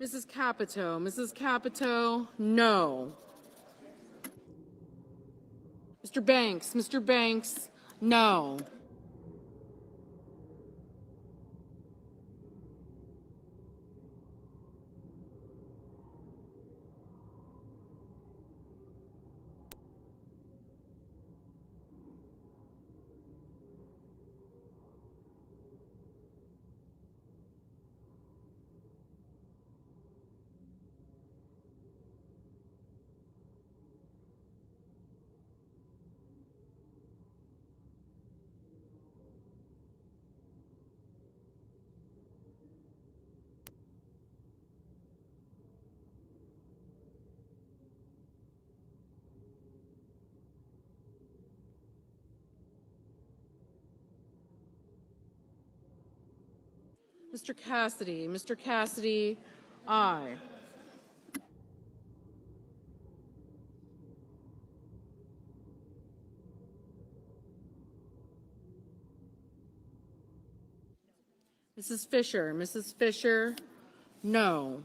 Mrs. Capito. Mrs. Capito, no. Mr. Banks. Mr. Banks, no. Mr. Cassidy. Mr. Cassidy, aye. Mrs. Fisher. Mrs. Fisher, no.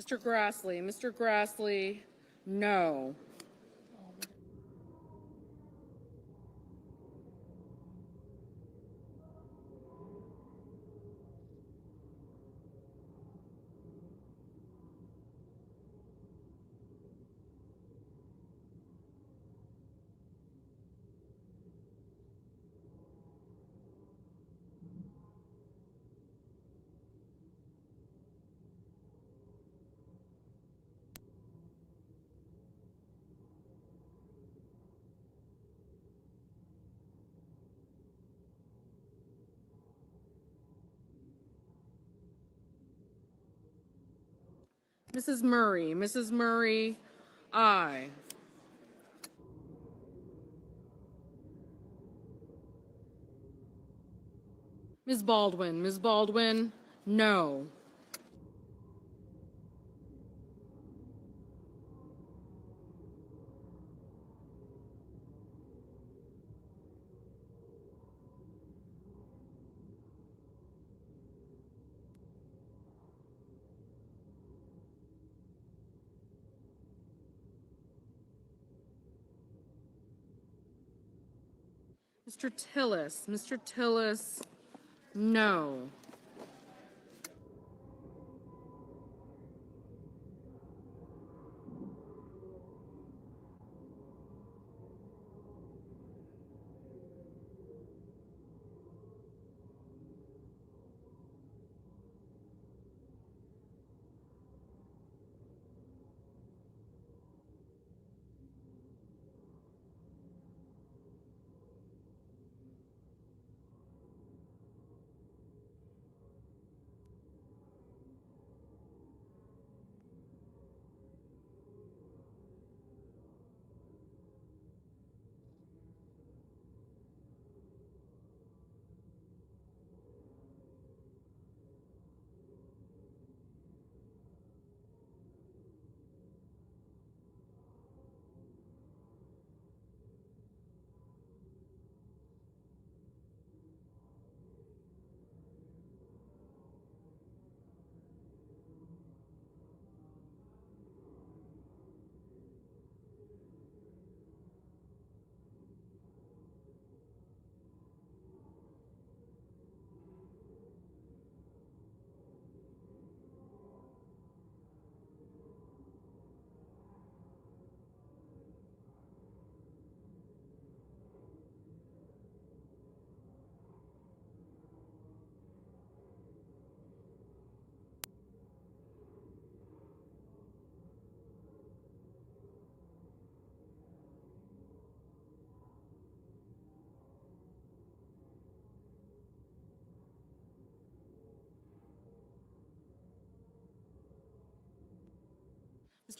Mr. Grassley. Mr. Grassley, no. Mrs. Murray. Mrs. Murray, aye. Ms. Baldwin. Ms. Baldwin, no. Mr. Tillis. Mr. Tillis, no.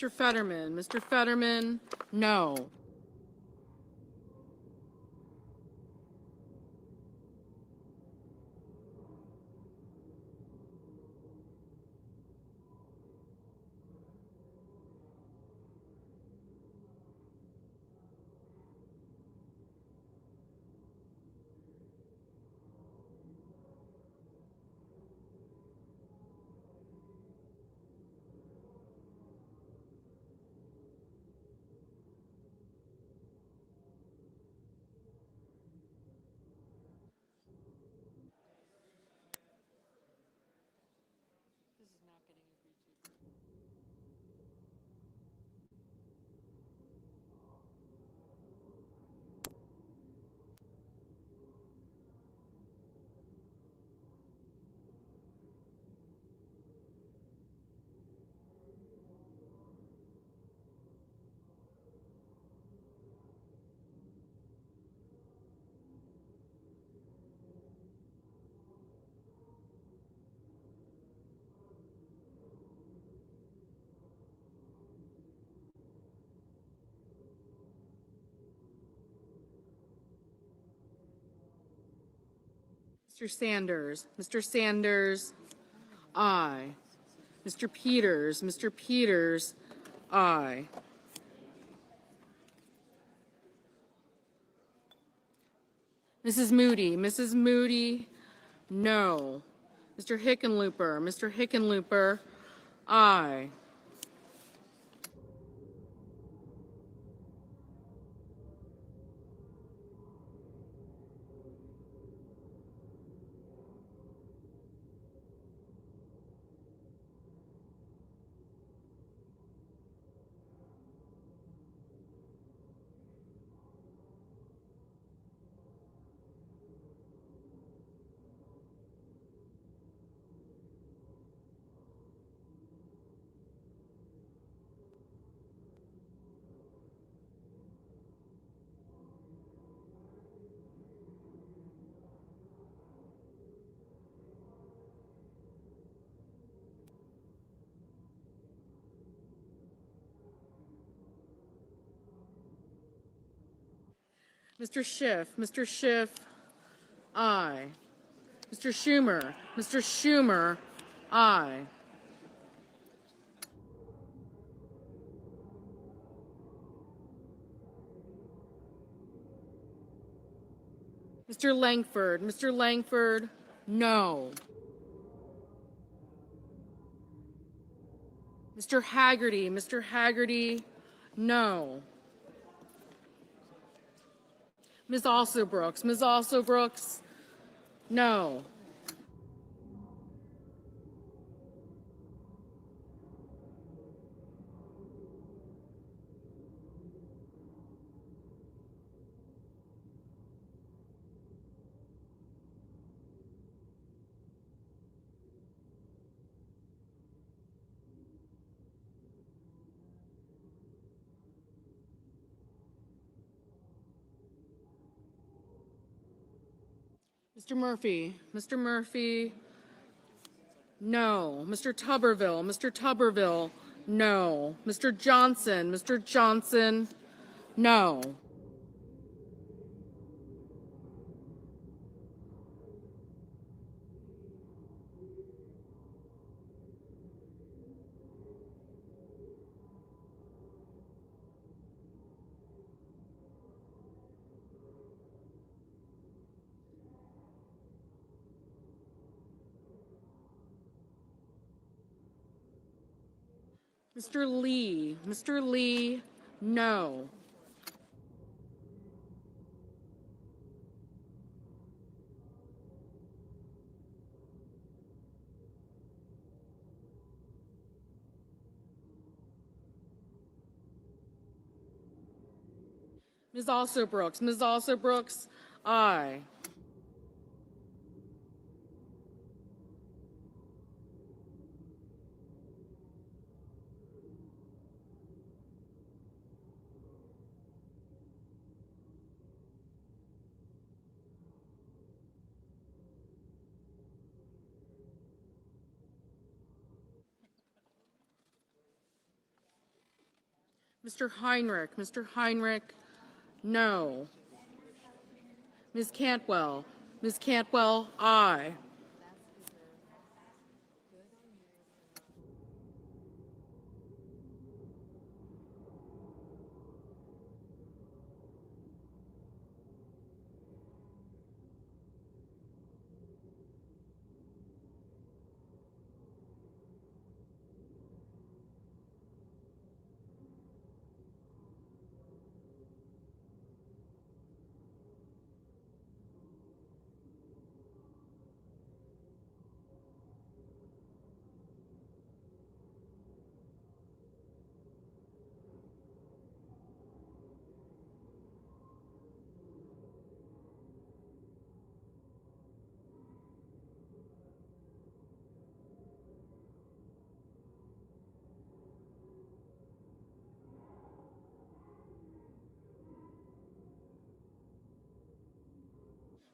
Mr. Fetterman. Mr. Fetterman, no. Mr. Sanders. Mr. Sanders, aye. Mr. Peters. Mr. Peters, aye. Mrs. Moody. Mrs. Moody, no. Mr. Hickenlooper. Mr. Hickenlooper, aye. Mr. Schiff. Mr. Schiff, aye. Mr. Schumer. Mr. Schumer, aye. Mr. Langford. Mr. Langford, no. Mr. Haggerty. Mr. Haggerty, no. Ms. Alsobrooks. Ms. Alsobrooks, no. Mr. Murphy. Mr. Murphy, no. Mr. Tuberville. Mr. Tuberville, no. Mr. Johnson. Mr. Johnson, no. Mr. Lee. Mr. Lee, no. Ms. Alsobrooks. Ms. Alsobrooks, aye. Mr. Heinrich, no. Ms. Cantwell, aye.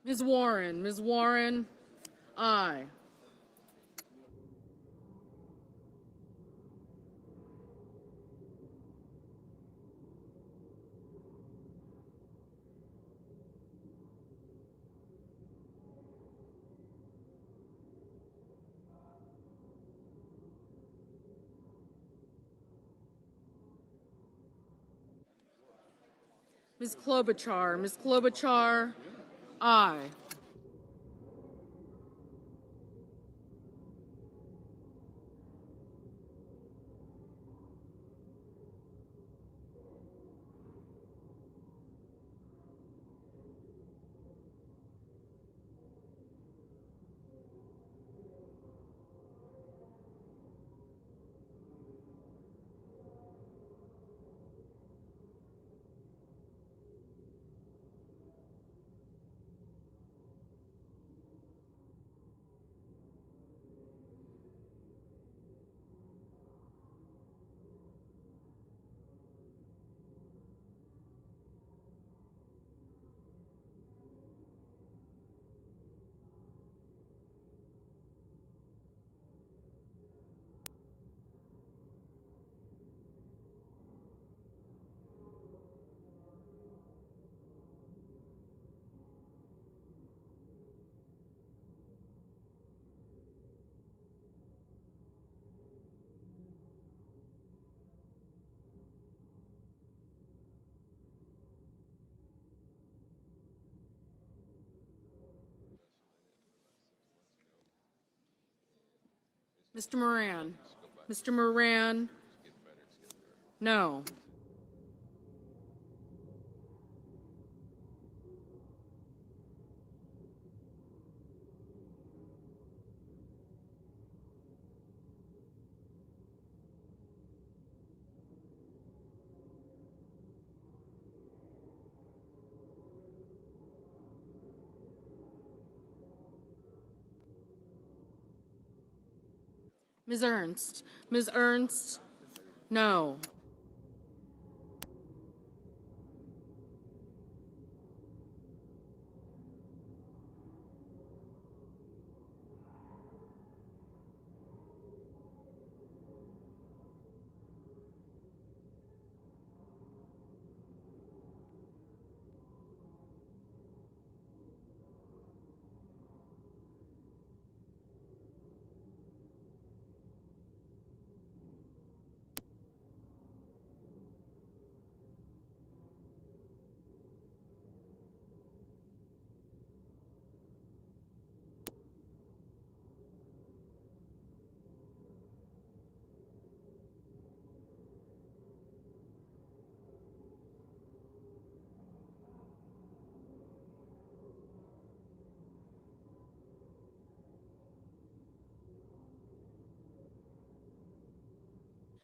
Ms. Warren, aye. Ms. Klobuchar, aye. Mr. Moran, no. Ms. Ernst, no.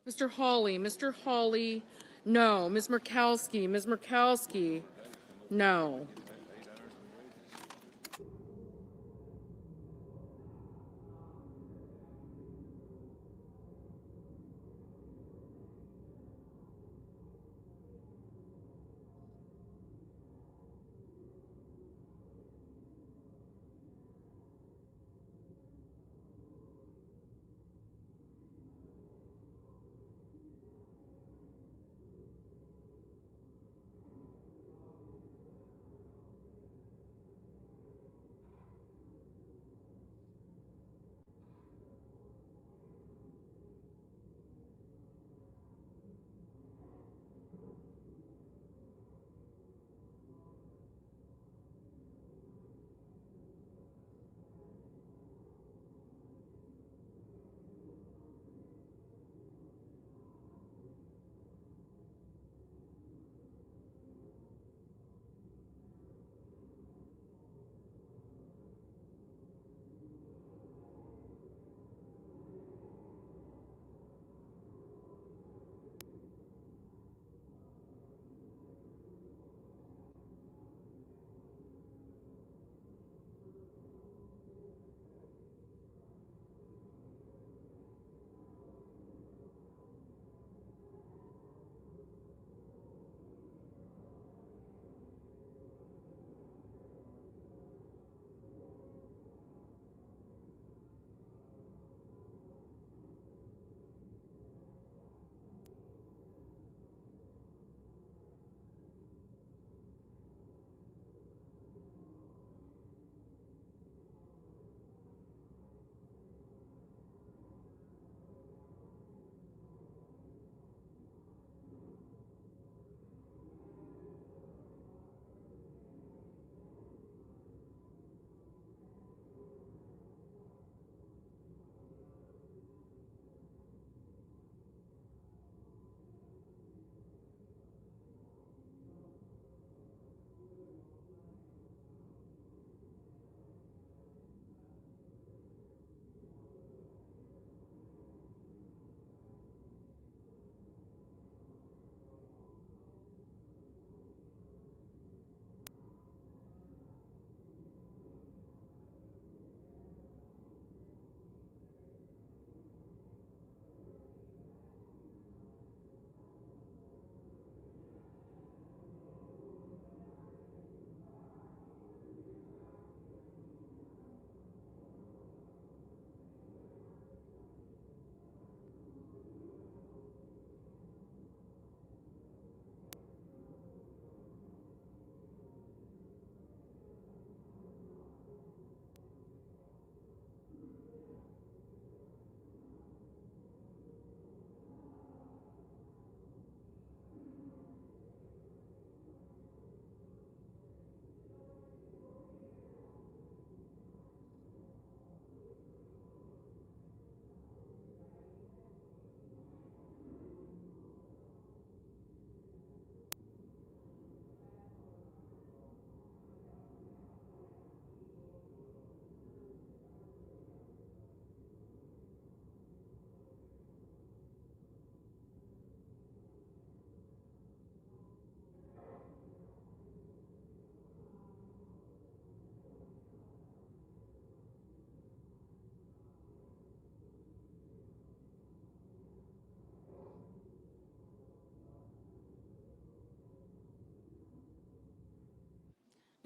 Mr. Hawley, no. Ms. Murkowski, no.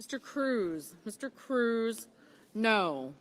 Mr. Cruz. Mr. Cruz, no.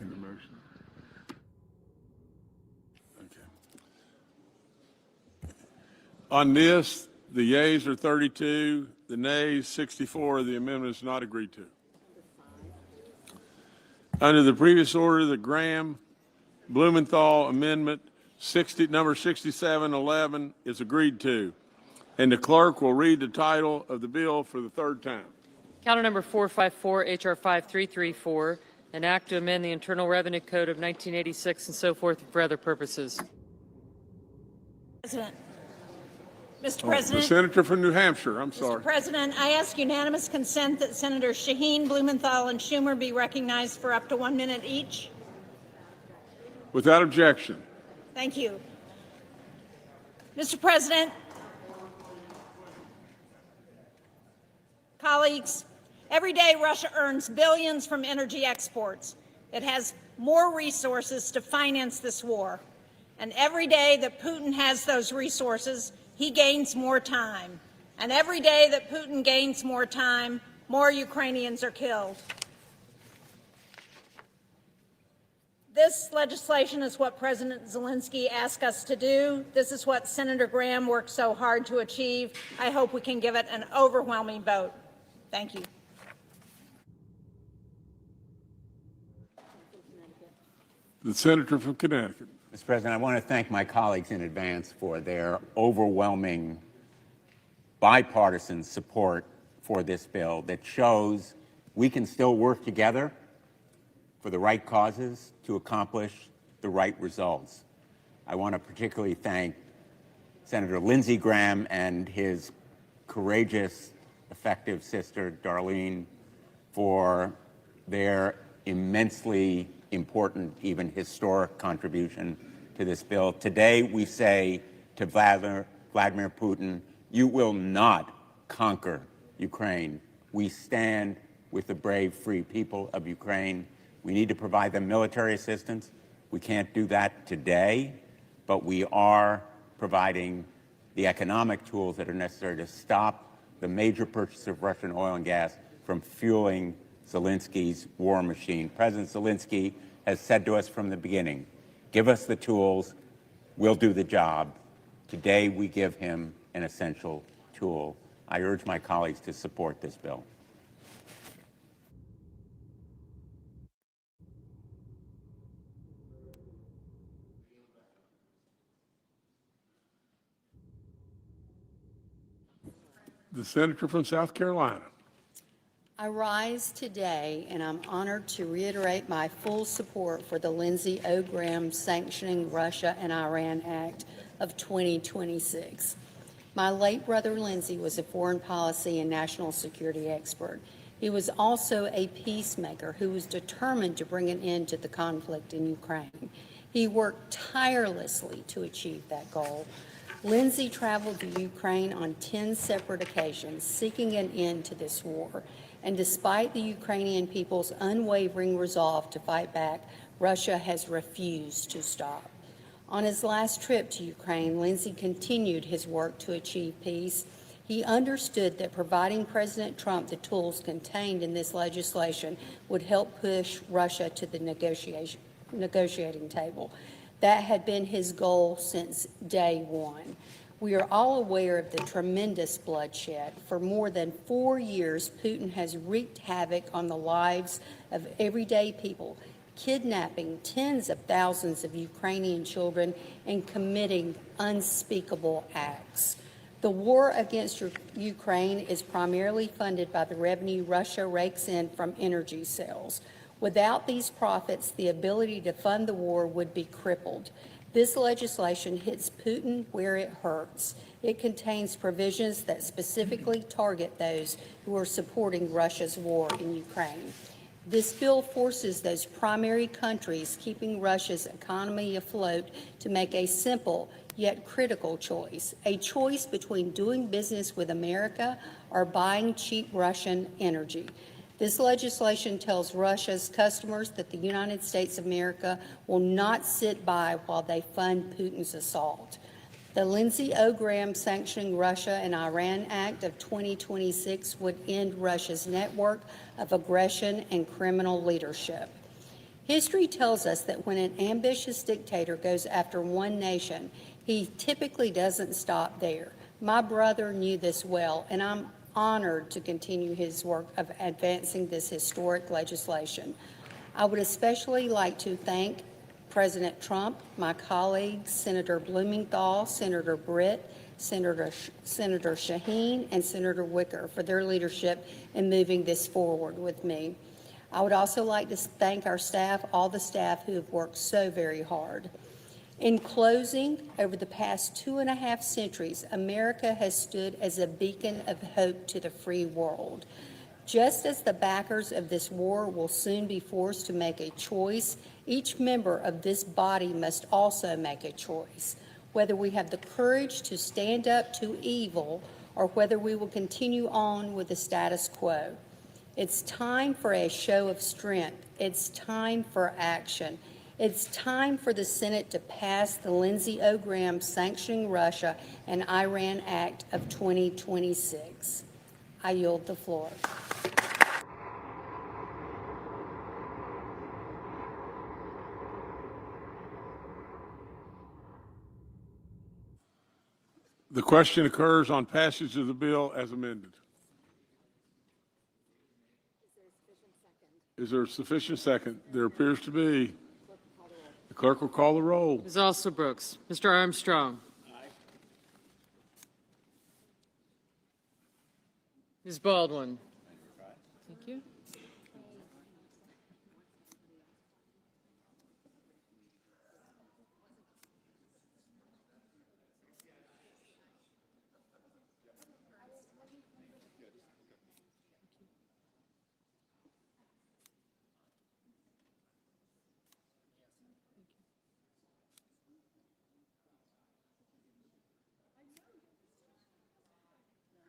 In the motion. Okay. On this, the yeas are 32, the nays 64. The amendment is not agreed to. Under the previous order, the Graham-Blumenthal amendment number 6711 is agreed to, and the clerk will read the title of the bill for the third time. Counter number 454, H.R. 5334, an act to amend the Internal Revenue Code of 1986 and so forth for other purposes. President. Mr. The President. senator from New Hampshire, I'm sorry. Mr. President, I ask unanimous consent that Senators Shaheen, Blumenthal, and Schumer be recognized for up to 1 minute each. Without objection. Thank you. Mr. President, colleagues, every day Russia earns billions from energy exports. It has more resources to finance this war. And every day that Putin has those resources, he gains more time. And every day that Putin gains more time, more Ukrainians are killed. This legislation is what President Zelensky asked us to do. This is what Senator Graham worked so hard to achieve. I hope we can give it an overwhelming vote. Thank you. The senator from Connecticut. Mr. President, I want to thank my colleagues in advance for their overwhelming bipartisan support for this bill that shows we can still work together for the right causes to accomplish the right results. I want to particularly thank Senator Lindsey Graham and his courageous, effective sister, Darlene, for their immensely important, even historic contribution to this bill. Today, we say to Vladimir Putin, you will not conquer Ukraine. We stand with the brave, free people of Ukraine. We need to provide them military assistance. We can't do that today, but we are providing the economic tools that are necessary to stop the major purchase of Russian oil and gas from fueling Zelensky's war machine. President Zelensky has said to us from the beginning, give us the tools, we'll do the job. Today, we give him an essential tool. I urge my colleagues to support this bill. The senator from South Carolina. I rise today and I'm honored to reiterate my full support for the Lindsey O. Graham Sanctioning Russia and Iran Act of 2026. My late brother Lindsay was a foreign policy and national security expert. He was also a peacemaker who was determined to bring an end to the conflict in Ukraine. He worked tirelessly to achieve that goal. Lindsay traveled to Ukraine on 10 separate occasions, seeking an end to this war. And despite the Ukrainian people's unwavering resolve to fight back, Russia has refused to stop. On his last trip to Ukraine, Lindsay continued his work to achieve peace. He understood that providing President Trump the tools contained in this legislation would help push Russia to the negotiating table. That had been his goal since day one. We are all aware of the tremendous bloodshed. For more than 4 years, Putin has wreaked havoc on the lives of everyday people, kidnapping tens of thousands of Ukrainian children and committing unspeakable acts. The war against Ukraine is primarily funded by the revenue Russia rakes in from energy sales. Without these profits, the ability to fund the war would be crippled. This legislation hits Putin where it hurts. It contains provisions that specifically target those who are supporting Russia's war in Ukraine. This bill forces those primary countries keeping Russia's economy afloat to make a simple yet critical choice, a choice between doing business with America or buying cheap Russian energy. This legislation tells Russia's customers that the United States of America will not sit by while they fund Putin's assault. The Lindsey O. Graham Sanctioning Russia and Iran Act of 2026 would end Russia's network of aggression and criminal leadership. History tells us that when an ambitious dictator goes after one nation, he typically doesn't stop there. My brother knew this well, and I'm honored to continue his work of advancing this historic legislation. I would especially like to thank President Trump, my colleagues, Senator Blumenthal, Senator Britt, Senator Shaheen, and Senator Wicker for their leadership in moving this forward with me. I would also like to thank our staff, all the staff who have worked so very hard. In closing, over the past 2.5 centuries, America has stood as a beacon of hope to the free world. Just as the backers of this war will soon be forced to make a choice, each member of this body must also make a choice, whether we have the courage to stand up to evil or whether we will continue on with the status quo. It's time for a show of strength. It's time for action. It's time for the Senate to pass the Lindsey O. Graham Sanctioning Russia and Iran Act of 2026. I yield the floor. The question occurs on passage of the bill as amended. Is there a sufficient second? There appears to be. The clerk will call the roll. Ms. Alsobrooks. Mr. Armstrong. Aye. Ms. Baldwin. Thank you.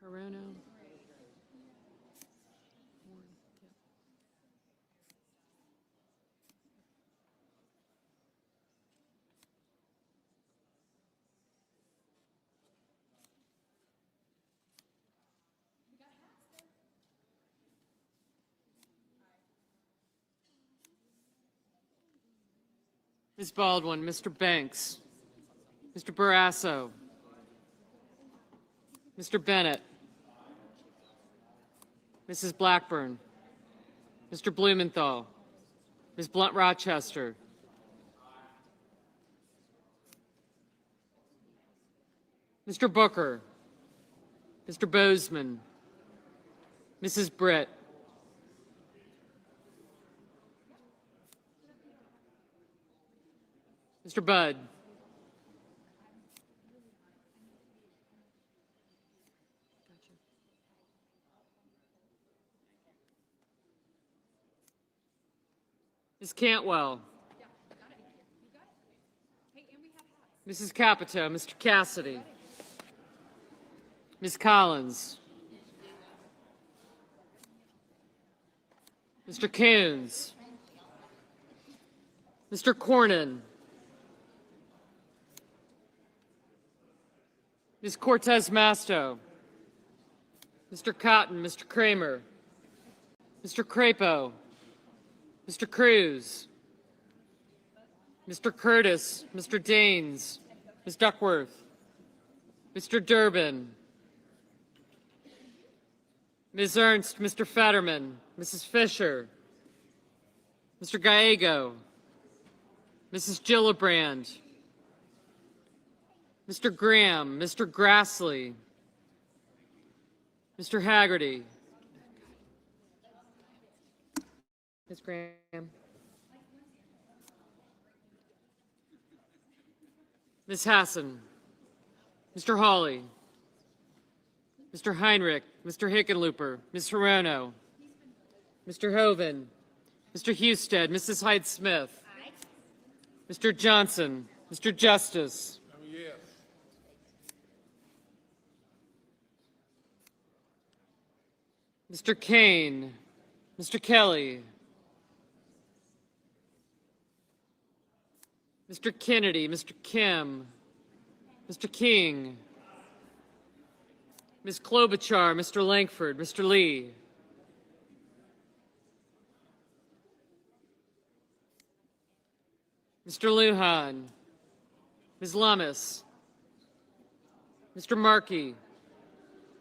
Hirono. Ms. Baldwin, Mr. Banks, Mr. Barrasso, Mr. Bennett, Mrs. Blackburn, Mr. Blumenthal, Ms. Blunt Rochester, Mr. Booker, Mr. Bozeman, Mrs. Britt, Mr. Budd, Ms. Cantwell. Mrs. Capito, Mr. Cassidy. Ms. Collins. Mr. Coons. Mr. Cornyn. Ms. Cortez Masto. Mr. Cotton, Mr. Kramer. Mr. Crapo. Mr. Cruz. Mr. Curtis, Mr. Daines, Ms. Duckworth, Mr. Durbin, Ms. Ernst, Mr. Fetterman, Mrs. Fisher, Mr. Gallego, Mrs. Gillibrand, Mr. Graham, Mr. Grassley, Mr. Haggerty, Ms. Graham, Ms. Hassan, Mr. Hawley, Mr. Heinrich, Mr. Hickenlooper, Ms. Hirono, Mr. Hoven, Mr. Husted, Mrs. Hyde-Smith, Mr. Johnson, Mr. Justice, Mr. Kane, Mr. Kelly, Mr. Kennedy, Mr. Kim, Mr. King, Ms. Klobuchar, Mr. Langford, Mr. Lee, Mr. Lujan, Ms. Lummis, Mr. Markey,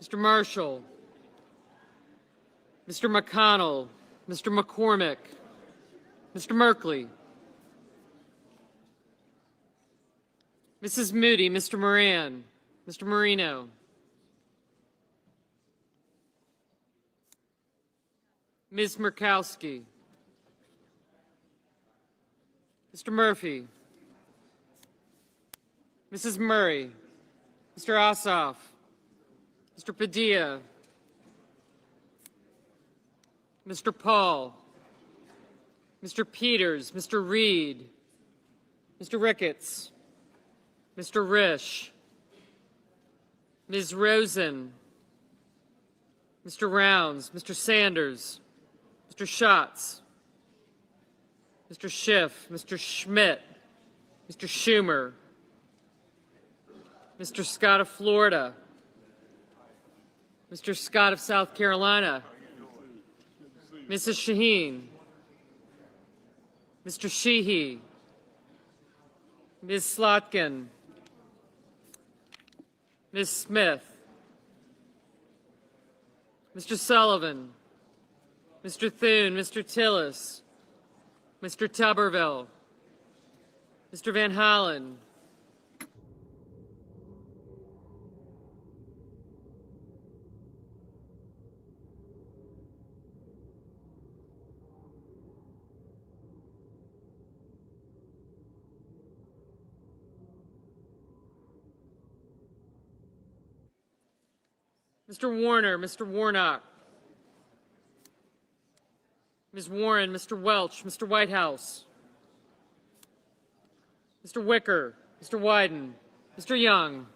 Mr. Marshall, Mr. McConnell, Mr. McCormick, Mr. Merkley, Mrs. Moody, Mr. Moran, Mr. Marino, Ms. Murkowski, Mr. Murphy, Mrs. Murray, Mr. Ossoff, Mr. Padilla, Mr. Paul, Mr. Peters, Mr. Reed, Mr. Ricketts, Mr. Risch, Ms. Rosen, Mr. Rounds, Mr. Sanders, Mr. Schatz, Mr. Schiff, Mr. Schmidt, Mr. Schumer, Mr. Scott of Florida, Mr. Scott of South Carolina, Mrs. Shaheen, Mr. Sheehy, Ms. Slotkin, Ms. Smith, Mr. Sullivan, Mr. Thune, Mr. Tillis, Mr. Tuberville, Mr. Van Hollen, Mr. Warner, Mr. Warnock, Ms. Warren, Mr. Welch, Mr. Whitehouse, Mr. Wicker, Mr. Wyden, Mr. Young,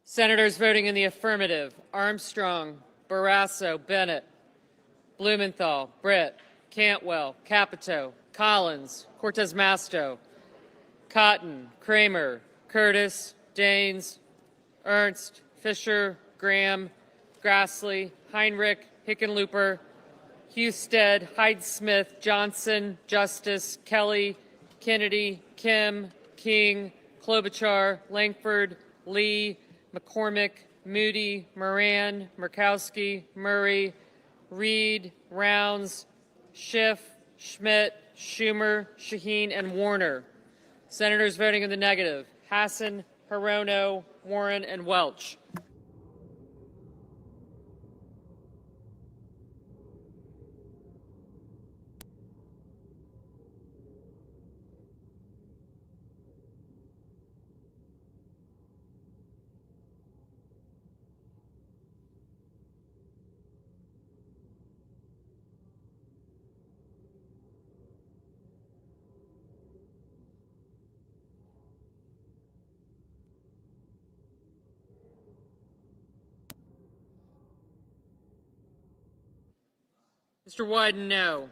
Senators voting in the affirmative: Armstrong, Barrasso, Bennett, Blumenthal, Britt, Cantwell, Capito, Collins, Cortez Masto, Cotton, Kramer, Curtis, Daines, Ernst, Fisher, Graham, Grassley, Heinrich, Hickenlooper, Husted, Hyde-Smith, Johnson, Justice, Kelly, Kennedy, Kim, King, Klobuchar, Langford, Lee, McCormick, Moody, Moran, Murkowski, Murray, Reed, Rounds, Schiff, Schmidt, Schumer, Shaheen, and Warner. Senators voting in the negative: Hassan, Hirono, Warren, and Welch. Mr. Wyden, no.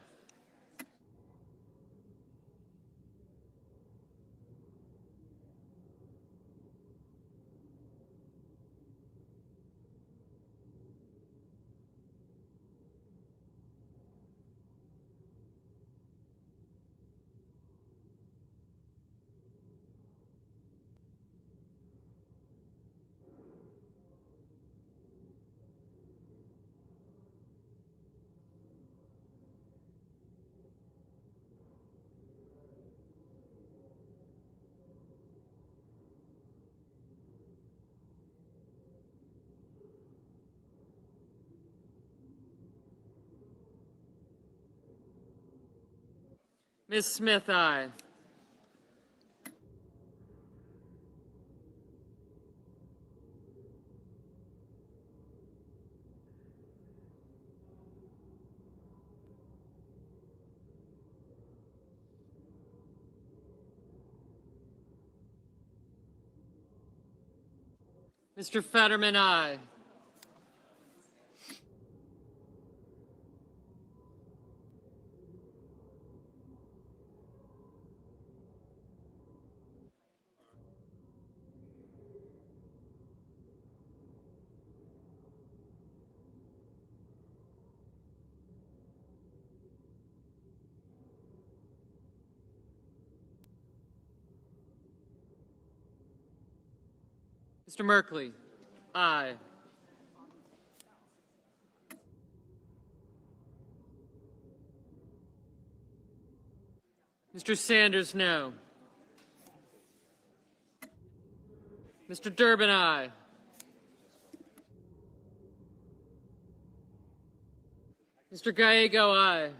Ms. Smith, aye. Mr. Fetterman, aye. Mr. Merkley, aye. Mr. Sanders, no. Mr. Durbin, aye. Mr. Gallego, aye.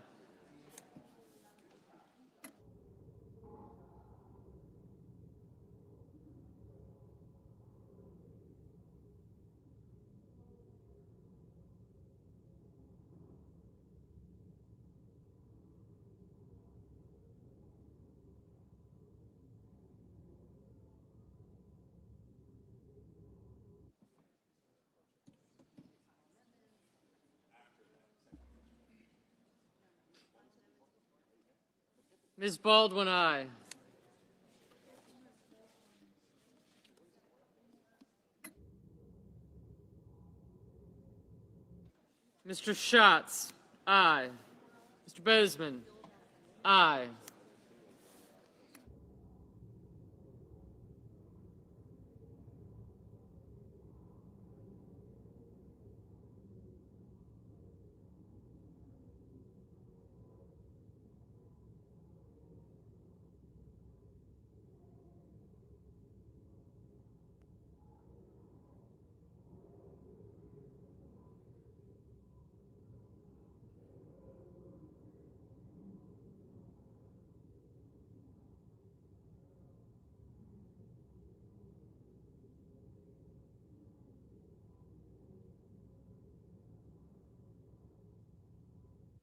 Ms. Baldwin, aye. Mr. Schatz, aye. Mr. Bozeman, aye.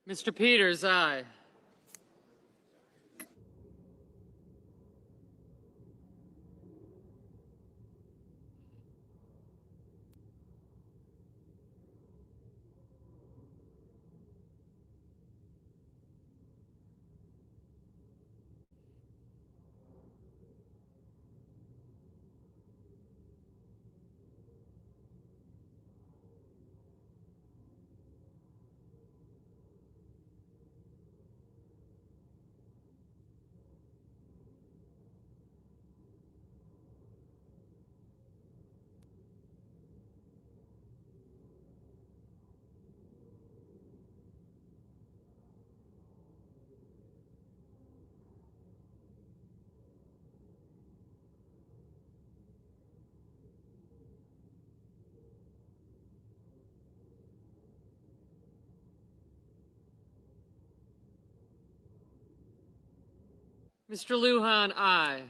Mr. Peters, aye. Mr. Lujan, aye.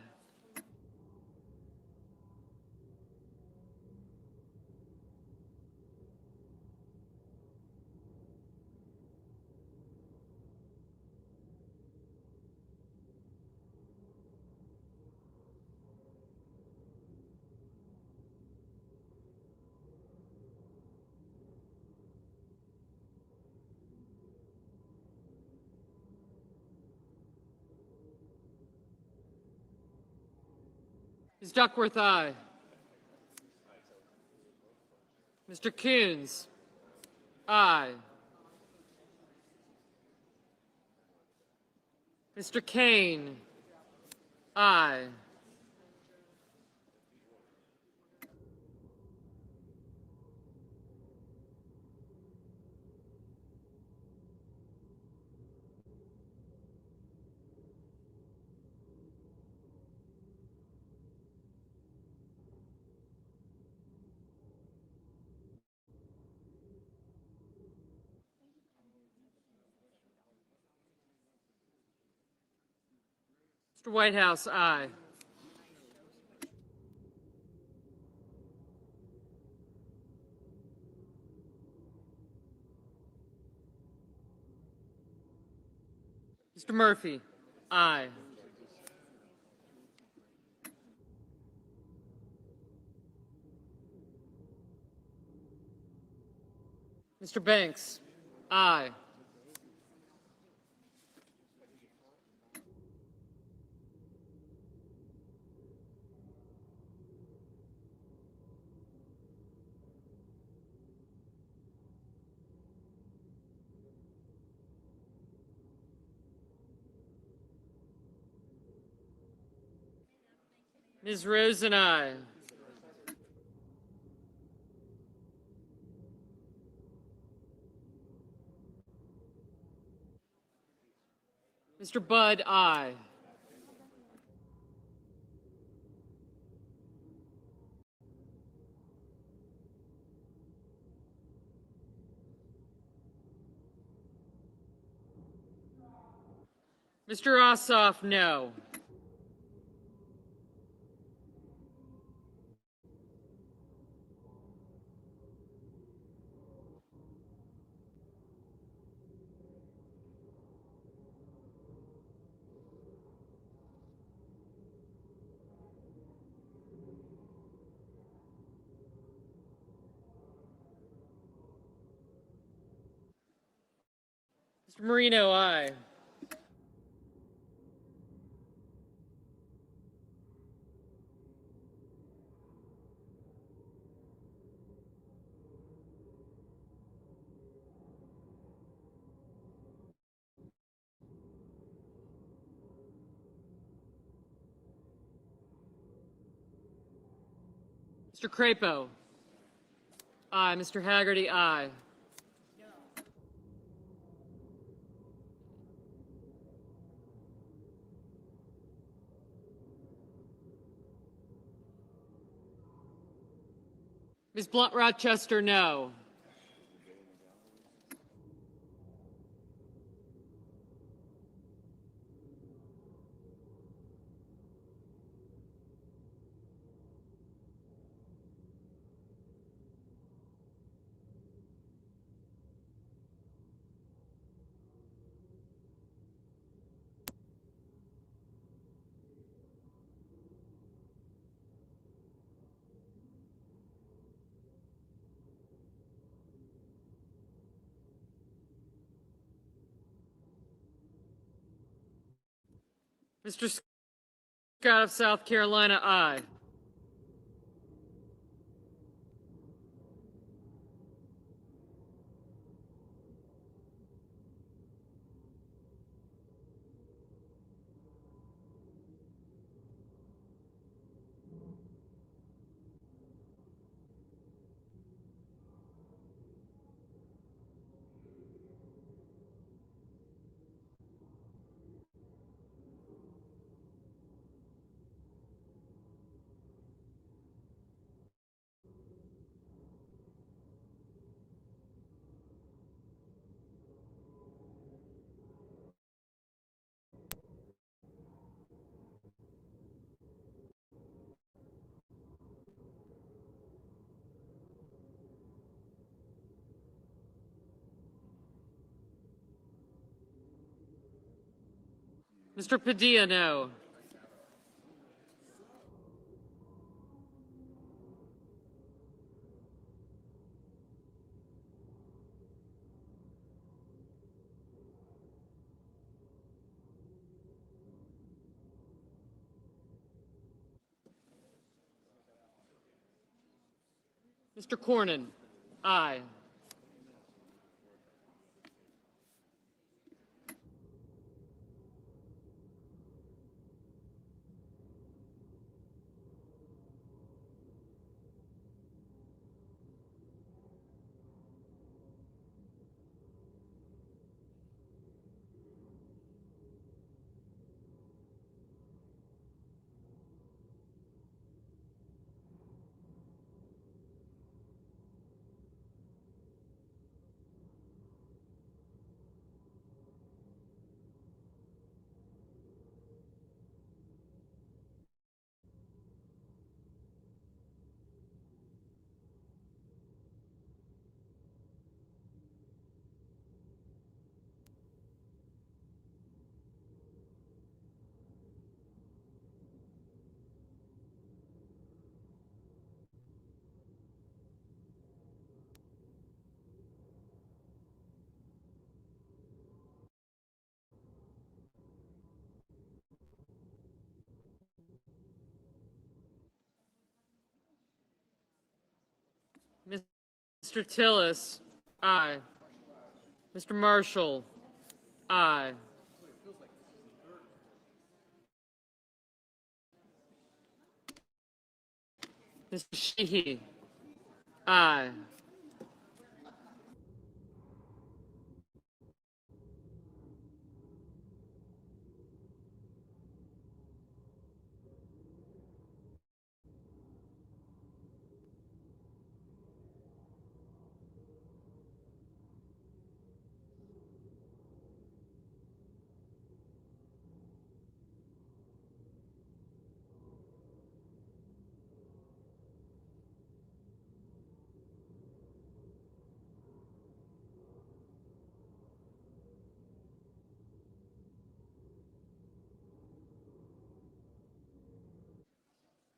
Ms. Duckworth, aye. Mr. Coons, aye. Mr. Kane, aye. Mr. Whitehouse, aye. Mr. Murphy, aye. Mr. Banks, aye. Ms. Rosen, aye. Mr. Budd, aye. Mr. Ossoff, no. Mr. Marino, aye. Mr. Crapo, aye. Mr. Haggerty, aye. Ms. Blunt Rochester, no. Mr. Scott of South Carolina, aye. Mr. Padilla, no. Mr. Cornyn, aye. Mr. Tillis, aye. Mr. Marshall, aye. Mr. Sheehy, aye.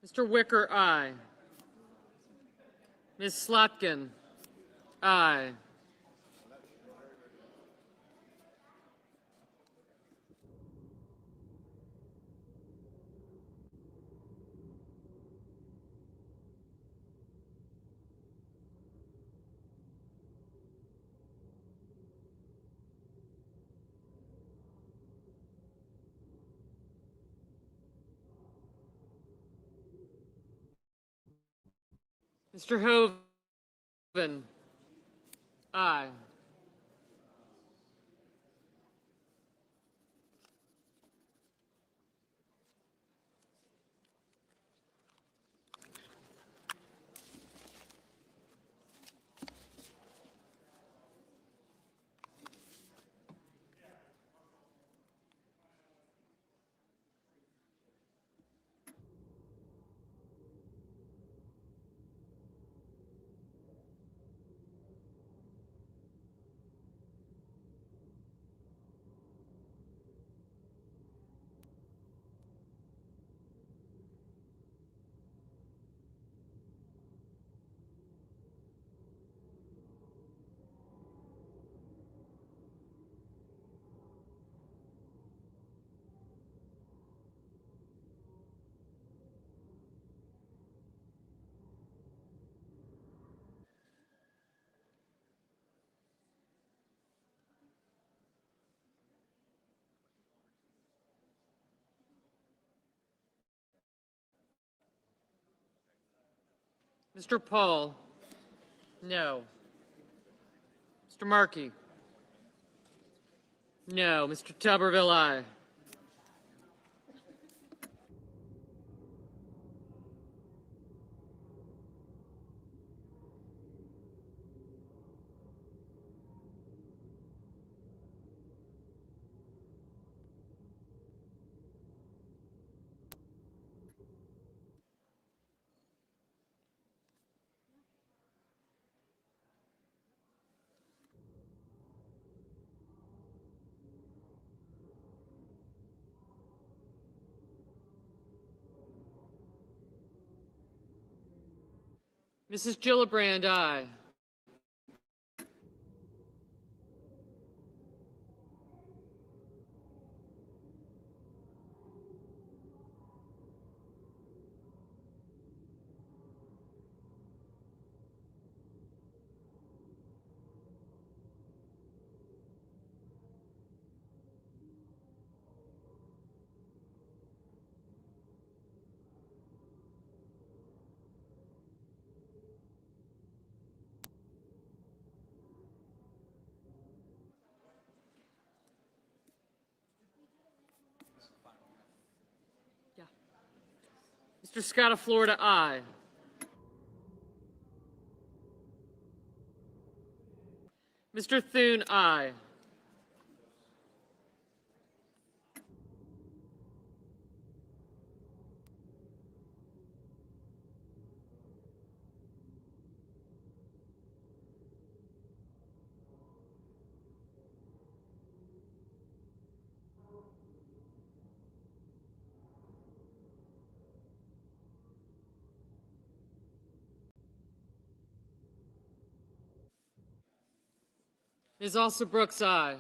Mr. Wicker, aye. Ms. Slotkin, aye. Mr. Hoven, aye. Mr. Paul, no. Mr. Markey, no. Mr. Tuberville, aye. Mrs. Gillibrand, aye. Mr. Scott of Florida, aye. Mr. Thune, aye. Ms. Also Brooks, aye.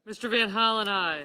Mr. Van Hollen, aye.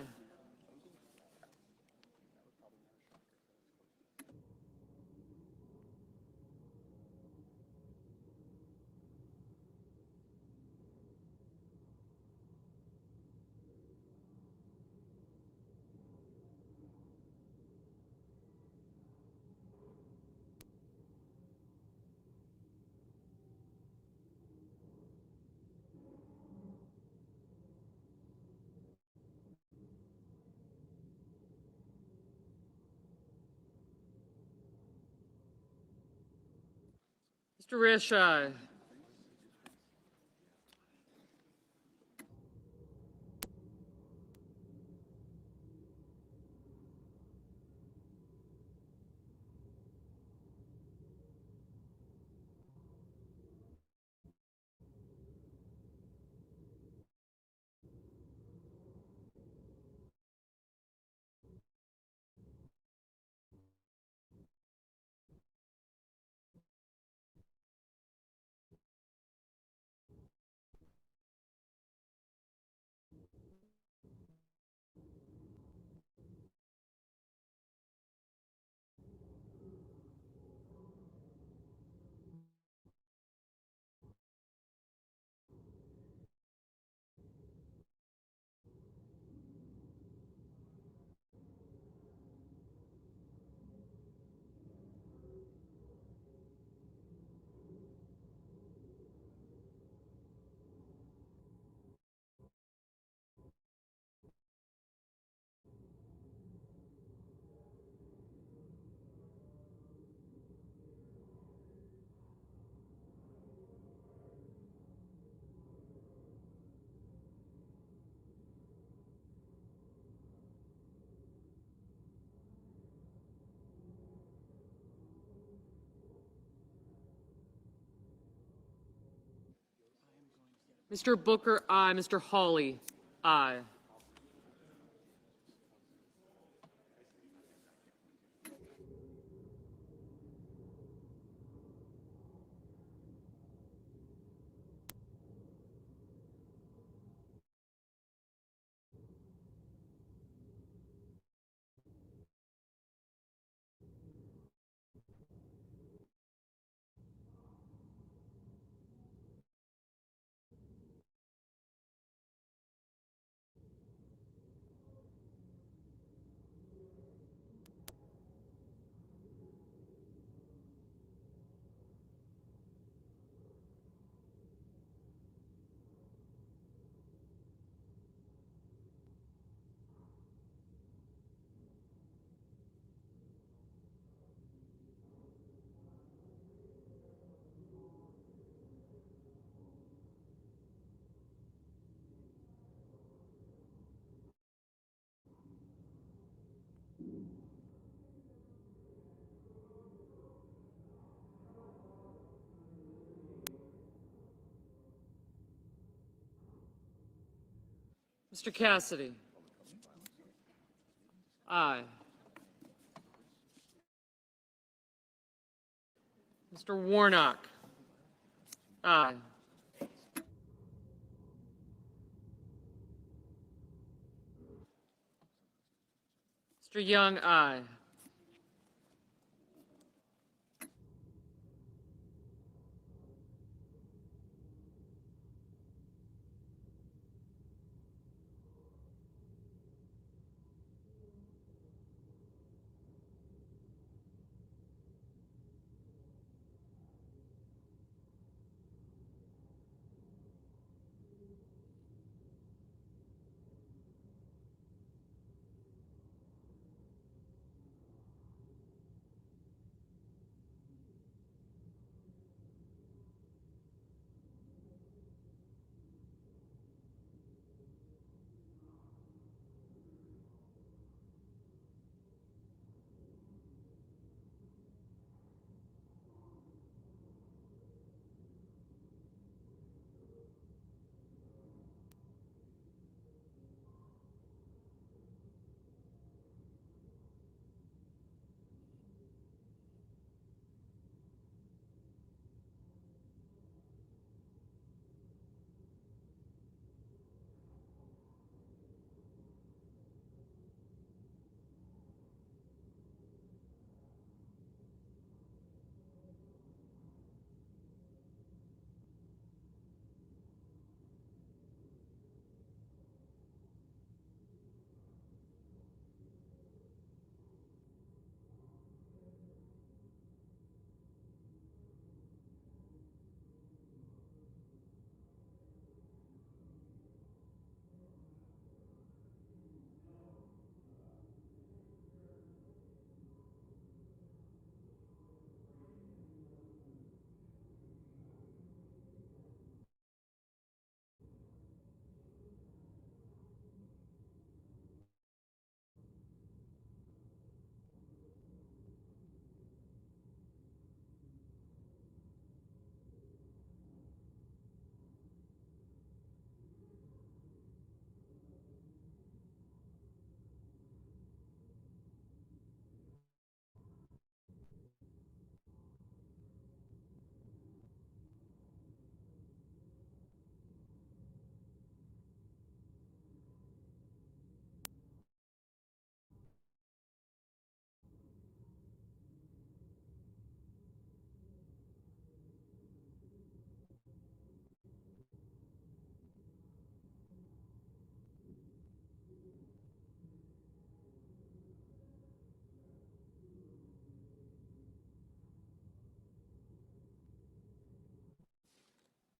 Mr. Risch, aye. Mr. Booker, aye. Mr. Hawley, aye. Mr. Cassidy, aye. Mr. Warnock, aye. Mr. Young, aye.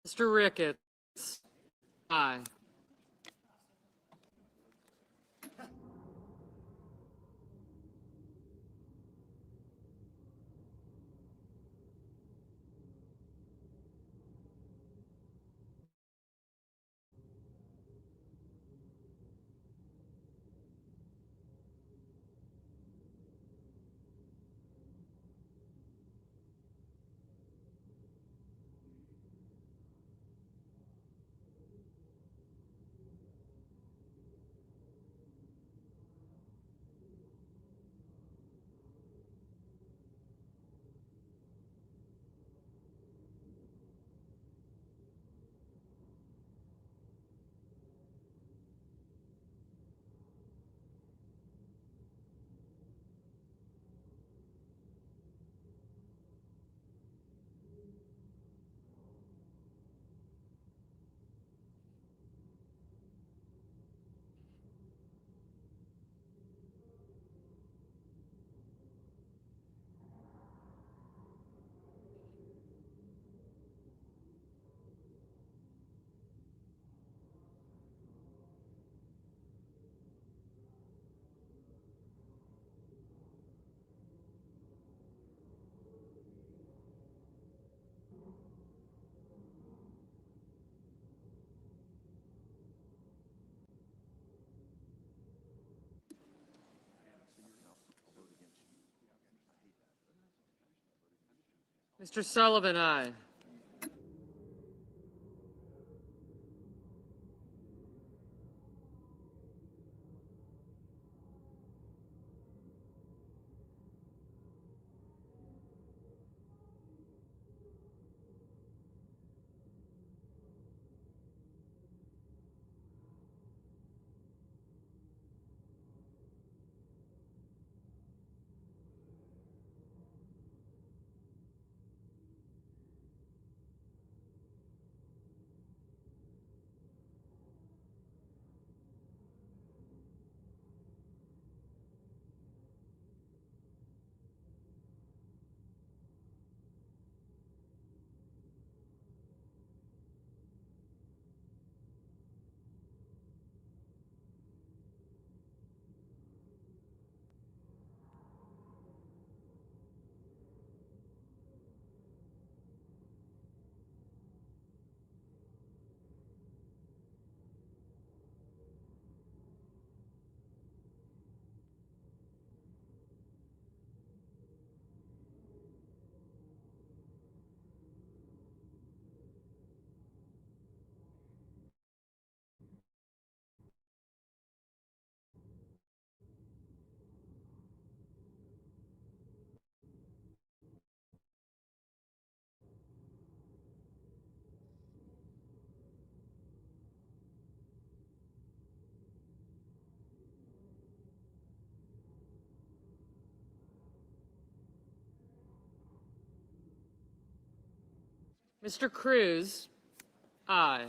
Mr. Ricketts, aye. Mr. Sullivan, aye. Mr. Cruz, aye.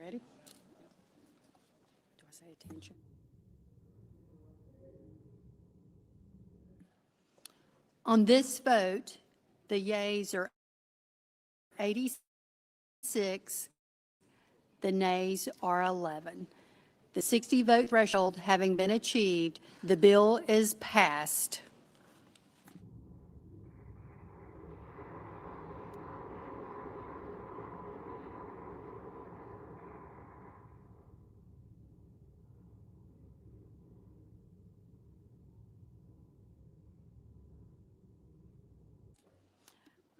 Ready? Do I say attention? On this vote, the yeas are 86, the nays are 11. The 60-vote threshold having been achieved, the bill is passed.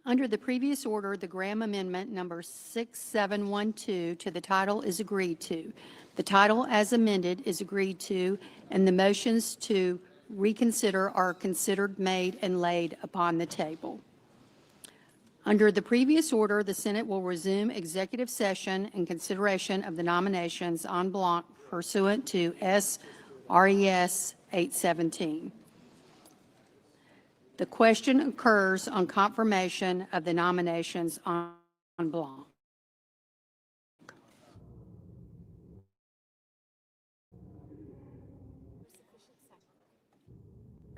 Under the previous order, the Graham Amendment number 6712 to the title is agreed to. The title as amended is agreed to, and the motions to reconsider are considered, made, and laid upon the table. Under the previous order, the Senate will resume executive session and consideration of the nominations en bloc pursuant to S.R.E.S. 817. The question occurs on confirmation of the nominations en bloc.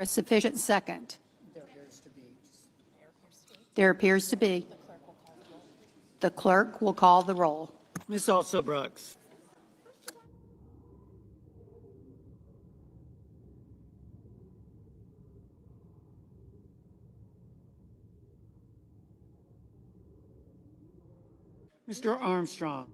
A sufficient second. There appears to be. The clerk will call the roll. Ms. Also Brooks. Mr. Armstrong.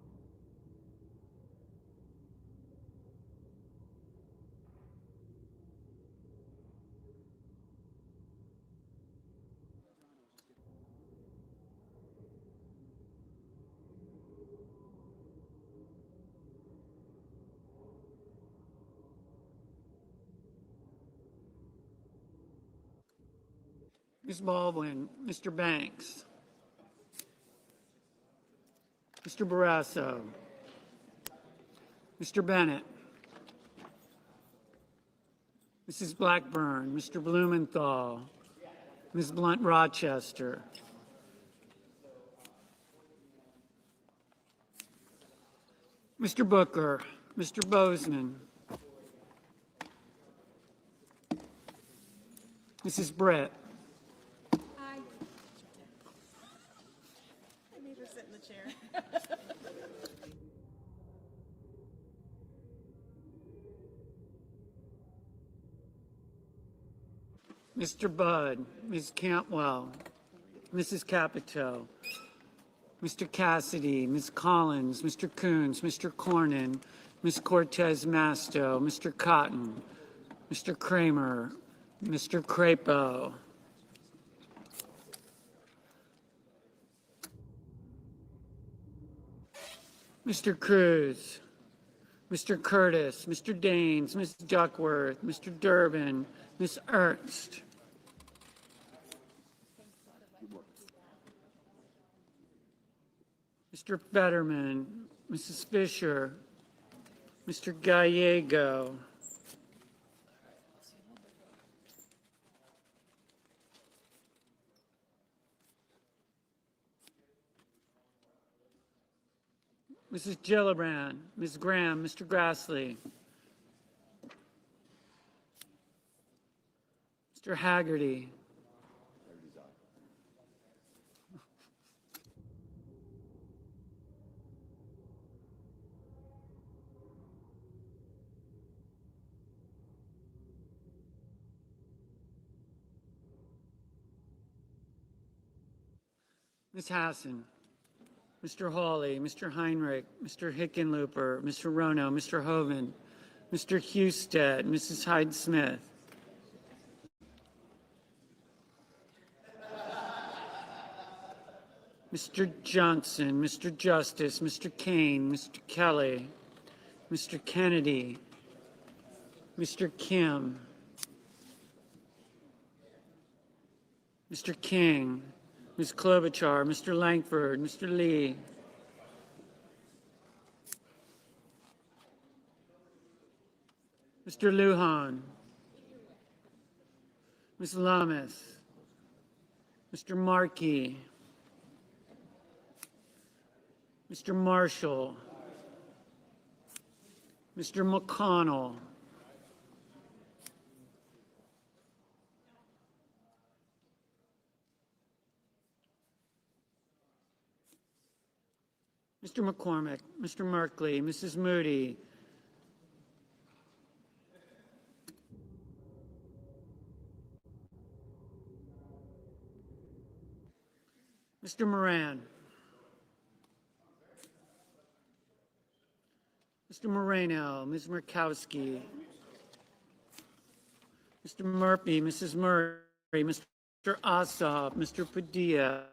Ms. Baldwin, Mr. Banks, Mr. Barrasso, Mr. Bennett, Mrs. Blackburn, Mr. Blumenthal, Ms. Blunt Rochester, Mr. Booker, Mr. Bozeman, Mrs. Brett, Hi. I made her sit in the chair. Mr. Budd, Ms. Cantwell, Mrs. Capito, Mr. Cassidy, Ms. Collins, Mr. Coons, Mr. Cornyn, Ms. Cortez Masto, Mr. Cotton, Mr. Kramer, Mr. Crapo, Mr. Cruz, Mr. Curtis, Mr. Daines, Ms. Duckworth, Mr. Durbin, Ms. Ernst, Mr. Fetterman, Mrs. Fisher, Mr. Gallego, Mrs. Gillibrand, Ms. Graham, Mr. Grassley, Mr. Haggerty, Ms. Hassan, Mr. Hawley, Mr. Heinrich, Mr. Hickenlooper, Mr. Rono, Mr. Hoven, Mr. Husted, Mrs. Hyde-Smith, Mr. Johnson, Mr. Justice, Mr. Kane, Mr. Kelly, Mr. Kennedy, Mr. Kim, Mr. King, Ms. Klobuchar, Mr. Langford, Mr. Lee, Mr. Lujan, Ms. Lamas, Mr. Markey, Mr. Marshall, Mr. McConnell, Mr. McCormick, Mr. Merkley, Mrs. Moody, Mr. Moran, Mr. Moreno, Ms. Murkowski, Mr. Murphy, Mrs. Murray, Mr. Ossoff, Mr. Padilla,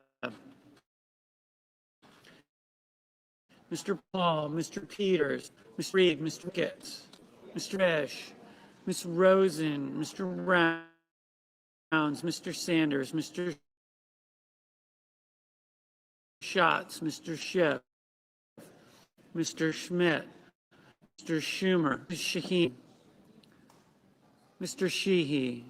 Mr. Paul, Mr. Peters, Ms. Reed, Mr. Ricketts, Mr. Esch, Ms. Rosen, Mr. Rounds, Mr. Sanders, Mr. Schatz, Mr. Schiff, Mr. Schmidt, Mr. Schumer, Ms. Shaheen, Mr. Sheehy,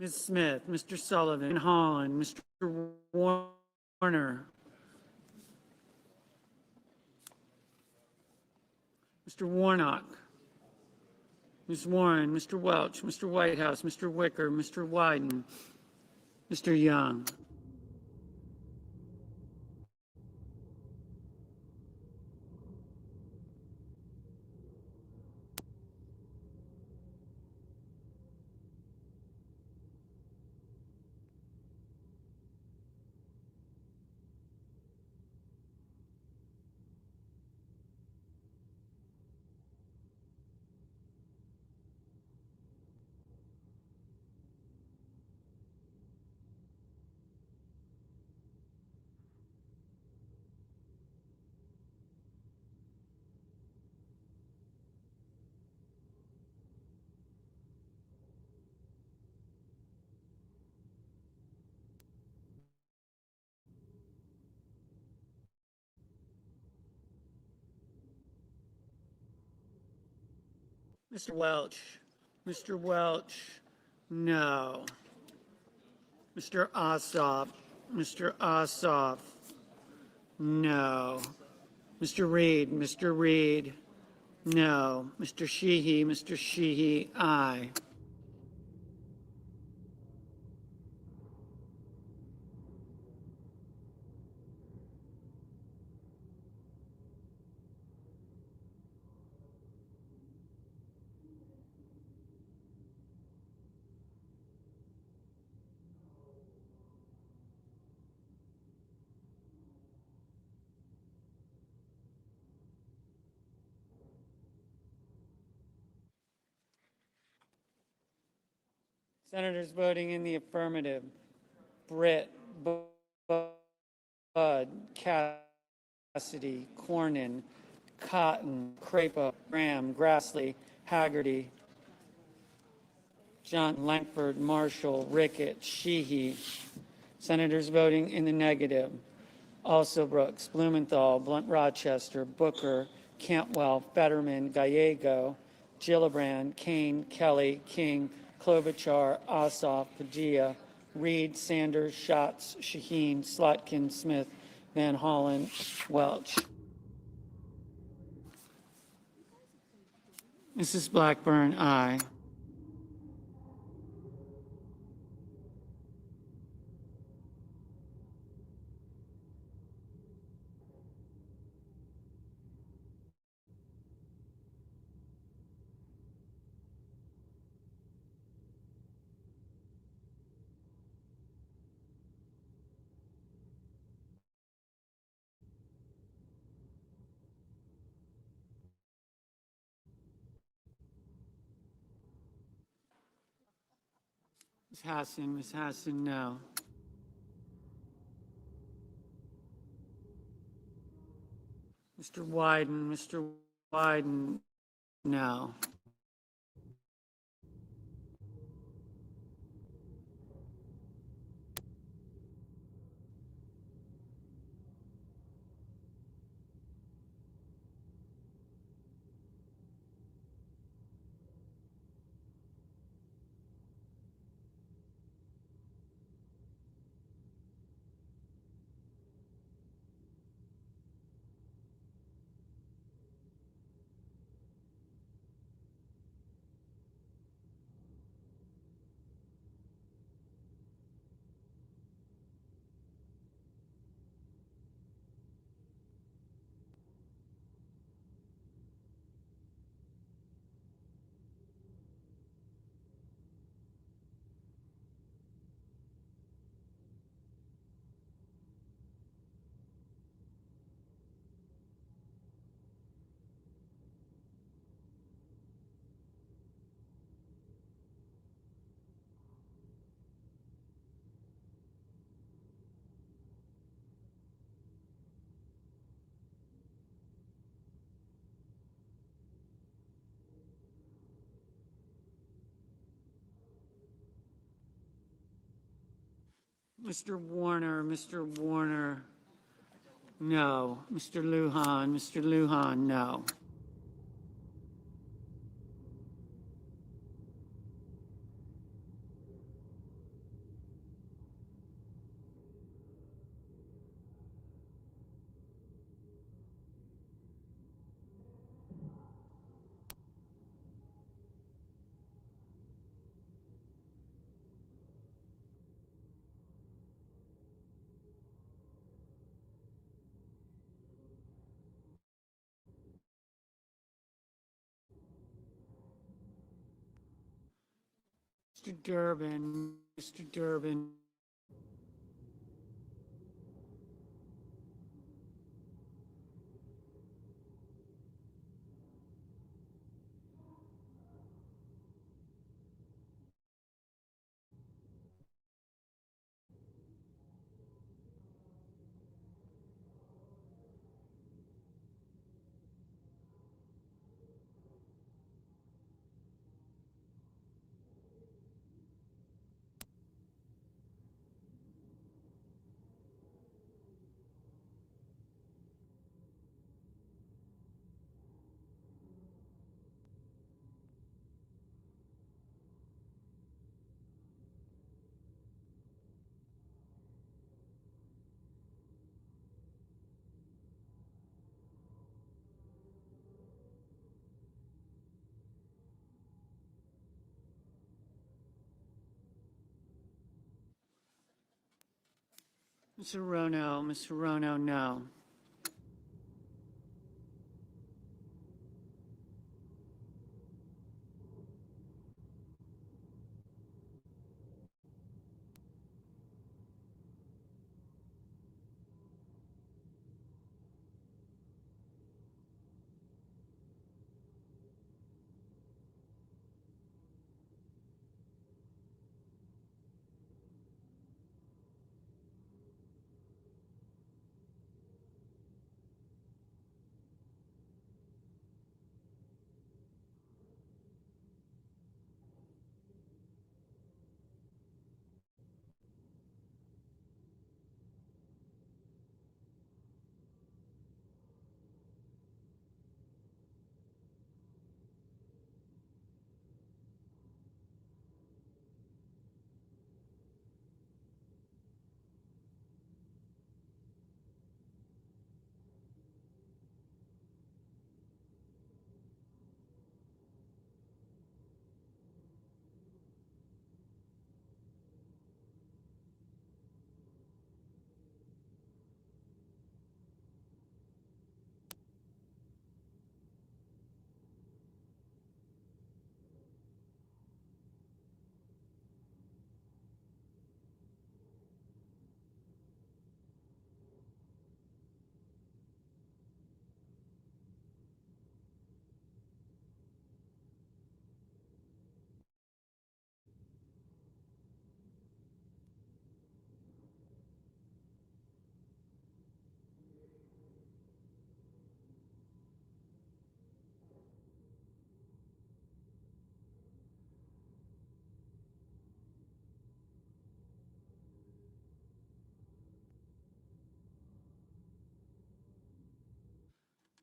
Ms. Smith, Mr. Sullivan, Holland, Mr. Warner, Mr. Warnock, Ms. Warren, Mr. Welch, Mr. Whitehouse, Mr. Wicker, Mr. Wyden, Mr. Young. Mr. Welch. Mr. Welch, no. Mr. Ossoff. Mr. Ossoff, no. Mr. Reed. Mr. Reed, no. Mr. Sheehy. Mr. Sheehy, aye. Senators voting in the affirmative: Britt, Bud, Cassidy, Cornyn, Cotton, Crapo, Graham, Grassley, Haggerty, John, Langford, Marshall, Ricketts, Sheehy. Senators voting in the negative: also Brooks, Blumenthal, Blunt Rochester, Booker, Cantwell, Fetterman, Gallego, Gillibrand, Kane, Kelly, King, Klobuchar, Ossoff, Padilla, Reed, Sanders, Schatz, Shaheen, Slotkin, Smith, Van Hollen, Welch. Mrs. Blackburn, aye. Ms. Hassan, no. Mr. Wyden, no. Mr. Warner, no. Mr. Lujan, no. Mr. Durbin, Mr. Rono, no.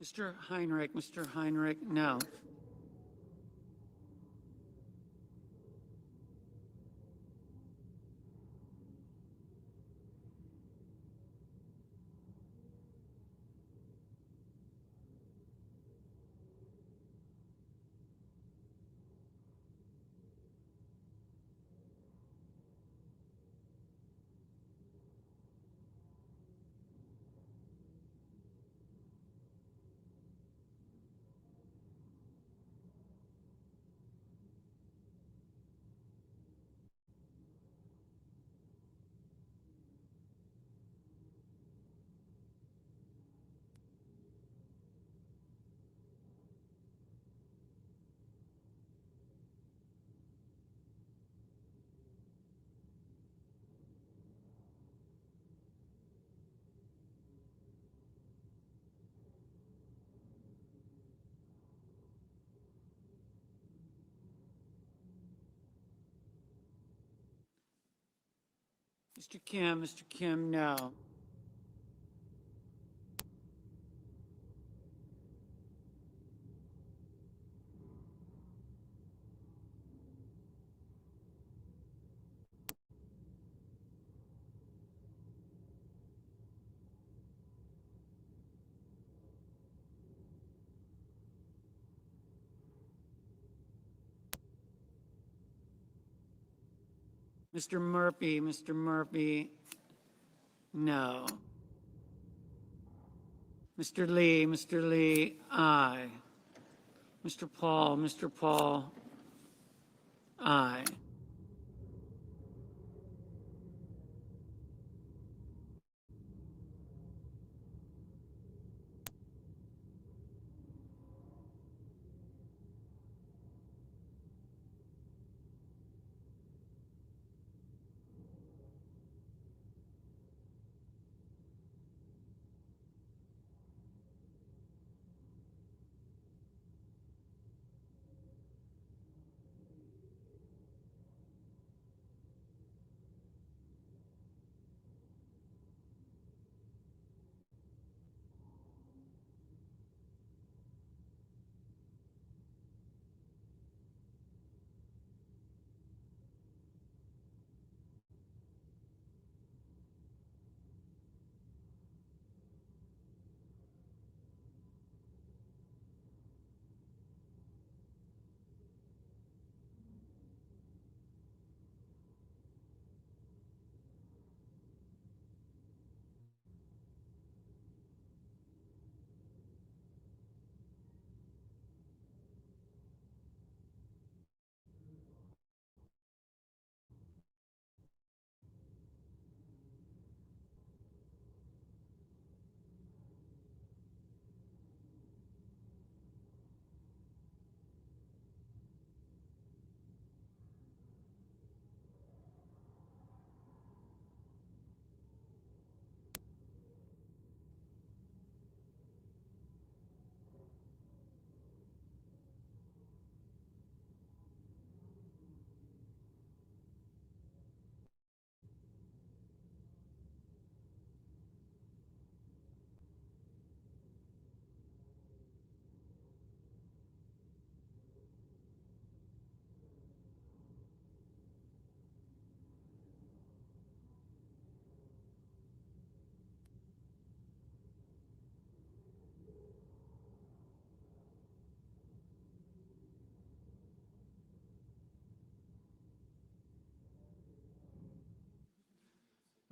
Mr. Heinrich, no. Mr. Kim, no. Mr. Murphy, no. Mr. Lee, aye. Mr. Paul, aye.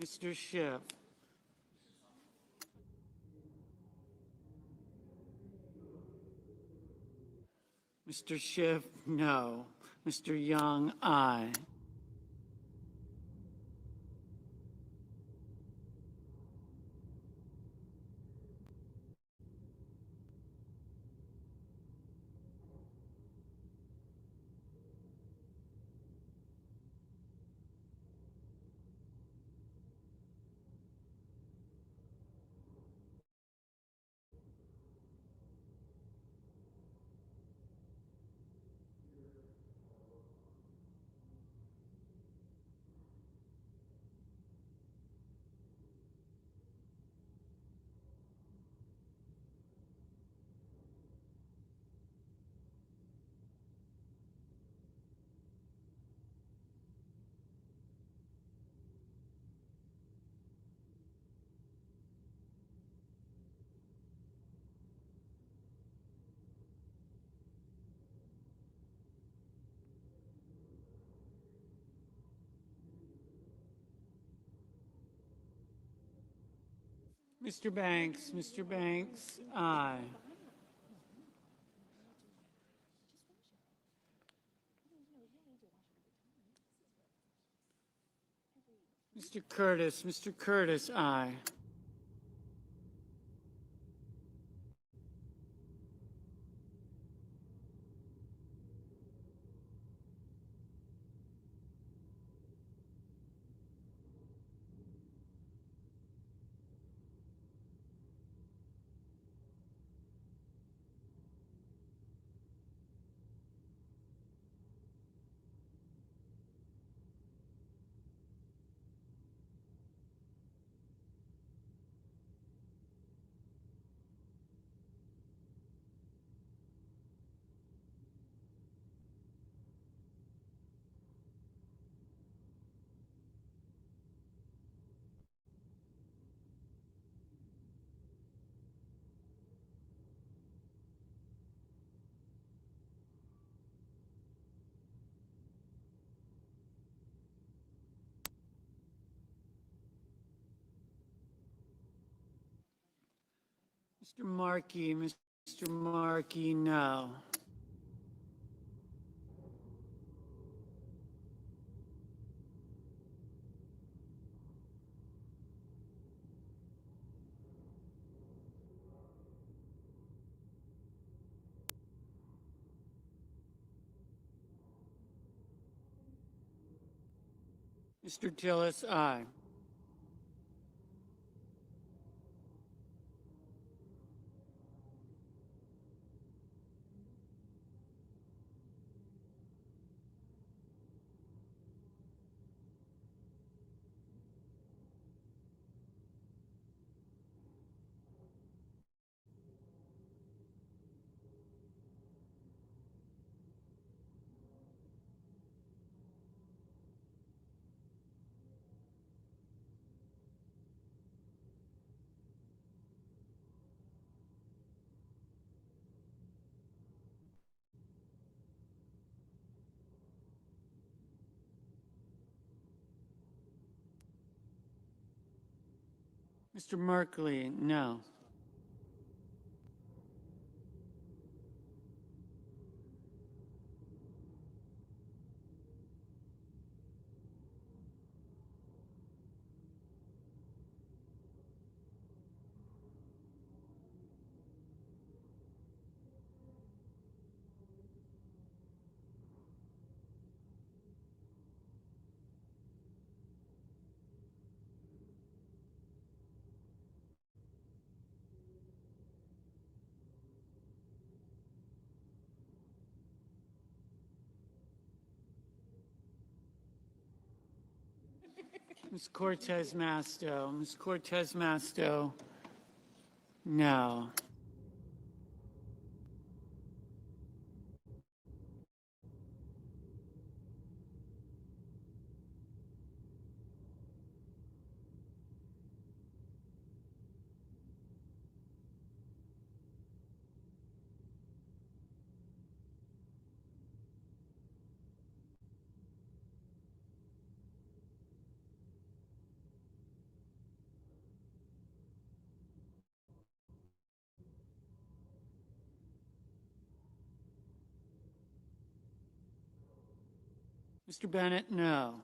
Mr. Schiff. Mr. Schiff, no. Mr. Young, aye. Mr. Banks, aye. Mr. Curtis, aye. Mr. Markey, no. Mr. Tillis, aye. Mr. Merkley, no. Ms. Cortez Masto, no. Mr. Bennett, no.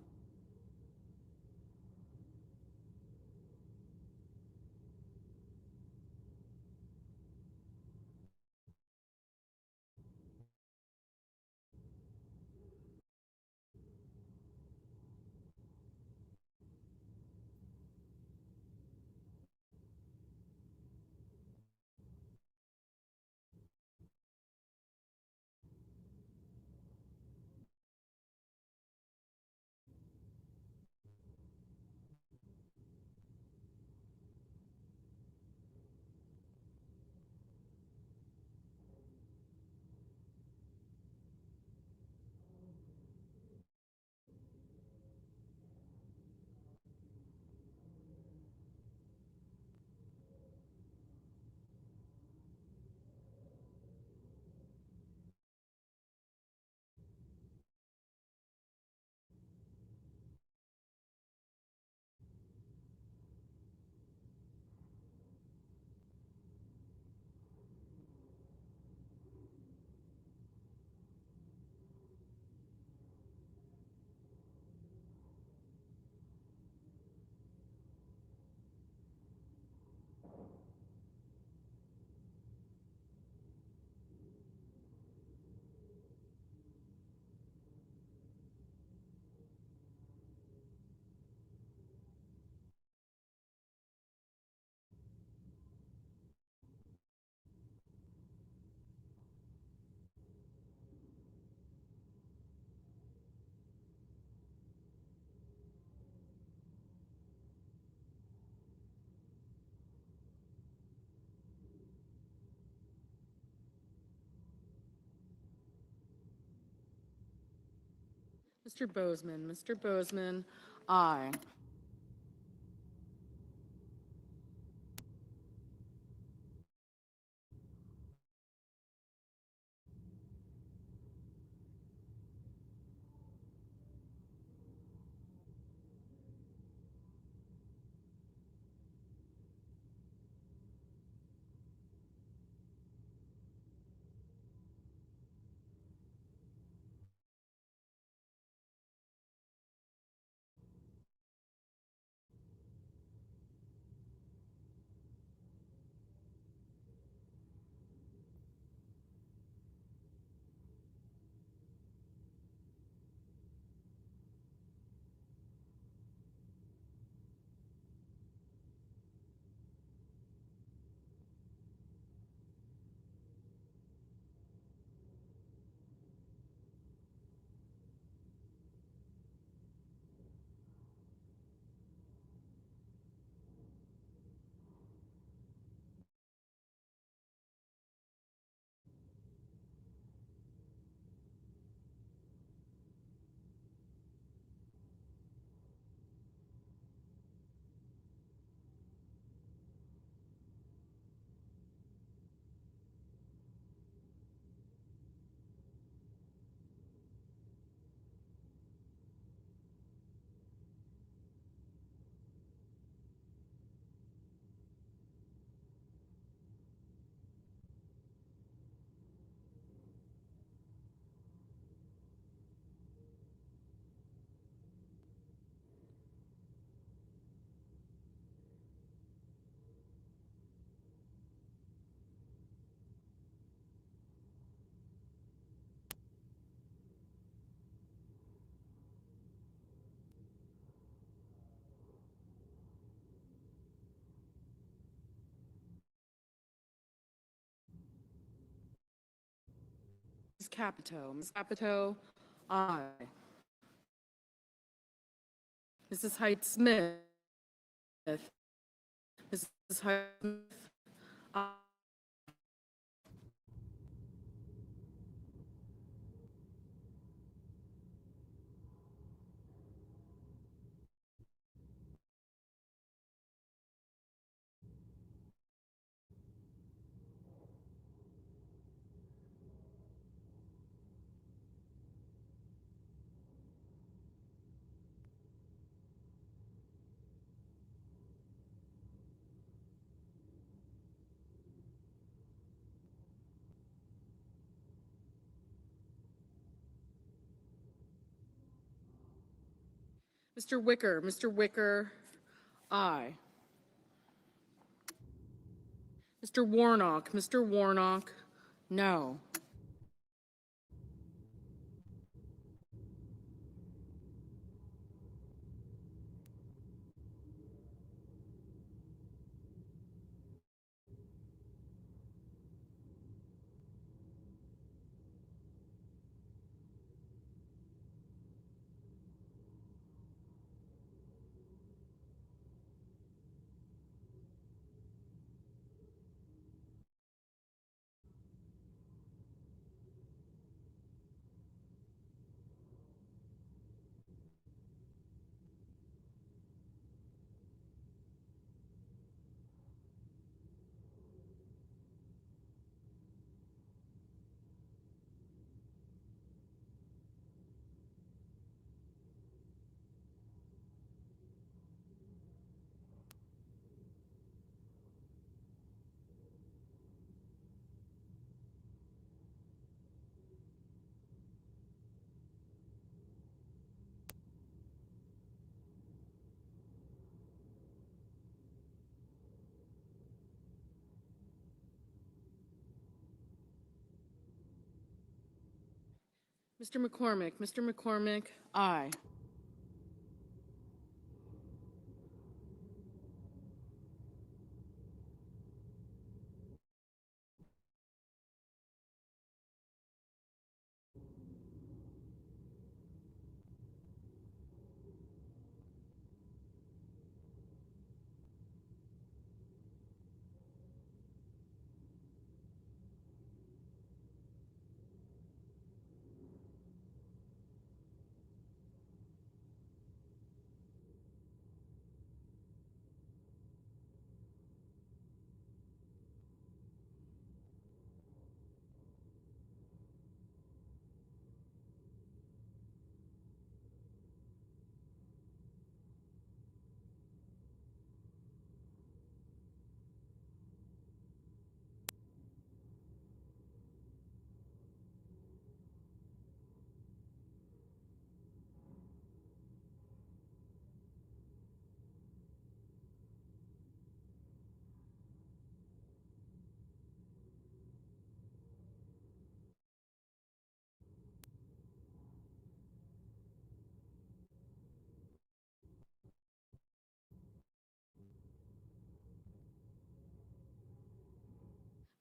Mr. Bozeman, aye. Ms. Capito, aye. Mrs. Height Smith, Mrs. Height Smith, aye. Mr. Wicker, aye. Mr. Warnock, no. Mr. McCormick, aye.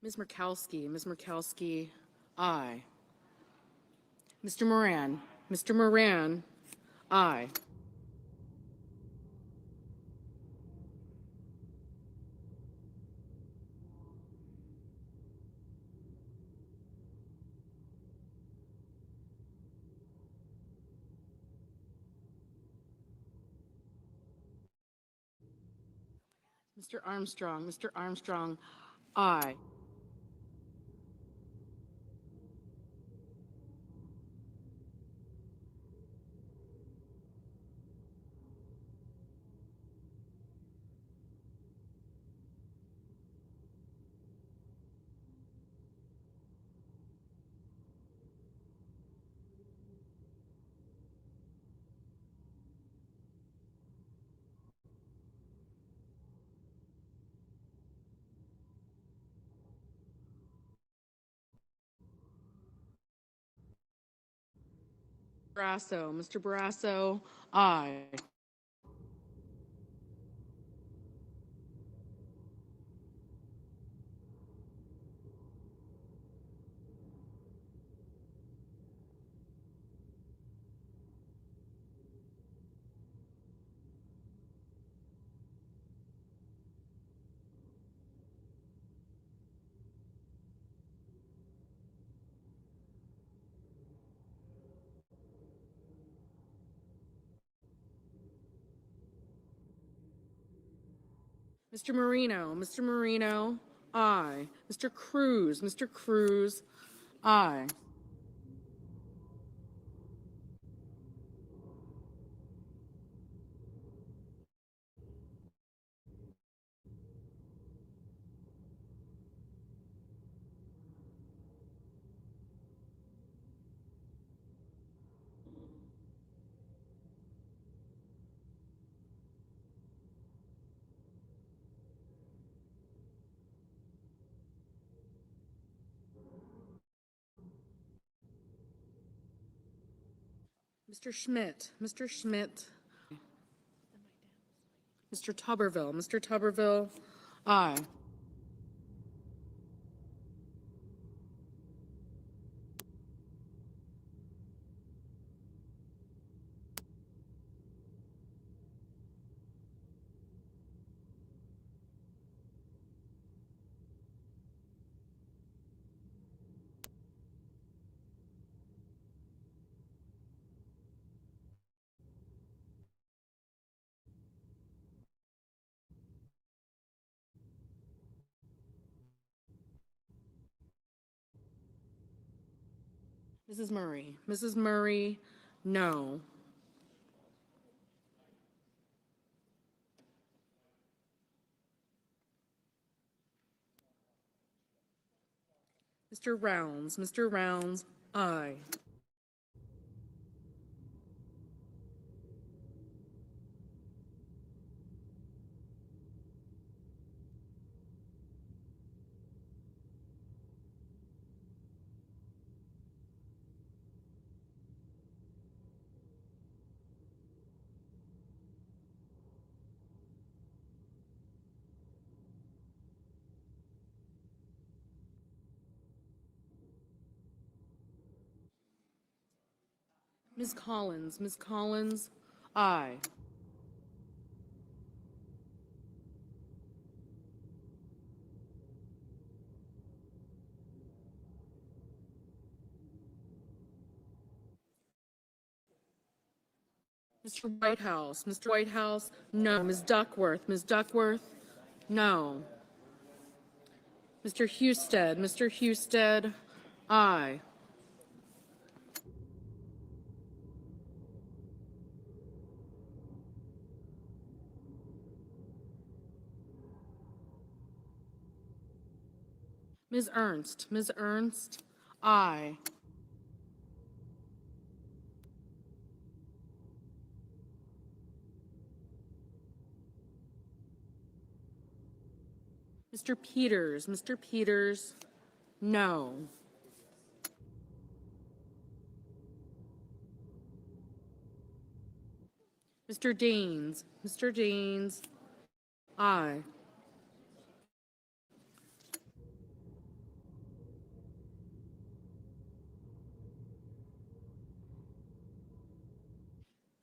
Ms. Murkowski, aye. Mr. Moran, aye. Mr. Armstrong, aye. Mr. Barrasso, aye. Mr. Marino, aye. Mr. Cruz, aye. Mr. Schmidt, Mr. Schmidt. Mr. Tuberville, Mr. Tuberville, aye. Mrs. Murray, no. Mr. Rounds, aye. Ms. Collins, aye. Mr. Whitehouse, no. Ms. Duckworth, no. Mr. Husted, aye. Ms. Ernst, aye. Mr. Peters, no. Mr. Daines, aye.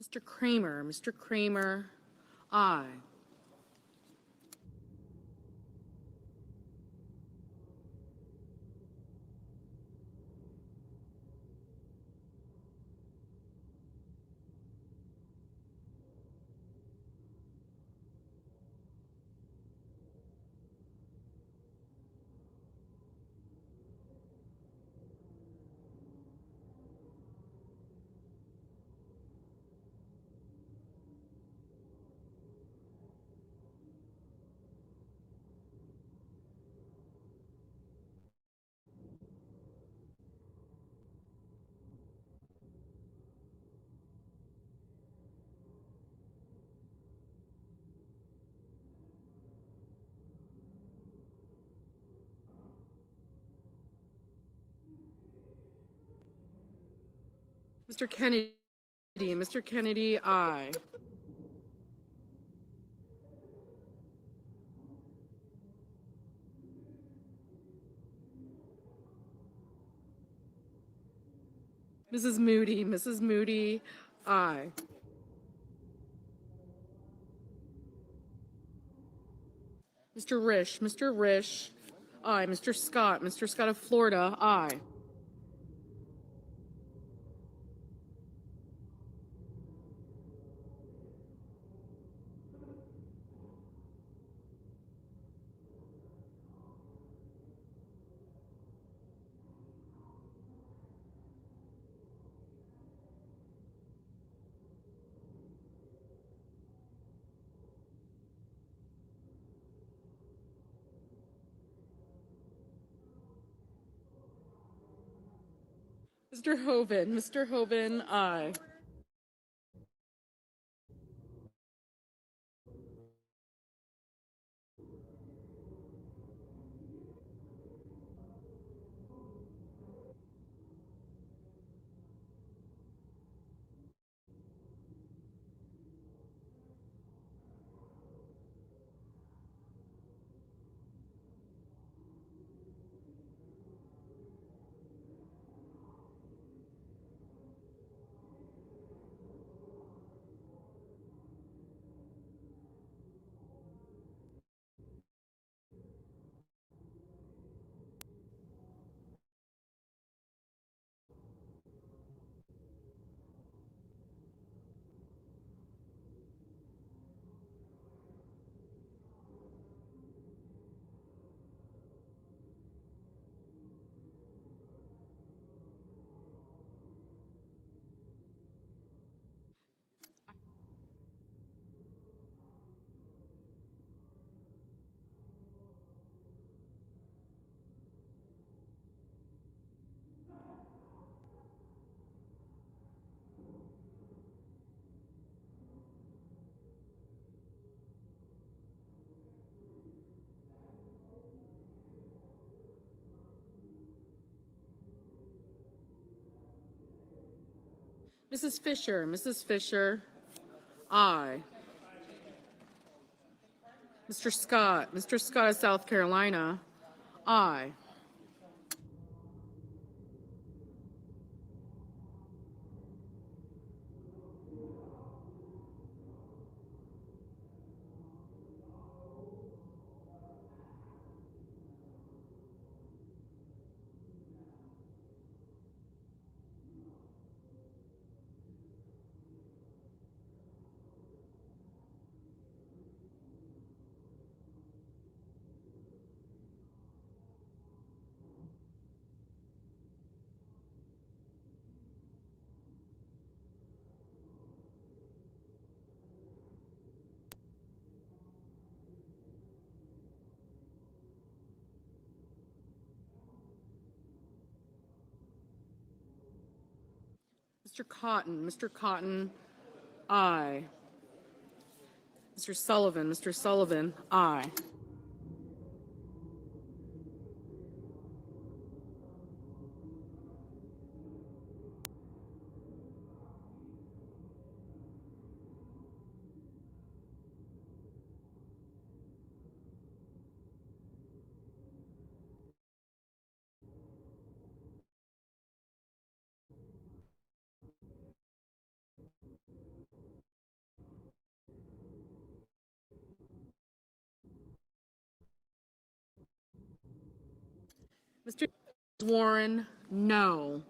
Mr. Kramer, aye. Mr. Kennedy, aye. Mrs. Moody, aye. Mr. Risch, aye. Mr. Scott of Florida, aye. Mr. Hoven, aye. Mrs. Fisher, aye. Mr. Scott of South Carolina, aye. Mr. Cotton, aye. Mr. Sullivan, aye. Mr. Warren, no.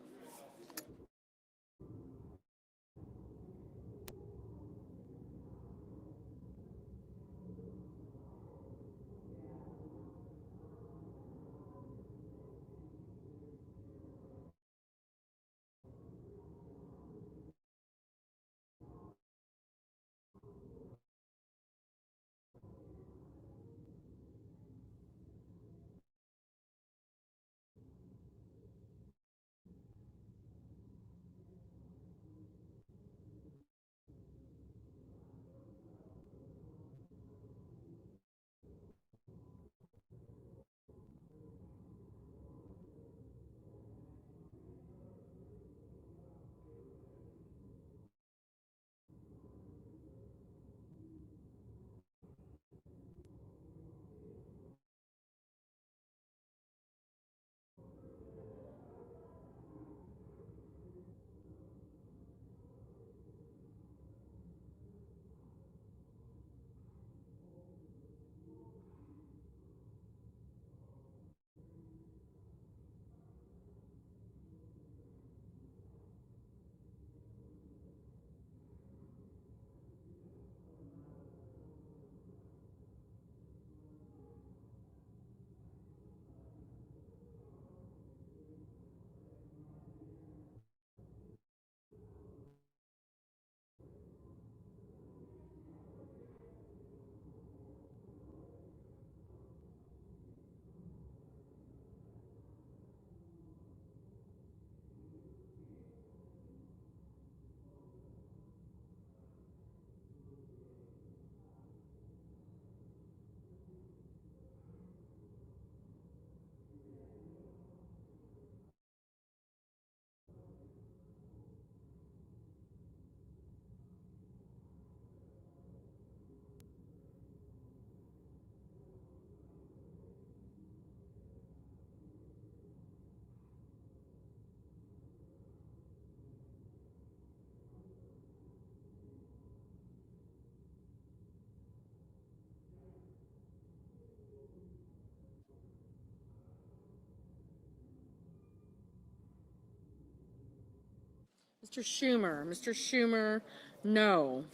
Mr. Schumer, no.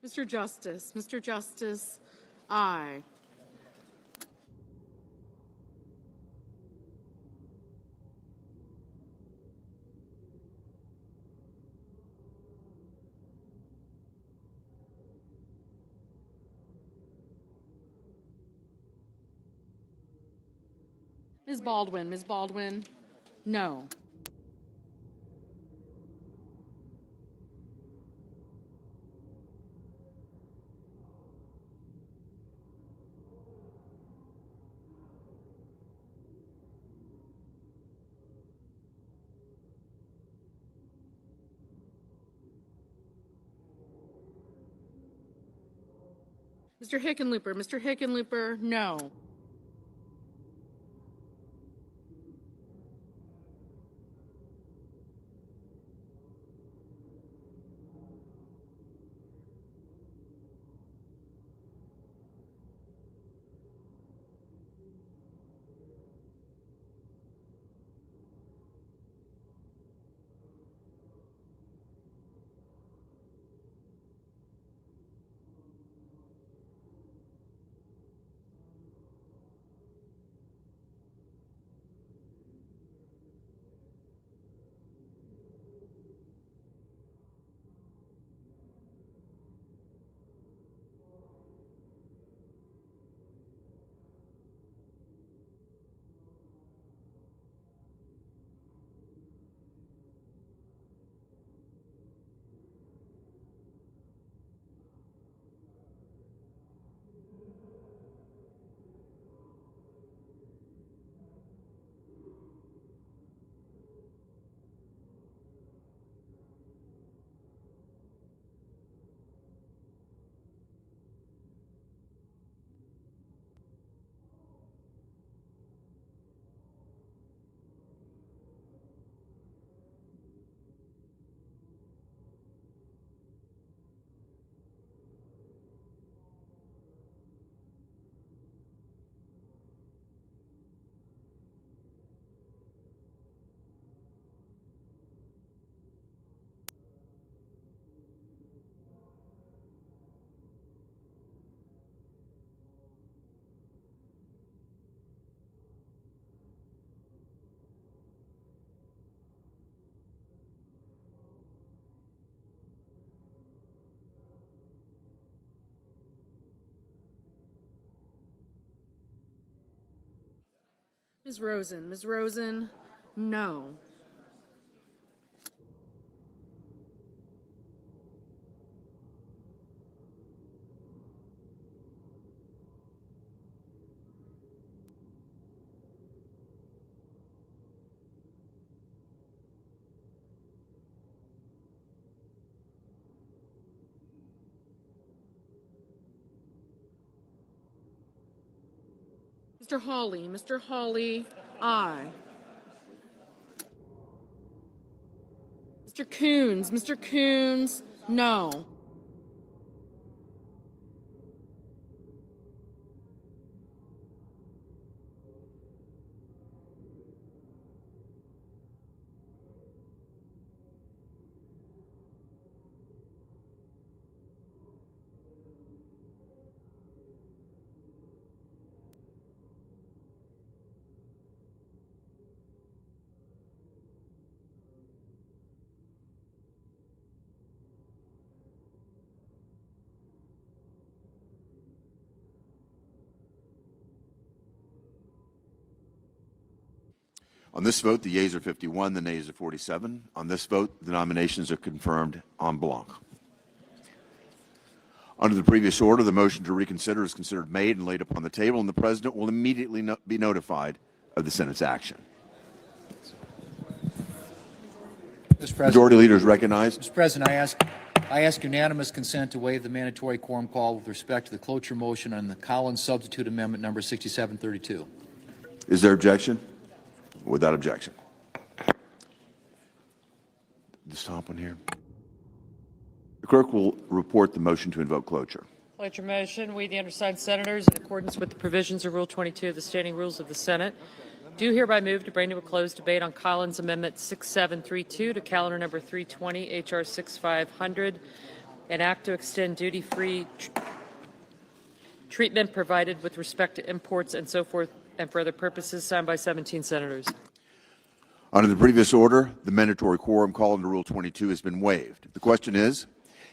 Mr. Justice. Mr. Justice, aye. Ms. Baldwin. Ms. Baldwin, no. Mr. Hickenlooper. Mr. Hickenlooper, no. Ms. Rosen. Ms. Rosen, no. Mr. Hawley. Mr. Hawley, aye. Mr. Coons. Mr. Coons, no. On this vote, the yeas are 51, the nays are 47. On this vote, the nominations are confirmed en bloc. Under the previous order, the motion to reconsider is considered made and laid upon the table, and the President will immediately be notified of the Senate's action. Mr. President, Majority Leader is recognized. Mr. President, I ask unanimous consent to waive the mandatory quorum call with respect to the cloture motion on the Collins substitute amendment number 6732. Is there objection? Without objection. This top one here. The clerk will report the motion to invoke cloture. Cloture motion. We, the undersigned senators, in accordance with the provisions of Rule 22 of the Standing Rules of the Senate, do hereby move to bring to a closed debate on Collins Amendment 6732 to calendar number 320, H.R. 6500, an act to extend duty-free treatment provided with respect to imports and so forth and for other purposes, signed by 17 senators. Under the previous order, the mandatory quorum called under Rule 22 has been waived. The question is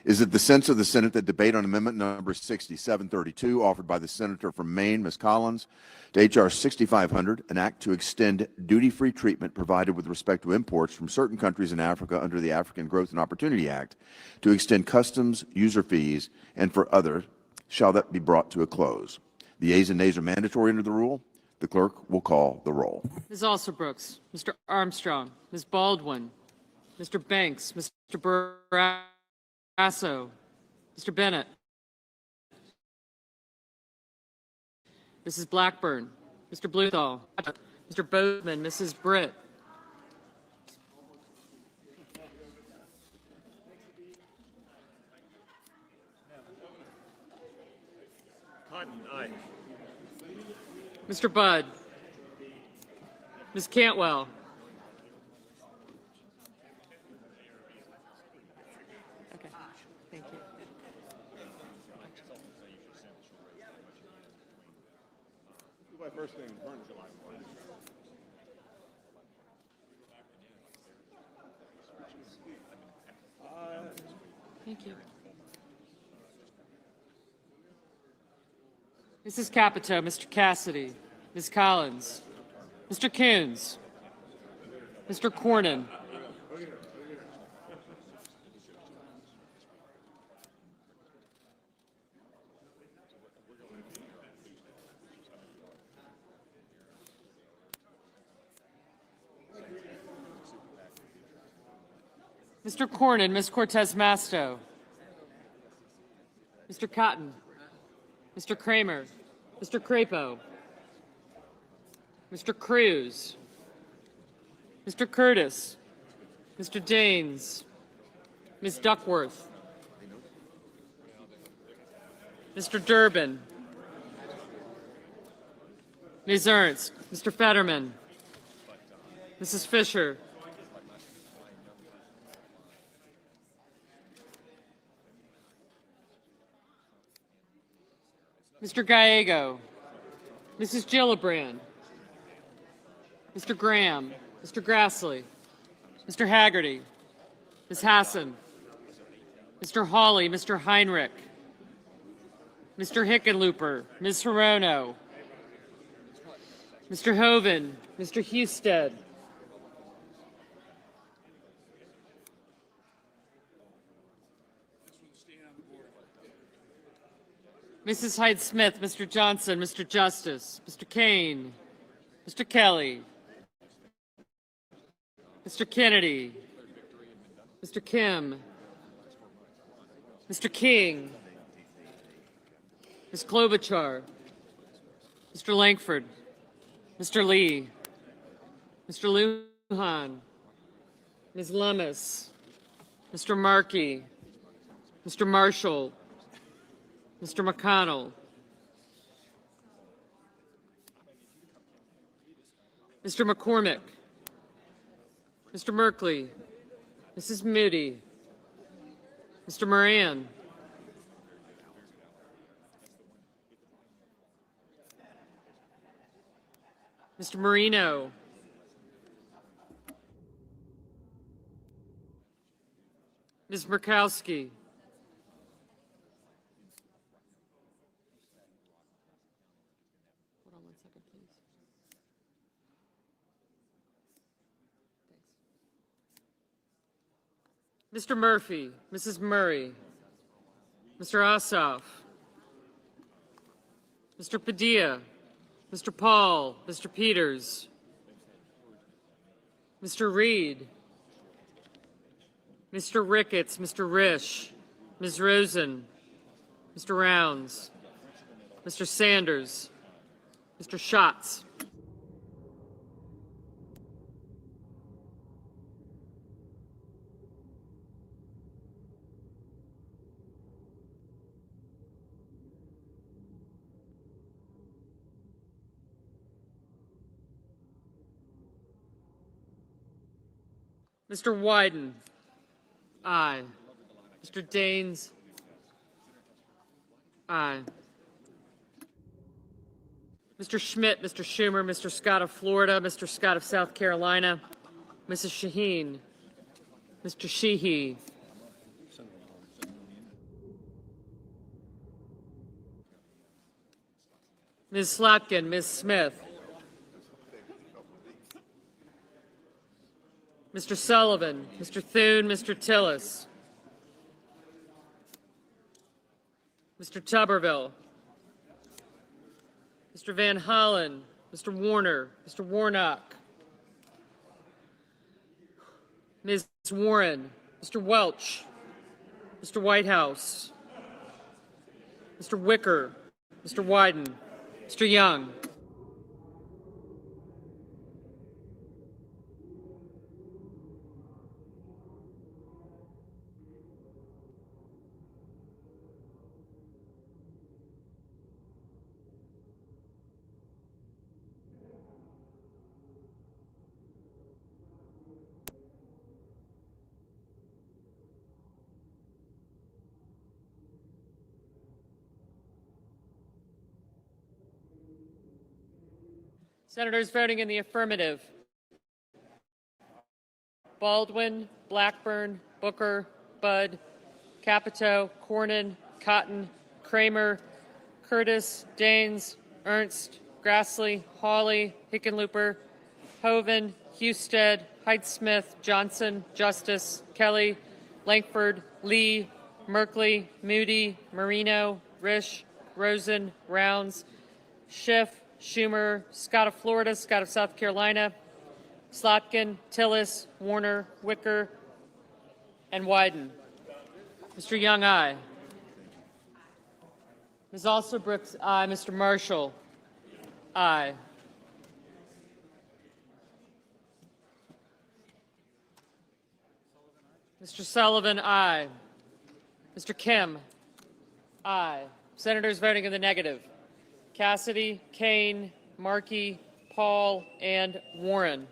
it the sense of the Senate that debate on amendment number 6732 offered by the senator from Maine, Ms. Collins, to H.R. 6500, an act to extend duty-free treatment provided with respect to imports from certain countries in Africa under the African Growth and Opportunity Act, to extend customs, user fees, and for others, shall that be brought to a close? The yeas and nays are mandatory under the rule. The clerk will call the roll. Ms. Alsobrooks, Mr. Armstrong, Ms. Baldwin, Mr. Banks, Mr. Barrasso, Mr. Bennett, Mrs. Blackburn, Mr. Bluthall, Mr. Bozeman, Mrs. Britt, Mr. Budd, Ms. Cantwell, okay, thank you. Thank you. Mrs. Capito, Mr. Cassidy, Ms. Collins, Mr. Coons, Mr. Cornyn, Mr. Cornyn, Ms. Cortez Masto, Mr. Cotton, Mr. Kramer, Mr. Crapo, Mr. Cruz, Mr. Curtis, Mr. Daines, Ms. Duckworth, Mr. Durbin, Ms. Ernst, Mr. Fetterman, Mrs. Fisher, Mr. Gallego, Mrs. Gillibrand, Mr. Graham, Mr. Grassley, Mr. Haggerty, Ms. Hassan, Mr. Hawley, Mr. Heinrich, Mr. Hickenlooper, Ms. Hirono, Mr. Hoven, Mr. Husted, Mrs. Hyde-Smith, Mr. Johnson, Mr. Justice, Mr. Kane, Mr. Kelly, Mr. Kennedy, Mr. Kim, Mr. King, Ms. Klobuchar, Mr. Langford, Mr. Lee, Mr. Lujan, Ms. Lummis, Mr. Markey, Mr. Marshall, Mr. McConnell, Mr. McCormick, Mr. Merkley, Mrs. Moody, Mr. Moran, Mr. Marino, Ms. Murkowski, hold on 1 second, please. Thanks. Mr. Murphy, Mrs. Murray, Mr. Ossoff, Mr. Padilla, Mr. Paul, Mr. Peters, Mr. Reed, Mr. Ricketts, Mr. Risch, Ms. Rosen, Mr. Rounds, Mr. Sanders, Mr. Schatz, Mr. Wyden, aye. Mr. Daines, Aye. Mr. Schmidt, Mr. Schumer, Mr. Scott of Florida, Mr. Scott of South Carolina, Mrs. Shaheen, Mr. Sheehy, Ms. Slotkin, Ms. Smith, Mr. Sullivan, Mr. Thune, Mr. Tillis, Mr. Tuberville, Mr. Van Hollen, Mr. Warner, Mr. Warnock, Ms. Warren, Mr. Welch, Mr. Whitehouse, Mr. Wicker, Mr. Wyden, Mr. Young, Senators voting in the affirmative: Baldwin, Blackburn, Booker, Budd, Capito, Cornyn, Cotton, Kramer, Curtis, Daines, Ernst, Grassley, Hawley, Hickenlooper, Hoeven, Husted, Heidsmith, Johnson, Justice, Kelly, Lankford, Lee, Merkley, Moody, Marino, Risch, Rosen, Rounds, Schiff, Schumer, Scott of Florida, Scott of South Carolina, Slotkin, Tillis, Warner, Wicker, and Wyden. Mr. Young, aye. Ms. Alsobrooks, aye. Mr. Marshall, aye. Mr. Sullivan, aye. Mr. Kim, aye. Senators voting in the negative: Cassidy, Kane, Markey, Paul, and Warren.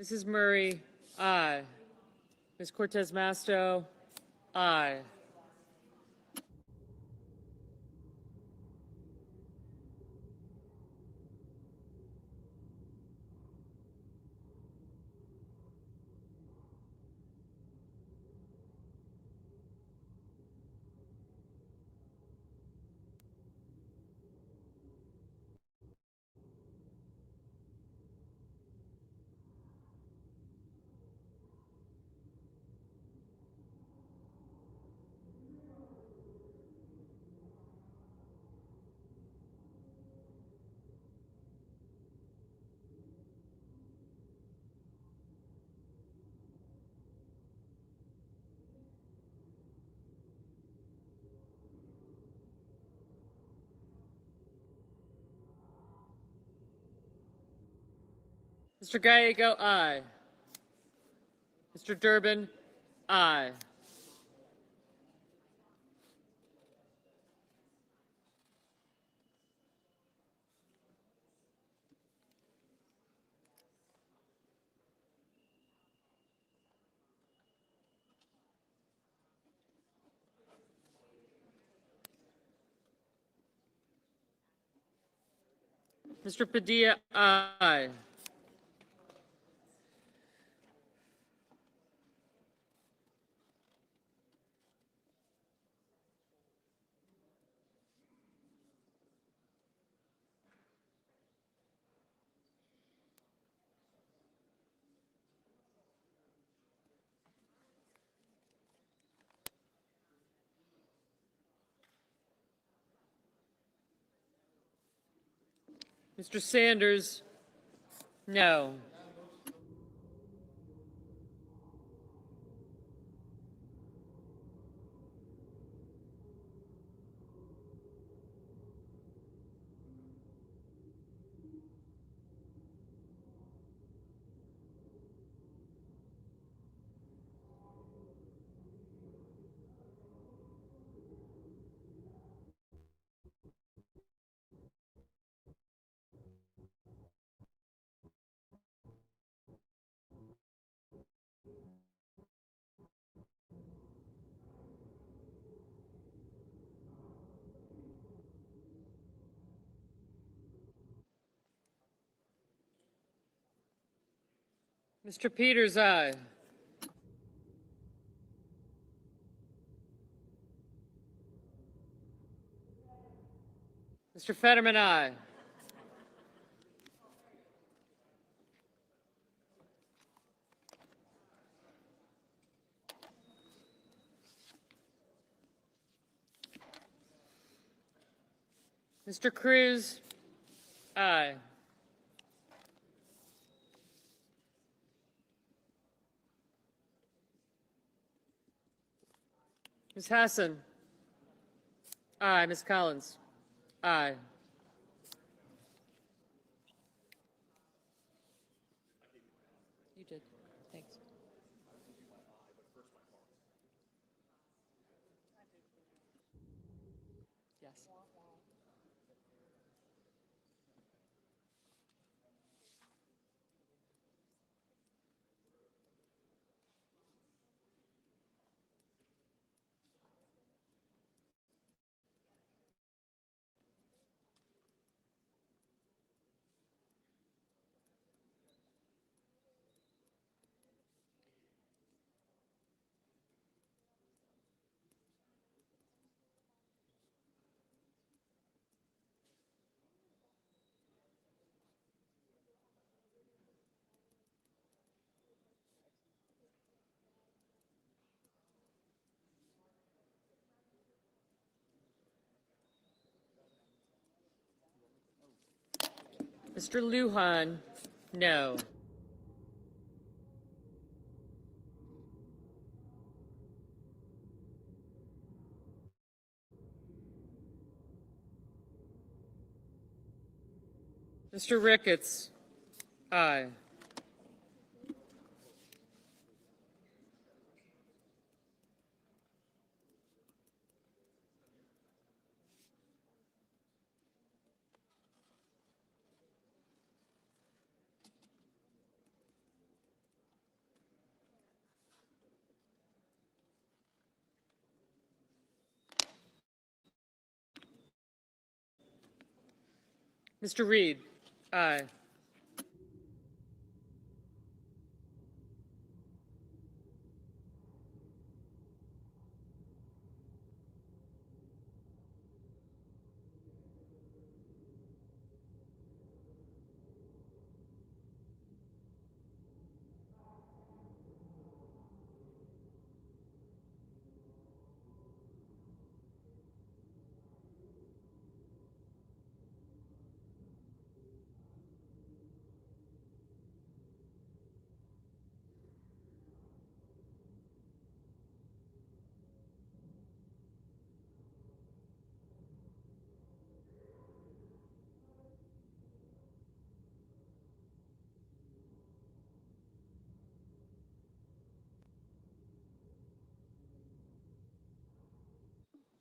Mrs. Murray, aye. Ms. Cortez Masto, aye. Mr. Gallego, aye. Mr. Durbin, aye. Mr. Padilla, aye. Mr. Sanders, no. Mr. Peters, aye. Mr. Fetterman, aye. Mr. Cruz, aye. Ms. Hassan, aye. Ms. Collins, aye. You did. Thanks. Yes. Mr. Lujan, no. Mr. Ricketts, aye. Mr. Reed, aye.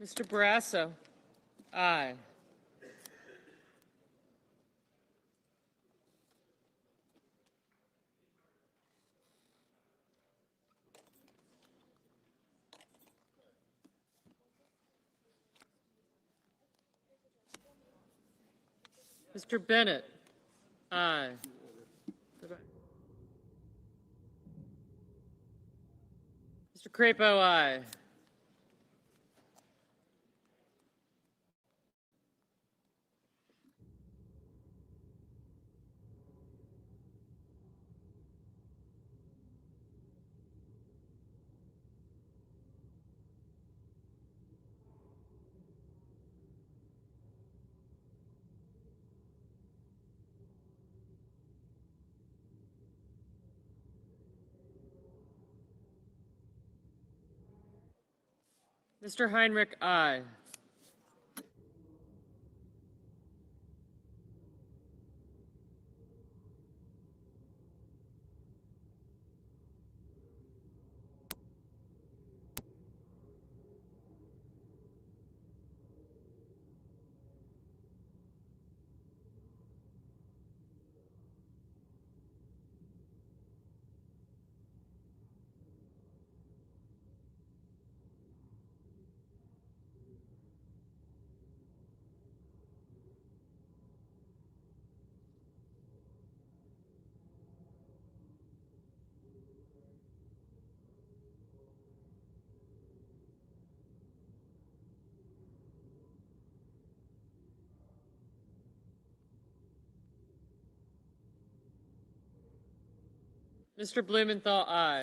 Mr. Barrasso, aye. Mr. Bennett, aye. Mr. Crapo, aye. Mr. Heinrich, aye. Mr. Blumenthal, aye.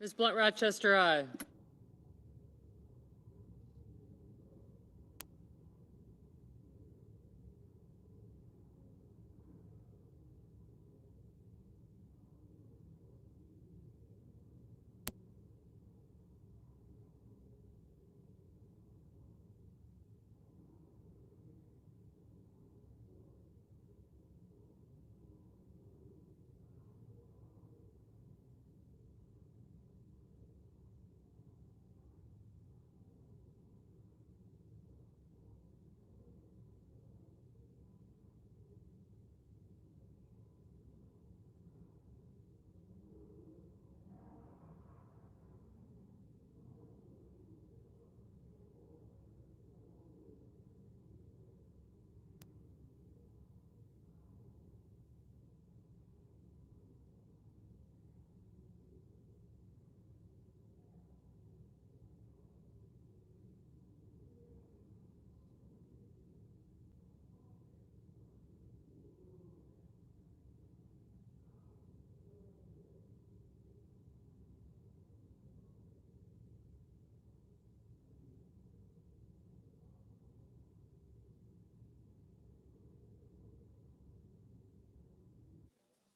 Ms. Blunt Rochester, aye.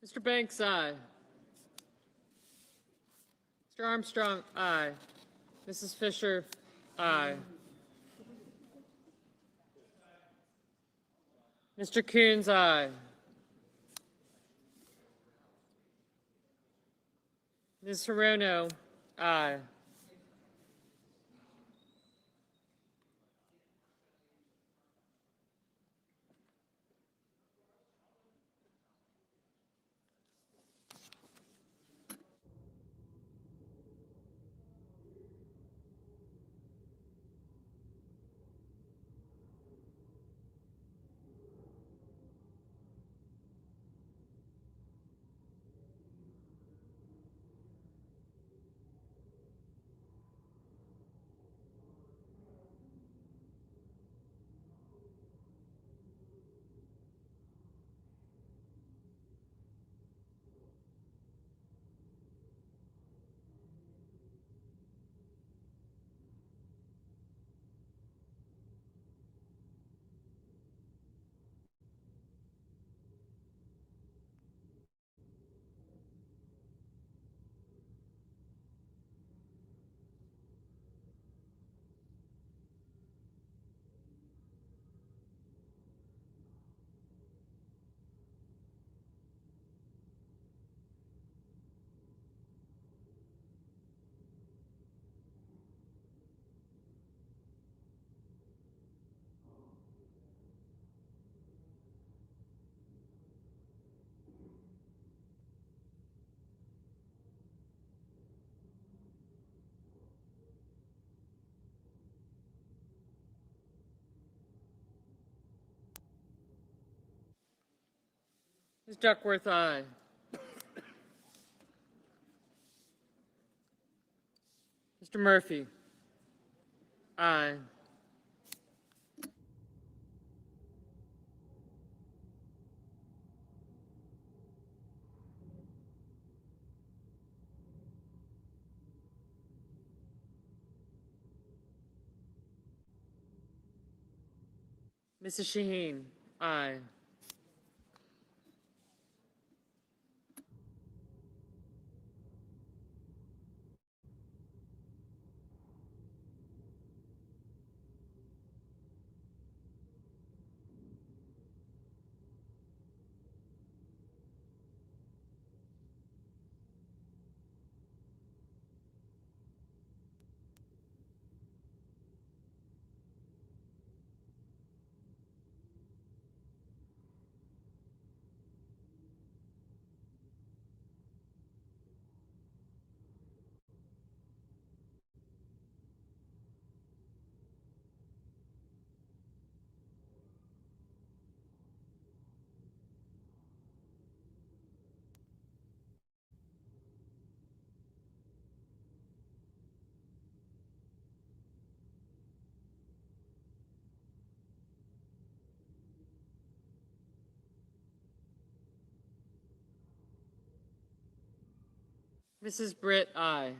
Mr. Banks, aye. Mr. Armstrong, aye. Mrs. Fisher, aye. Mr. Coons, aye. Ms. Hirono, aye. Ms. Duckworth, aye. Mr. Murphy, aye. Mrs. Shaheen, aye. Mrs. Britt, aye.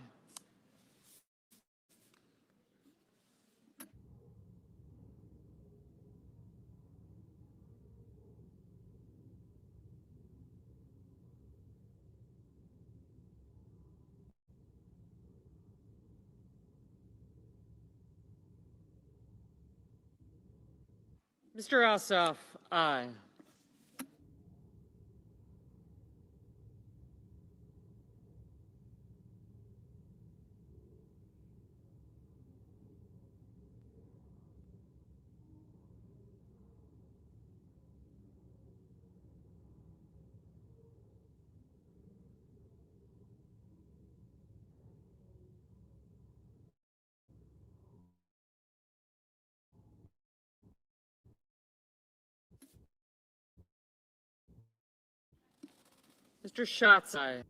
Mr. Ossoff, aye. Mr. Schatz, aye.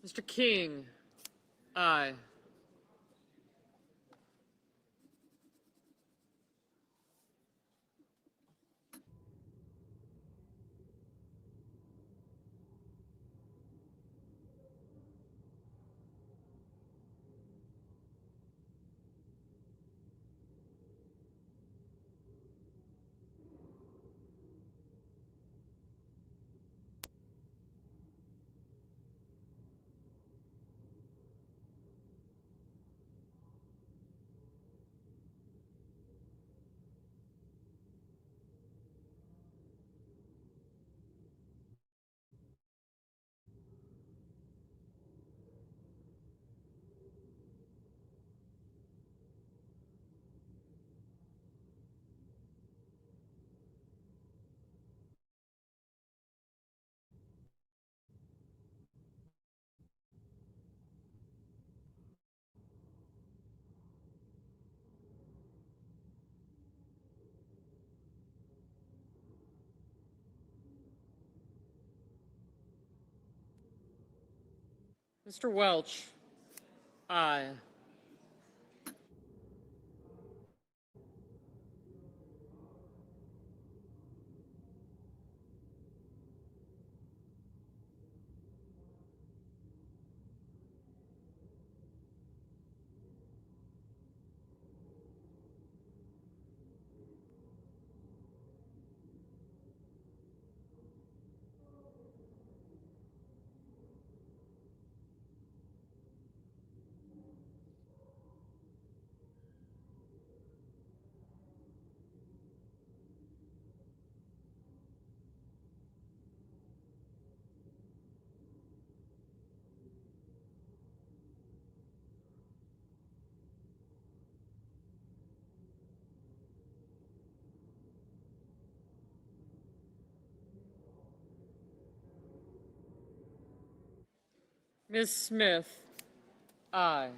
Mr. King, aye. Mr. Welch, aye. Ms. Smith, aye.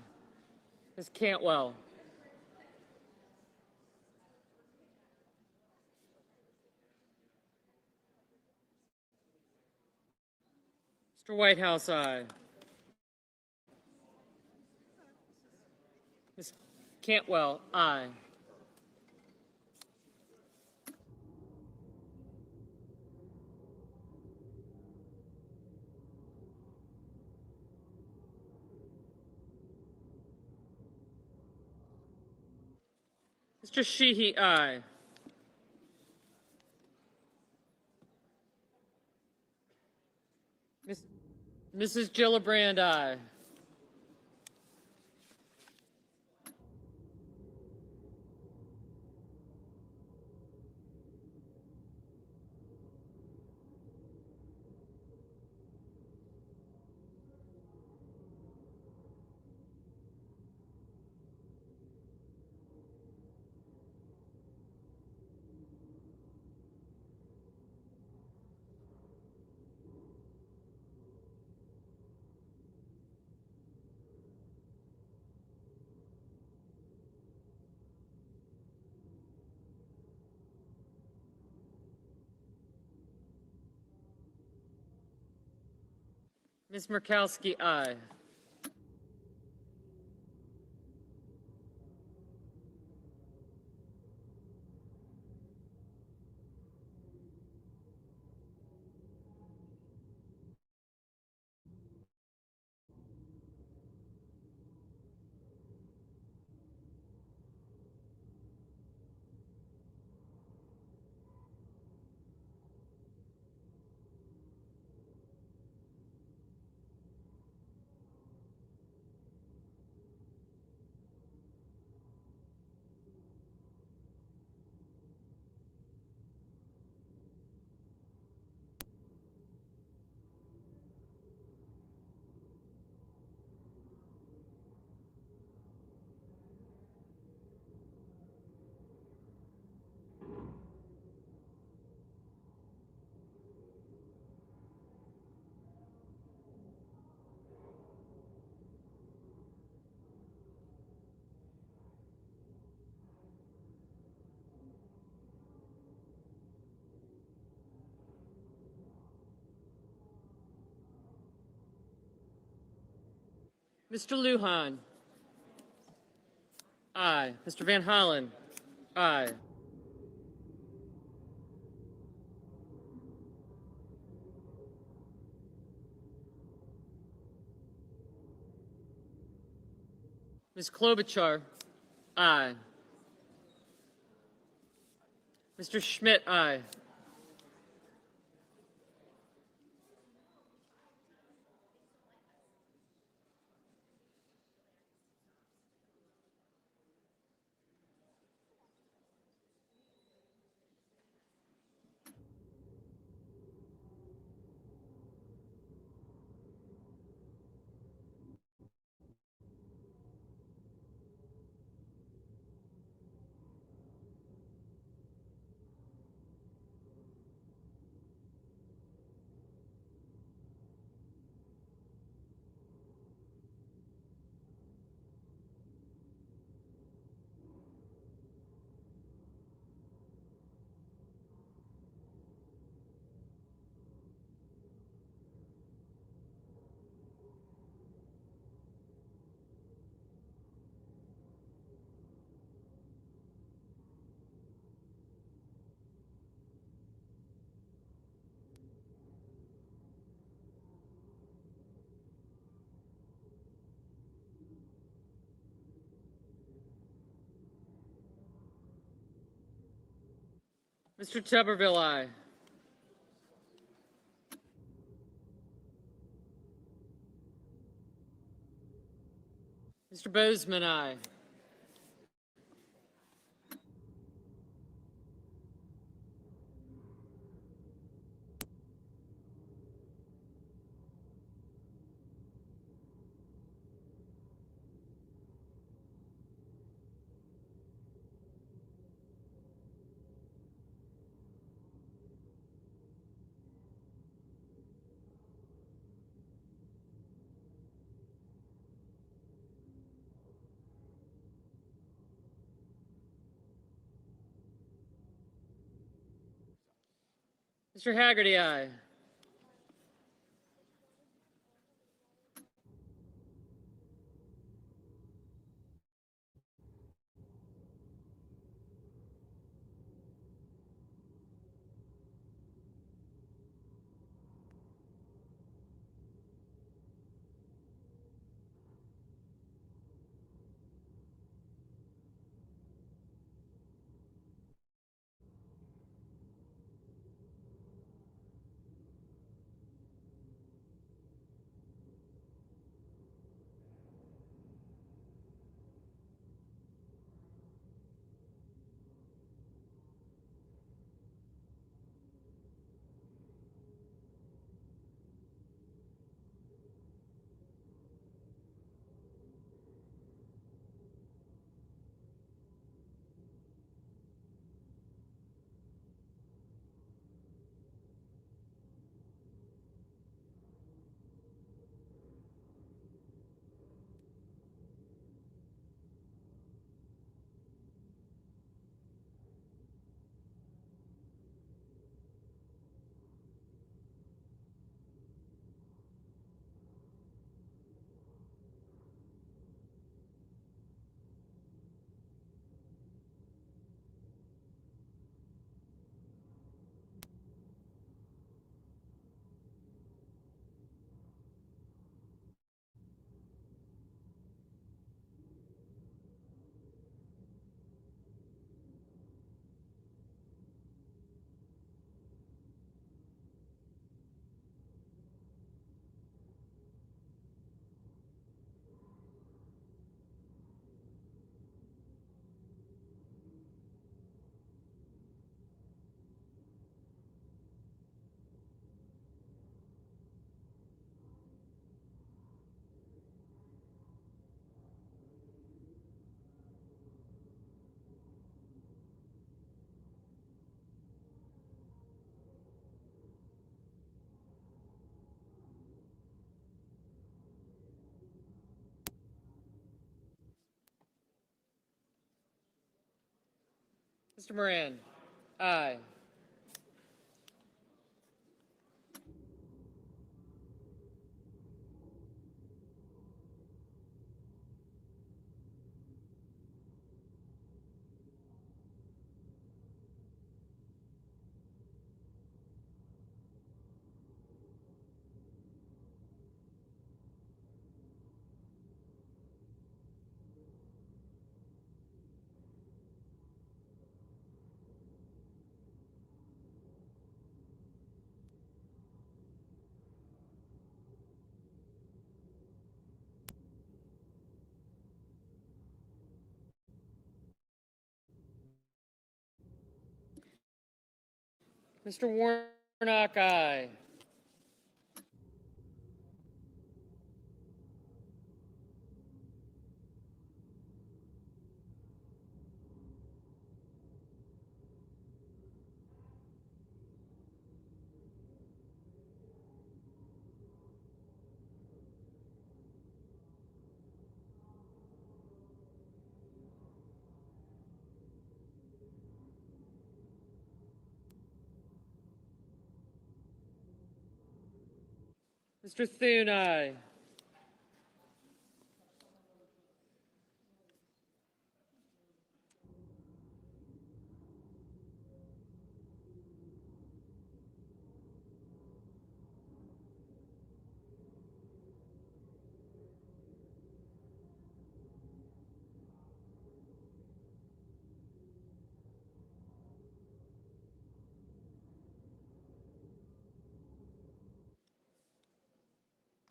Ms. Cantwell, Mr. Whitehouse, aye. Ms. Cantwell, aye. Mr. Sheehy, aye. Mrs. Gillibrand, aye. Ms. Murkowski, aye. Mr. Lujan, aye. Mr. Van Hollen, aye. Ms. Klobuchar, aye. Mr. Schmidt, aye. Mr. Tuberville, aye. Mr. Bozeman, aye. Mr. Haggerty, aye. Mr. Moran? Aye. Mr. Warnock, aye. Mr. Thune, aye.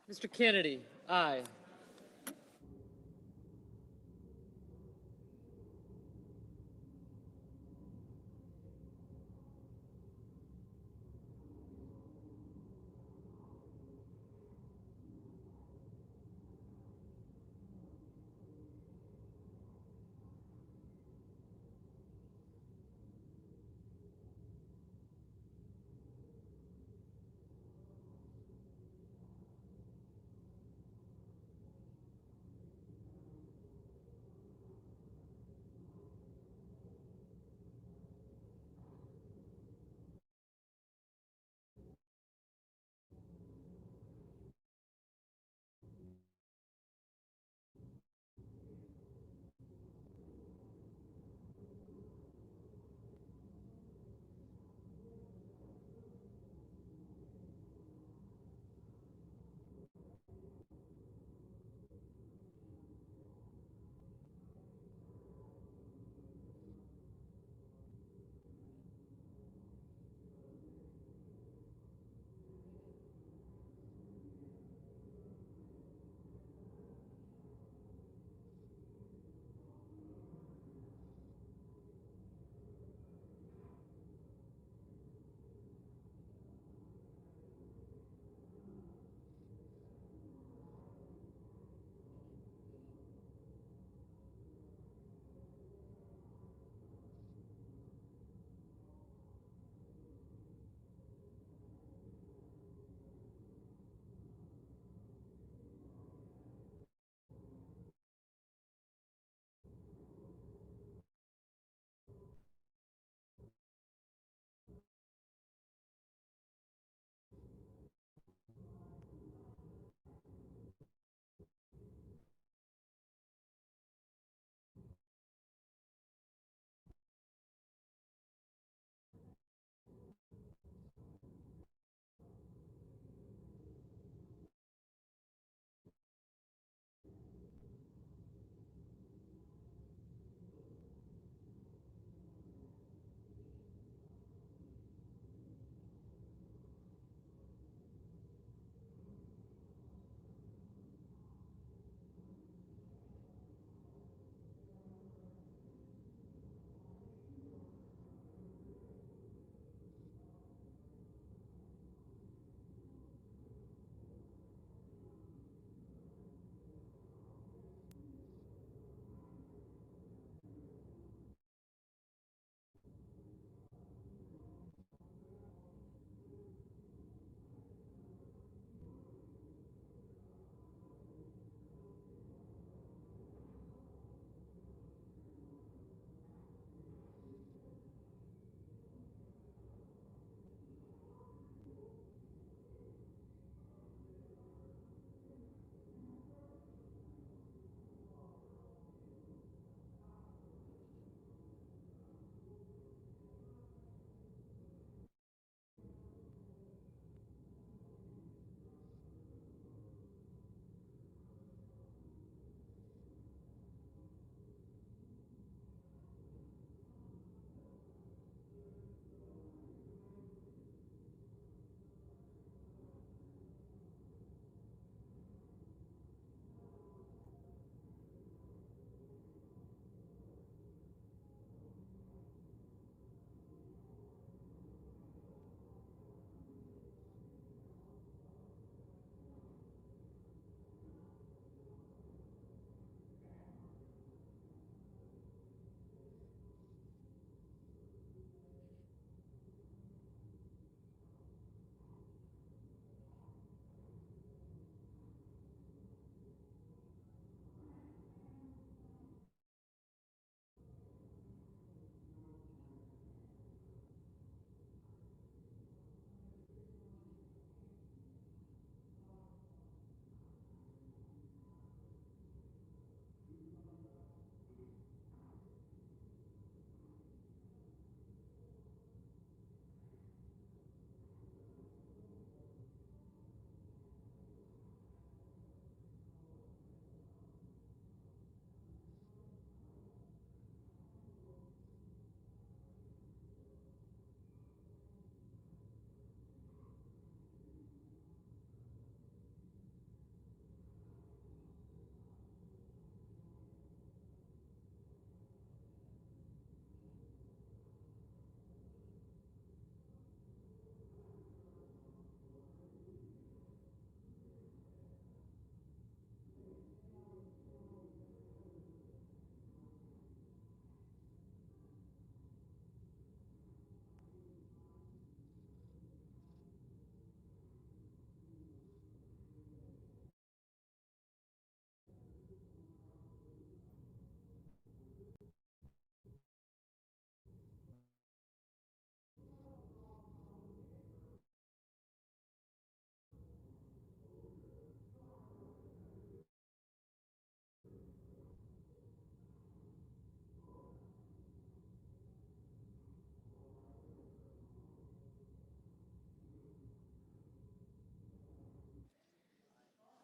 Mr. Kennedy, aye.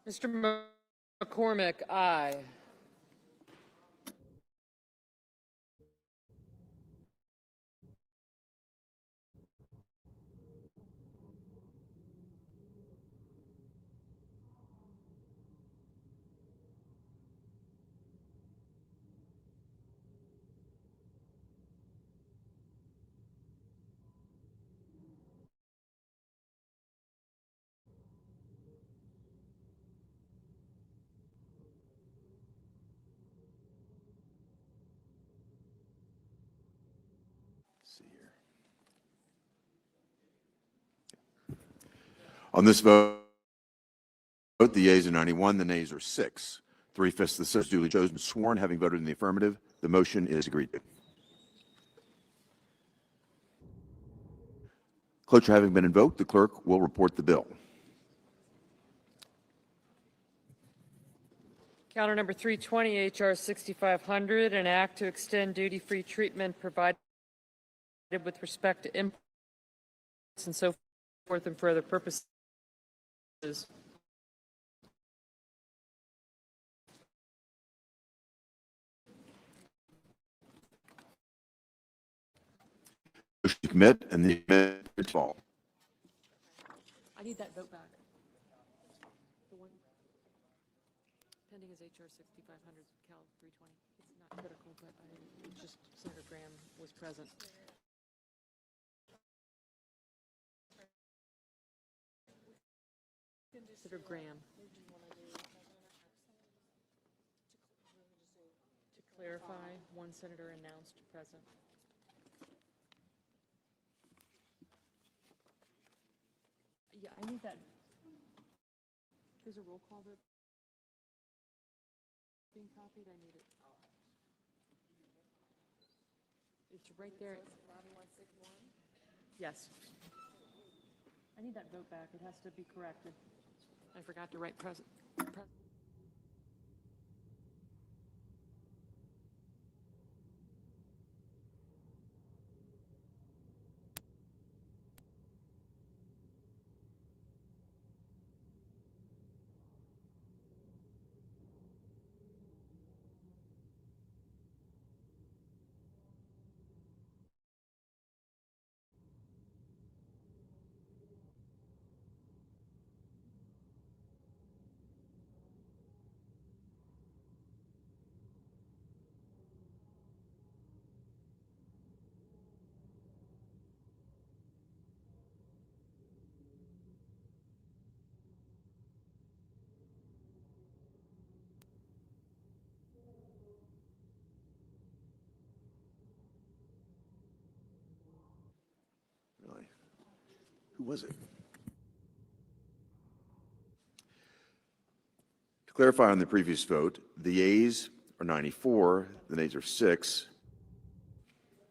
Mr. McCormick, aye. See here. On this vote, the yeas are 91, the nays are 6. 3/5 of the senators duly chosen, sworn, having voted in the affirmative, the motion is agreed to. Cloture having been invoked, the clerk will report the bill. Counter number 320, H.R. 6500, an act to extend duty-free treatment provided with respect to imports and so forth and for other purposes. Motion to commit and the amendment fall. I need that vote back. The one pending is H.R. 6500, Cal 320. It's not critical, but it's just Senator Graham was present. Senator Graham. To clarify, one senator announced present. Yeah, I need that. There's a roll call vote being copied. I need it. It's right there. Yes. I need that vote back. It has to be corrected. I forgot to write present. Really? Who was it? To clarify on the previous vote, the yeas are 94, the nays are 6.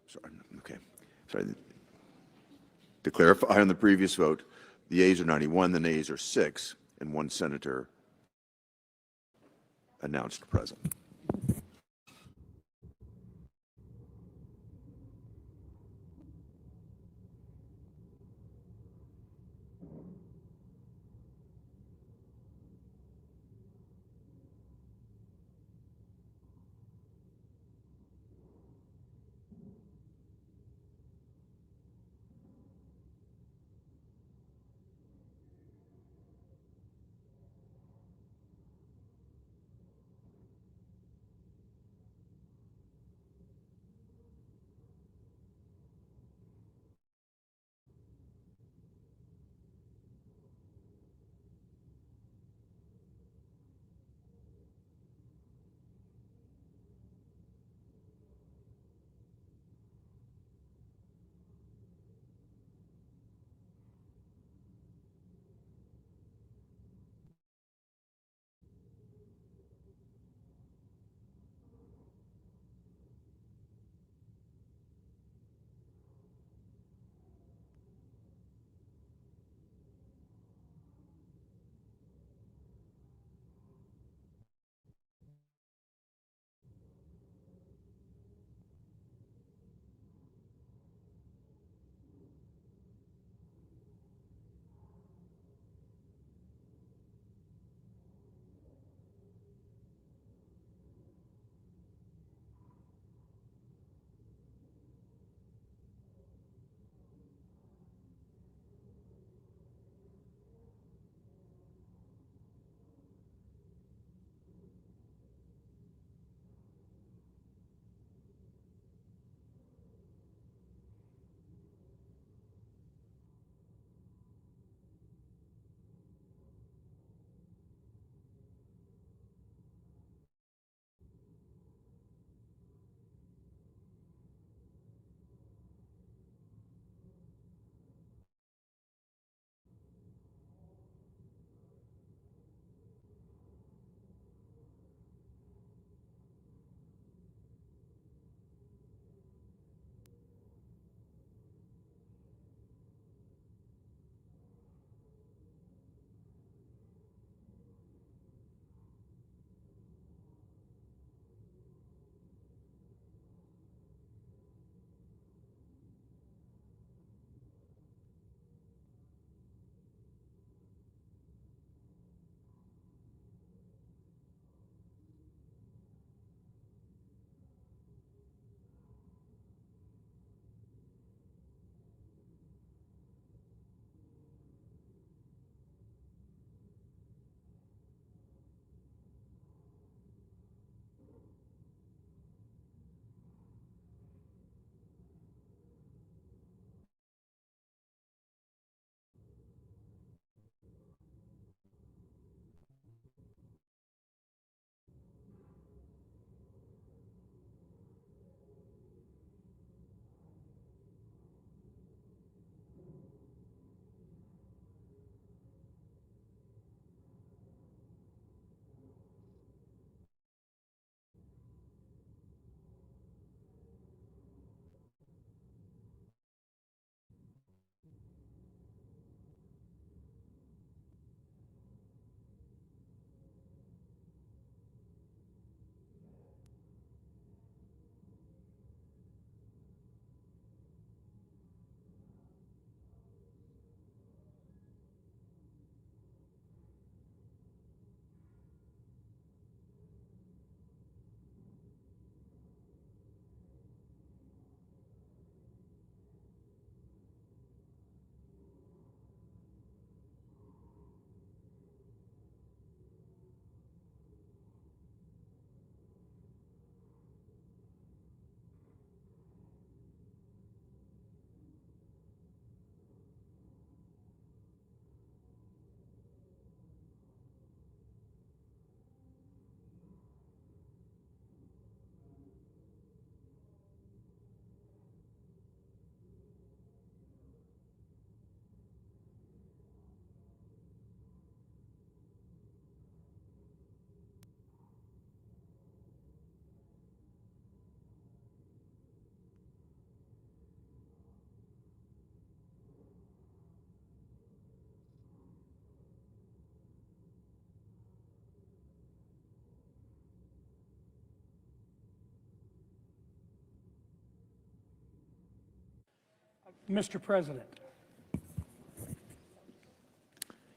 Sorry, okay. Sorry. To clarify on the previous vote, the yeas are 91, the nays are 6, and one senator announced present. Mr. President.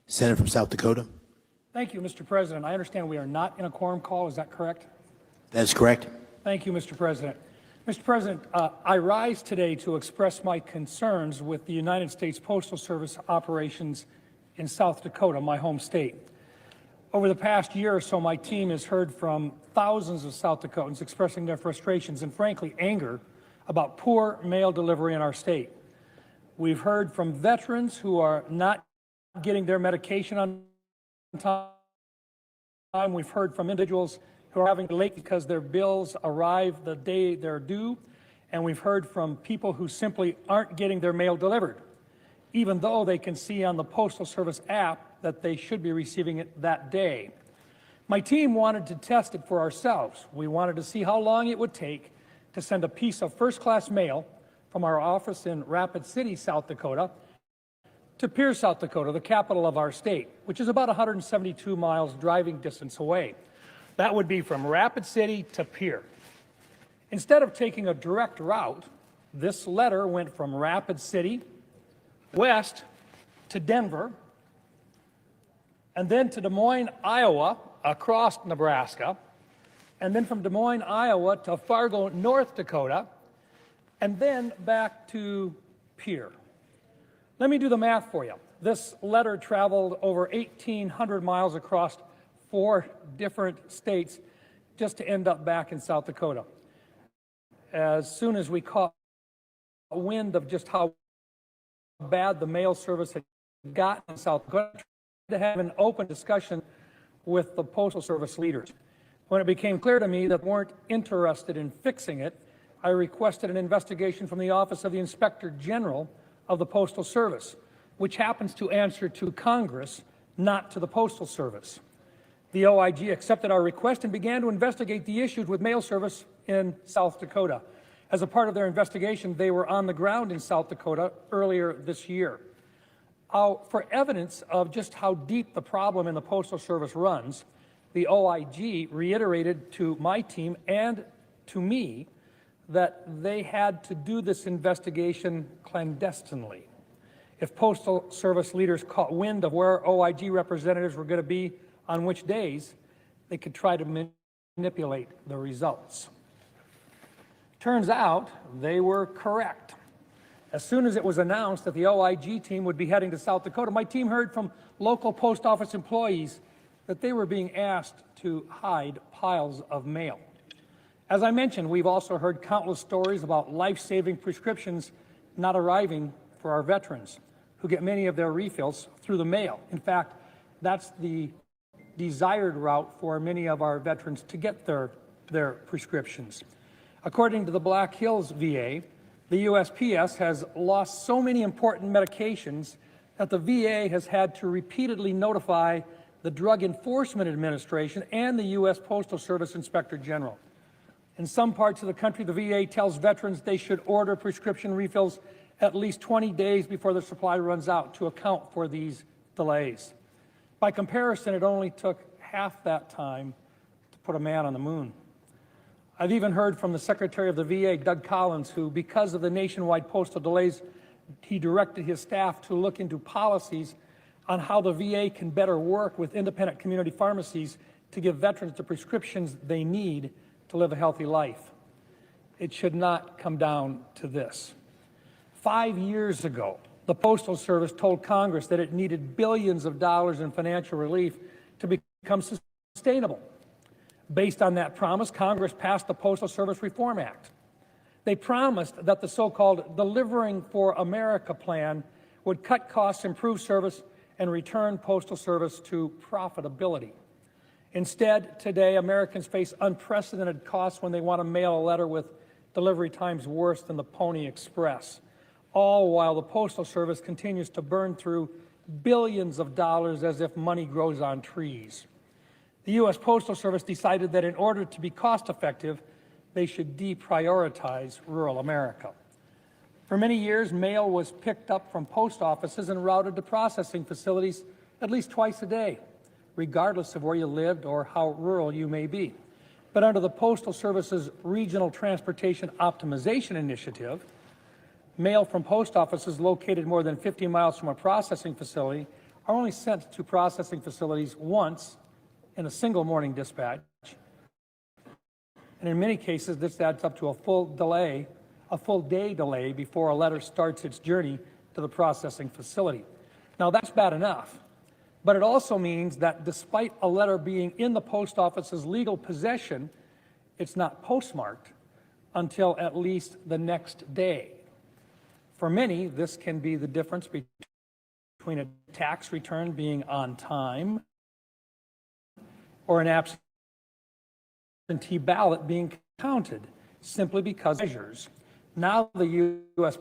Senator from South Dakota. Thank you, Mr. President. I understand we are not in a quorum call. Is that correct? That is correct. Thank you, Mr. President. Mr. President, I rise today to express my concerns with the United States Postal Service operations in South Dakota, my home state. Over the past year or so, my team has heard from thousands of South Dakotans expressing their frustrations and, frankly, anger about poor mail delivery in our state. We've heard from veterans who are not getting their medication on time. We've heard from individuals who are having to late because their bills arrive the day they're due. And we've heard from people who simply aren't getting their mail delivered, even though they can see on the Postal Service app that they should be receiving it that day. My team wanted to test it for ourselves. We wanted to see how long it would take to send a piece of first-class mail from our office in Rapid City, South Dakota, to Pierce, South Dakota, the capital of our state, which is about 172 miles driving distance away. That would be from Rapid City to Pierce. Instead of taking a direct route, this letter went from Rapid City west to Denver, and then to Des Moines, Iowa, across Nebraska, and then from Des Moines, Iowa to Fargo, North Dakota, and then back to Pierre. Let me do the math for you. This letter traveled over 1,800 miles across 4 different states just to end up back in South Dakota. As soon as we caught wind of just how bad the mail service had gotten in South Dakota, to have an open discussion with the Postal Service leaders. When it became clear to me that they weren't interested in fixing it, I requested an investigation from the Office of the Inspector General of the Postal Service, which happens to answer to Congress, not to the Postal Service. The OIG accepted our request and began to investigate the issues with mail service in South Dakota. As a part of their investigation, they were on the ground in South Dakota earlier this year. For evidence of just how deep the problem in the Postal Service runs, the OIG reiterated to my team and to me that they had to do this investigation clandestinely. If Postal Service leaders caught wind of where OIG representatives were going to be on which days, they could try to manipulate the results. Turns out they were correct. As soon as it was announced that the OIG team would be heading to South Dakota, my team heard from local post office employees that they were being asked to hide piles of mail. As I mentioned, we've also heard countless stories about life-saving prescriptions not arriving for our veterans, who get many of their refills through the mail. In fact, that's the desired route for many of our veterans to get their prescriptions. According to the Black Hills VA, the USPS has lost so many important medications that the VA has had to repeatedly notify the Drug Enforcement Administration and the U.S. Postal Service Inspector General. In some parts of the country, the VA tells veterans they should order prescription refills at least 20 days before the supply runs out to account for these delays. By comparison, it only took half that time to put a man on the moon. I've even heard from the Secretary of the VA, Doug Collins, who, because of the nationwide postal delays, he directed his staff to look into policies on how the VA can better work with independent community pharmacies to give veterans the prescriptions they need to live a healthy life. It should not come down to this. 5 years ago, the Postal Service told Congress that it needed billions of dollars in financial relief to become sustainable. Based on that promise, Congress passed the Postal Service Reform Act. They promised that the so-called Delivering for America plan would cut costs, improve service, and return Postal Service to profitability. Instead, today, Americans face unprecedented costs when they want to mail a letter with delivery times worse than the Pony Express, all while the Postal Service continues to burn through billions of dollars as if money grows on trees. The U.S. Postal Service decided that in order to be cost-effective, they should deprioritize rural America. For many years, mail was picked up from post offices and routed to processing facilities at least twice a day, regardless of where you lived or how rural you may be. But under the Postal Service's Regional Transportation Optimization Initiative, mail from post offices located more than 50 miles from a processing facility are only sent to processing facilities once in a single morning dispatch. And in many cases, this adds up to a full day delay before a letter starts its journey to the processing facility. Now, that's bad enough, but it also means that despite a letter being in the post office's legal possession, it's not postmarked until at least the next day. For many, this can be the difference between a tax return being on time or an absentee ballot being counted, simply because measures. Now the U.S.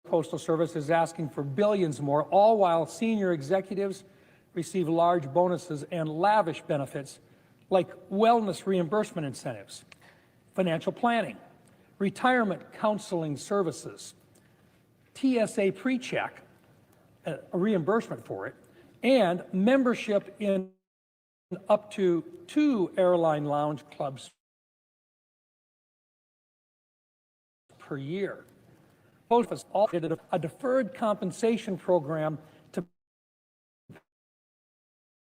Postal Service is asking for billions more, all while senior executives receive large bonuses and lavish benefits like wellness reimbursement incentives, financial planning, retirement counseling services, TSA pre-check, a reimbursement for it, and membership in up to 2 airline lounge clubs per year. Post Office also did a deferred compensation program to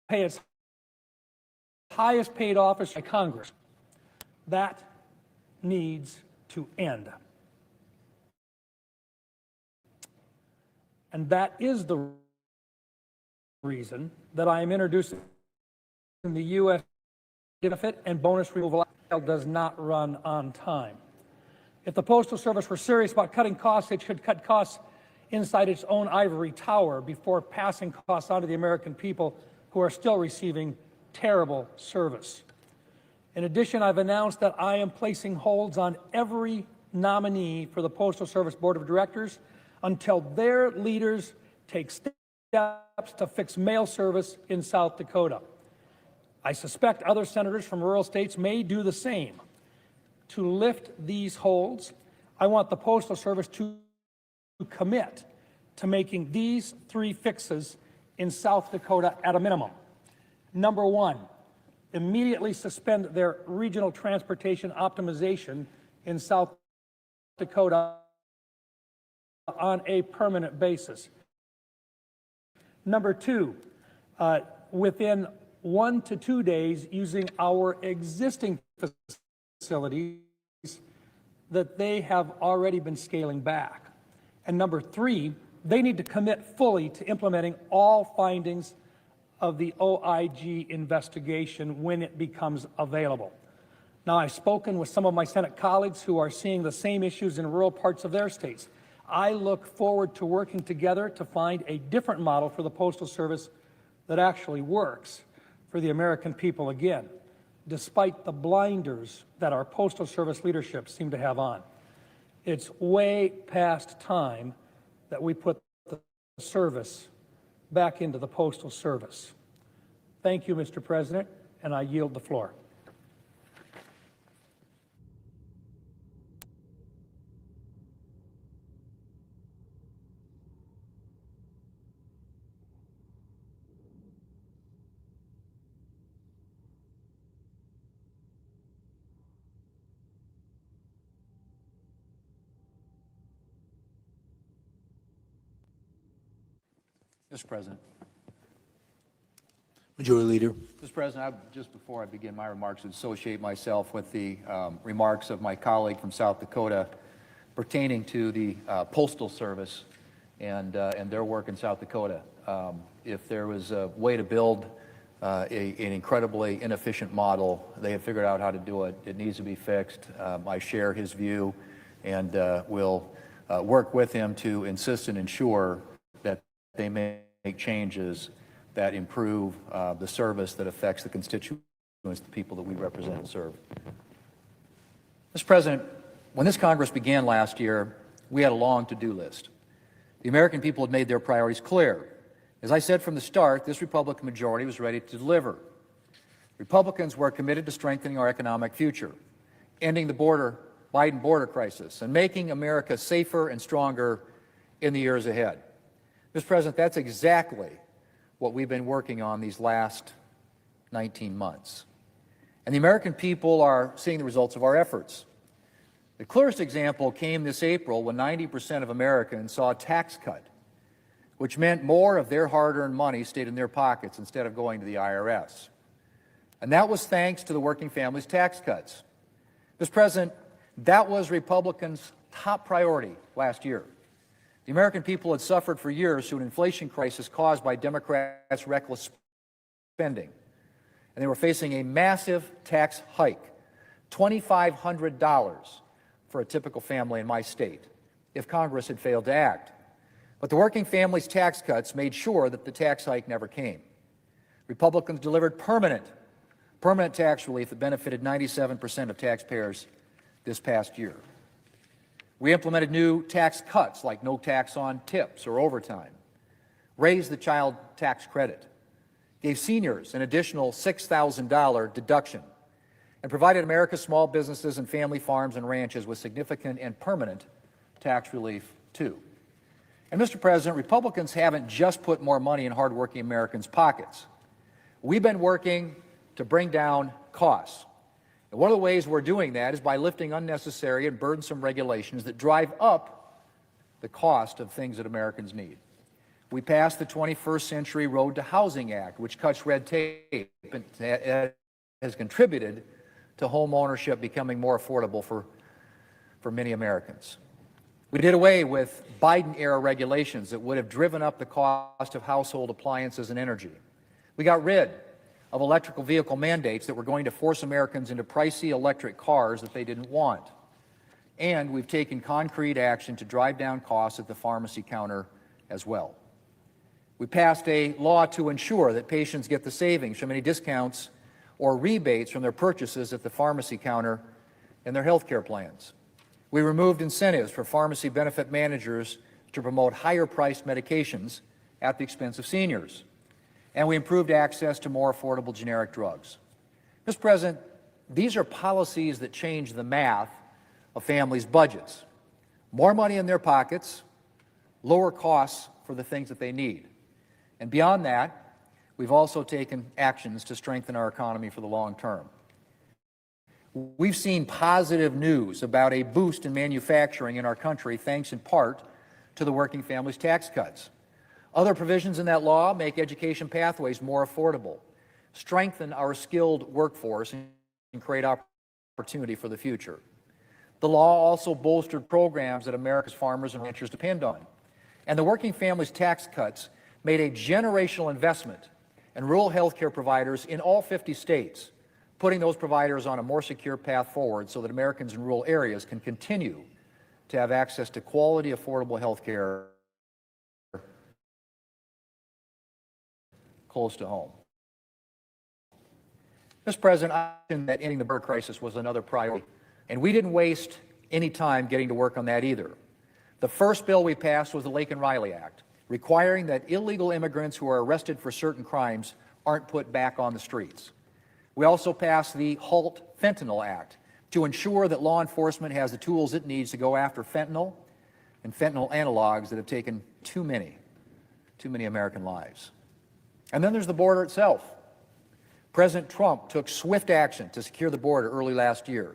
pay its highest paid officer by Congress. That needs to end. And that is the reason that I am introducing the U.S. benefit and bonus removal does not run on time. If the Postal Service were serious about cutting costs, it should cut costs inside its own ivory tower before passing costs on to the American people who are still receiving terrible service. In addition, I've announced that I am placing holds on every nominee for the Postal Service Board of Directors until their leaders take steps to fix mail service in South Dakota. I suspect other senators from rural states may do the same. To lift these holds, I want the Postal Service to commit to making these 3 fixes in South Dakota at a minimum. Number 1, immediately suspend their regional transportation optimization in South Dakota on a permanent basis. Number 2, within 1 to 2 days, using our existing facilities that they have already been scaling back. And number 3, they need to commit fully to implementing all findings of the OIG investigation when it becomes available. Now, I've spoken with some of my Senate colleagues who are seeing the same issues in rural parts of their states. I look forward to working together to find a different model for the Postal Service that actually works for the American people again, despite the blinders that our Postal Service leadership seem to have on. It's way past time that we put the service back into the Postal Service. Thank you, Mr. President, and I yield the floor. Mr. President. Majority Leader. Mr. President, just before I begin my remarks, I associate myself with the remarks of my colleague from South Dakota pertaining to the Postal Service and their work in South Dakota. If there was a way to build an incredibly inefficient model, they have figured out how to do it. It needs to be fixed. I share his view and will work with him to insist and ensure that they make changes that improve the service that affects the constituents, the people that we represent and serve. Mr. President, when this Congress began last year, we had a long to-do list. The American people had made their priorities clear. As I said from the start, this Republican majority was ready to deliver. Republicans were committed to strengthening our economic future, ending the Biden border crisis, and making America safer and stronger in the years ahead. Mr. President, that's exactly what we've been working on these last 19 months. And the American people are seeing the results of our efforts. The clearest example came this April when 90% of Americans saw a tax cut, which meant more of their hard-earned money stayed in their pockets instead of going to the IRS. And that was thanks to the working families tax cuts. Mr. President, that was Republicans' top priority last year. The American people had suffered for years through an inflation crisis caused by Democrats' reckless spending. And they were facing a massive tax hike, $2,500 for a typical family in my state, if Congress had failed to act. But the working families tax cuts made sure that the tax hike never came. Republicans delivered permanent tax relief that benefited 97% of taxpayers this past year. We implemented new tax cuts like no tax on tips or overtime, raised the child tax credit, gave seniors an additional $6,000 deduction, and provided America's small businesses and family farms and ranches with significant and permanent tax relief too. And Mr. President, Republicans haven't just put more money in hardworking Americans' pockets. We've been working to bring down costs. And one of the ways we're doing that is by lifting unnecessary and burdensome regulations that drive up the cost of things that Americans need. We passed the 21st Century Road to Housing Act, which cuts red tape and has contributed to home ownership becoming more affordable for many Americans. We did away with Biden-era regulations that would have driven up the cost of household appliances and energy. We got rid of electrical vehicle mandates that were going to force Americans into pricey electric cars that they didn't want. And we've taken concrete action to drive down costs at the pharmacy counter as well. We passed a law to ensure that patients get the savings from any discounts or rebates from their purchases at the pharmacy counter in their health care plans. We removed incentives for pharmacy benefit managers to promote higher-priced medications at the expense of seniors. And we improved access to more affordable generic drugs. Mr. President, these are policies that change the math of families' budgets. More money in their pockets, lower costs for the things that they need. And beyond that, we've also taken actions to strengthen our economy for the long term. We've seen positive news about a boost in manufacturing in our country, thanks in part to the working families tax cuts. Other provisions in that law make education pathways more affordable, strengthen our skilled workforce, and create opportunity for the future. The law also bolstered programs that America's farmers and ranchers depend on. And the working families tax cuts made a generational investment in rural health care providers in all 50 states, putting those providers on a more secure path forward so that Americans in rural areas can continue to have access to quality, affordable health care close to home. Mr. President, I mentioned that ending the border crisis was another priority, and we didn't waste any time getting to work on that either. The first bill we passed was the Lake and Riley Act, requiring that illegal immigrants who are arrested for certain crimes aren't put back on the streets. We also passed the Halt Fentanyl Act to ensure that law enforcement has the tools it needs to go after fentanyl and fentanyl analogs that have taken too many American lives. And then there's the border itself. President Trump took swift action to secure the border early last year.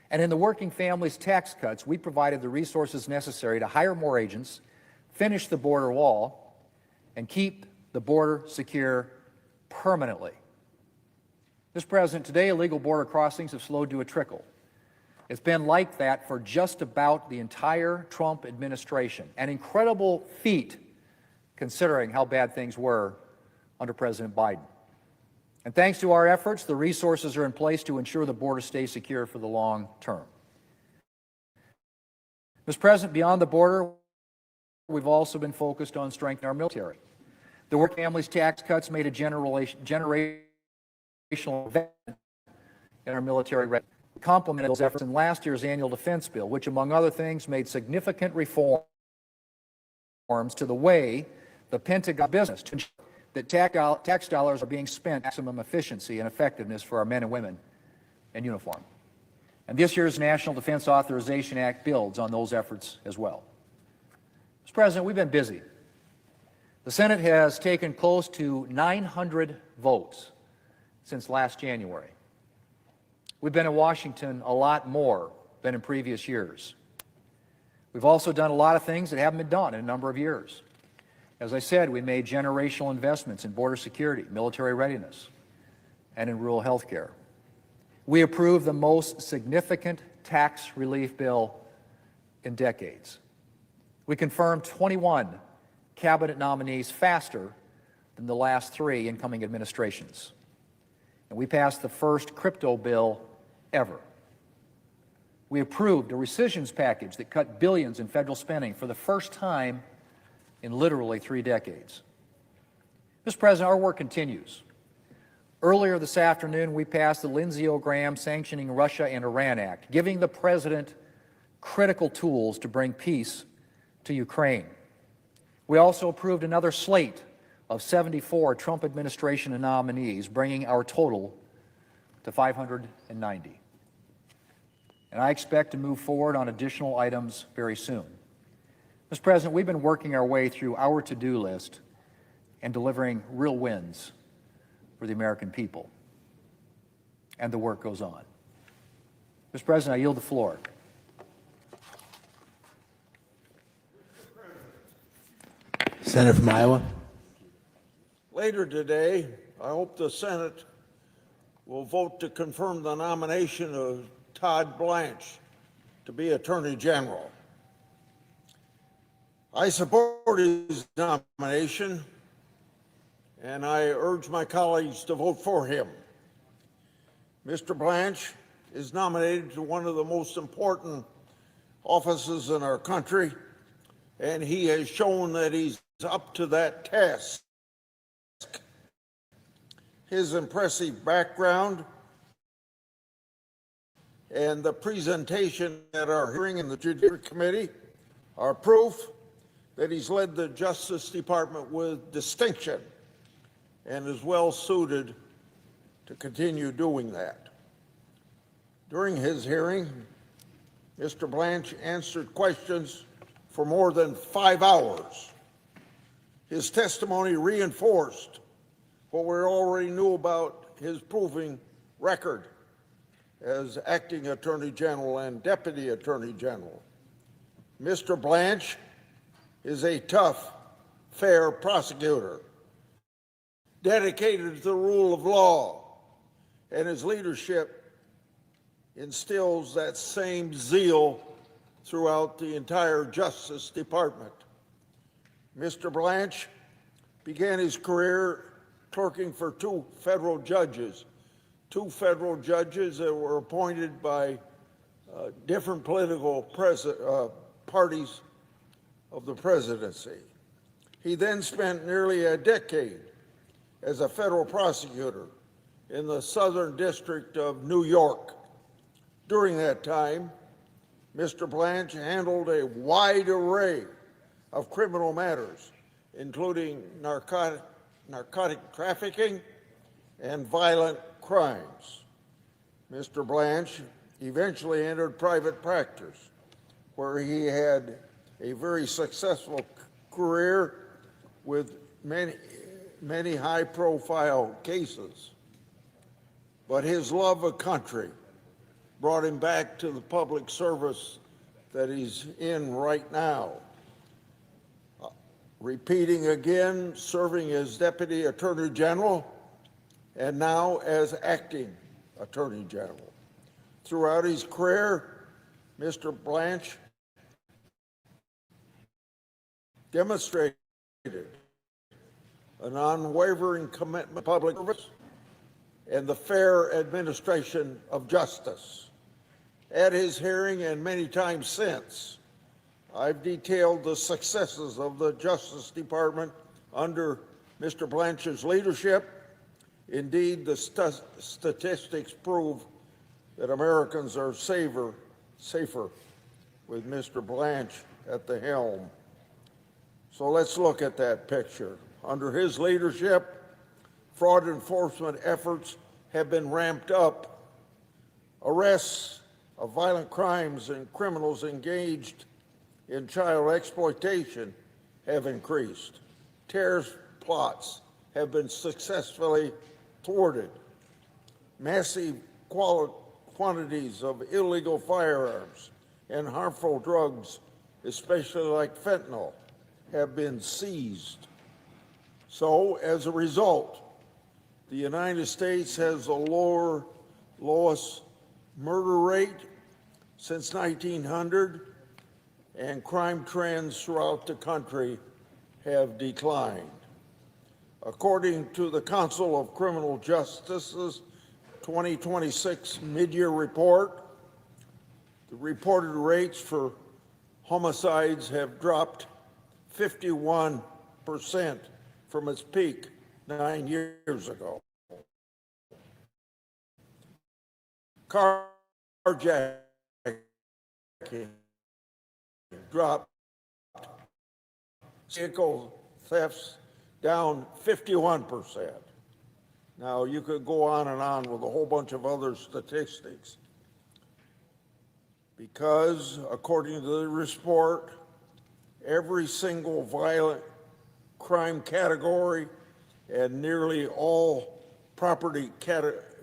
And in the working families tax cuts, we provided the resources necessary to hire more agents, finish the border wall, and keep the border secure permanently. Mr. President, today illegal border crossings have slowed to a trickle. It's been like that for just about the entire Trump administration, an incredible feat considering how bad things were under President Biden. And thanks to our efforts, the resources are in place to ensure the border stays secure for the long term. Mr. President, beyond the border, we've also been focused on strengthening our military. The working families tax cuts made a generational investment in our military readiness. We complemented those efforts in last year's annual defense bill, which, among other things, made significant reforms to the way the Pentagon business to ensure that tax dollars are being spent with maximum efficiency and effectiveness for our men and women in uniform. And this year's National Defense Authorization Act builds on those efforts as well. Mr. President, we've been busy. The Senate has taken close to 900 votes since last January. We've been in Washington a lot more than in previous years. We've also done a lot of things that haven't been done in a number of years. As I said, we made generational investments in border security, military readiness, and in rural health care. We approved the most significant tax relief bill in decades. We confirmed 21 cabinet nominees faster than the last 3 incoming administrations. And we passed the first crypto bill ever. We approved a rescissions package that cut billions in federal spending for the first time in literally 3 decades. Mr. President, our work continues. Earlier this afternoon, we passed the Lindsey Graham Sanctioning Russia and Iran Act, giving the President critical tools to bring peace to Ukraine. We also approved another slate of 74 Trump administration nominees, bringing our total to 590. And I expect to move forward on additional items very soon. Mr. President, we've been working our way through our to-do list and delivering real wins for the American people. And the work goes on. Mr. President, I yield the floor. Senator from Iowa. Later today, I hope the Senate will vote to confirm the nomination of Todd Blanche to be Attorney General. I support his nomination, and I urge my colleagues to vote for him. Mr. Blanche is nominated to one of the most important offices in our country, and he has shown that he's up to that task. His impressive background and the presentation at our hearing in the Judicial Committee are proof that he's led the Justice Department with distinction and is well suited to continue doing that. During his hearing, Mr. Blanche answered questions for more than 5 hours. His testimony reinforced what we already knew about his proving record as acting Attorney General and Deputy Attorney General. Mr. Blanche is a tough, fair prosecutor, dedicated to the rule of law, and his leadership instills that same zeal throughout the entire Justice Department. Mr. Blanche began his career clerking for 2 federal judges that were appointed by different political parties of the presidency. He then spent nearly a decade as a federal prosecutor in the Southern District of New York. During that time, Mr. Blanche handled a wide array of criminal matters, including narcotic trafficking and violent crimes. Mr. Blanche eventually entered private practice, where he had a very successful career with many high-profile cases. But his love of country brought him back to the public service that he's in right now. Repeating again, serving as Deputy Attorney General, and now as Acting Attorney General. Throughout his career, Mr. Blanche demonstrated an unwavering commitment to public service and the fair administration of justice. At his hearing and many times since, I've detailed the successes of the Justice Department under Mr. Blanche's leadership. Indeed, the statistics prove that Americans are safer with Mr. Blanche at the helm. So let's look at that picture. Under his leadership, fraud enforcement efforts have been ramped up. Arrests of violent crimes and criminals engaged in child exploitation have increased. Terrorist plots have been successfully thwarted. Massive quantities of illegal firearms and harmful drugs, especially like fentanyl, have been seized. So, as a result, the United States has the lowest murder rate since 1900, and crime trends throughout the country have declined. According to the Council of Criminal Justice's 2026 mid-year report, the reported rates for homicides have dropped 51% from its peak 9 years ago. Carjacking dropped, vehicle thefts down 51%. Now, you could go on and on with a whole bunch of other statistics, because according to the report, every single violent crime category and nearly all property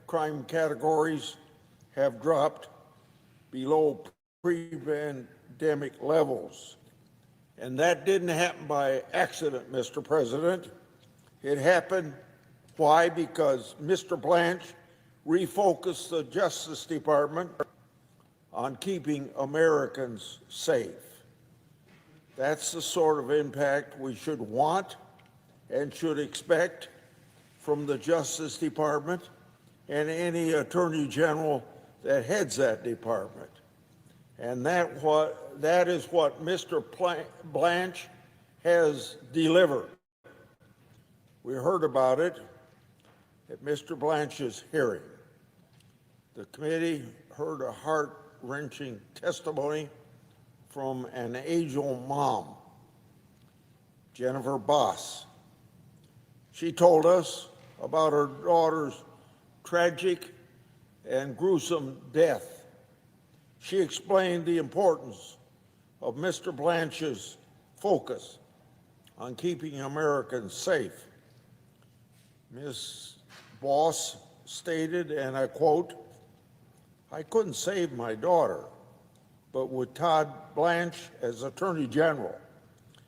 crime categories have dropped below pre-pandemic levels. And that didn't happen by accident, Mr. President. It happened, why? Because Mr. Blanche refocused the Justice Department on keeping Americans safe. That's the sort of impact we should want and should expect from the Justice Department and any Attorney General that heads that department. And that is what Mr. Blanche has delivered. We heard about it at Mr. Blanche's hearing. The committee heard a heart-wrenching testimony from an age-old mom, Jennifer Boss. She told us about her daughter's tragic and gruesome death. She explained the importance of Mr. Blanche's focus on keeping Americans safe. Ms. Boss stated, and I quote, "I couldn't save my daughter, but with Todd Blanche as Attorney General,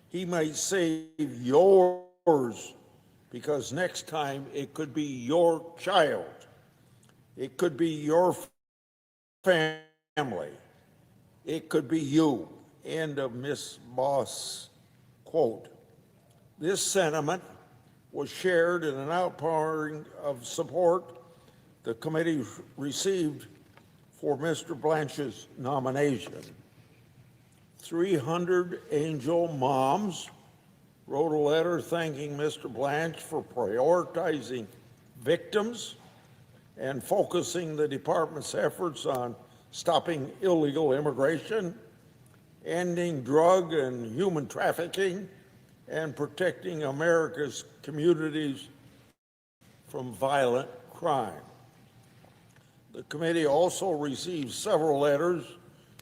he might save yours, because next time it could be your child. It could be your family. It could be you." End of Ms. Boss' quote. This sentiment was shared in an outpouring of support the committee received for Mr. Blanche's nomination. 300 angel moms wrote a letter thanking Mr. Blanche for prioritizing victims and focusing the department's efforts on stopping illegal immigration, ending drug and human trafficking, and protecting America's communities from violent crime. The committee also received several letters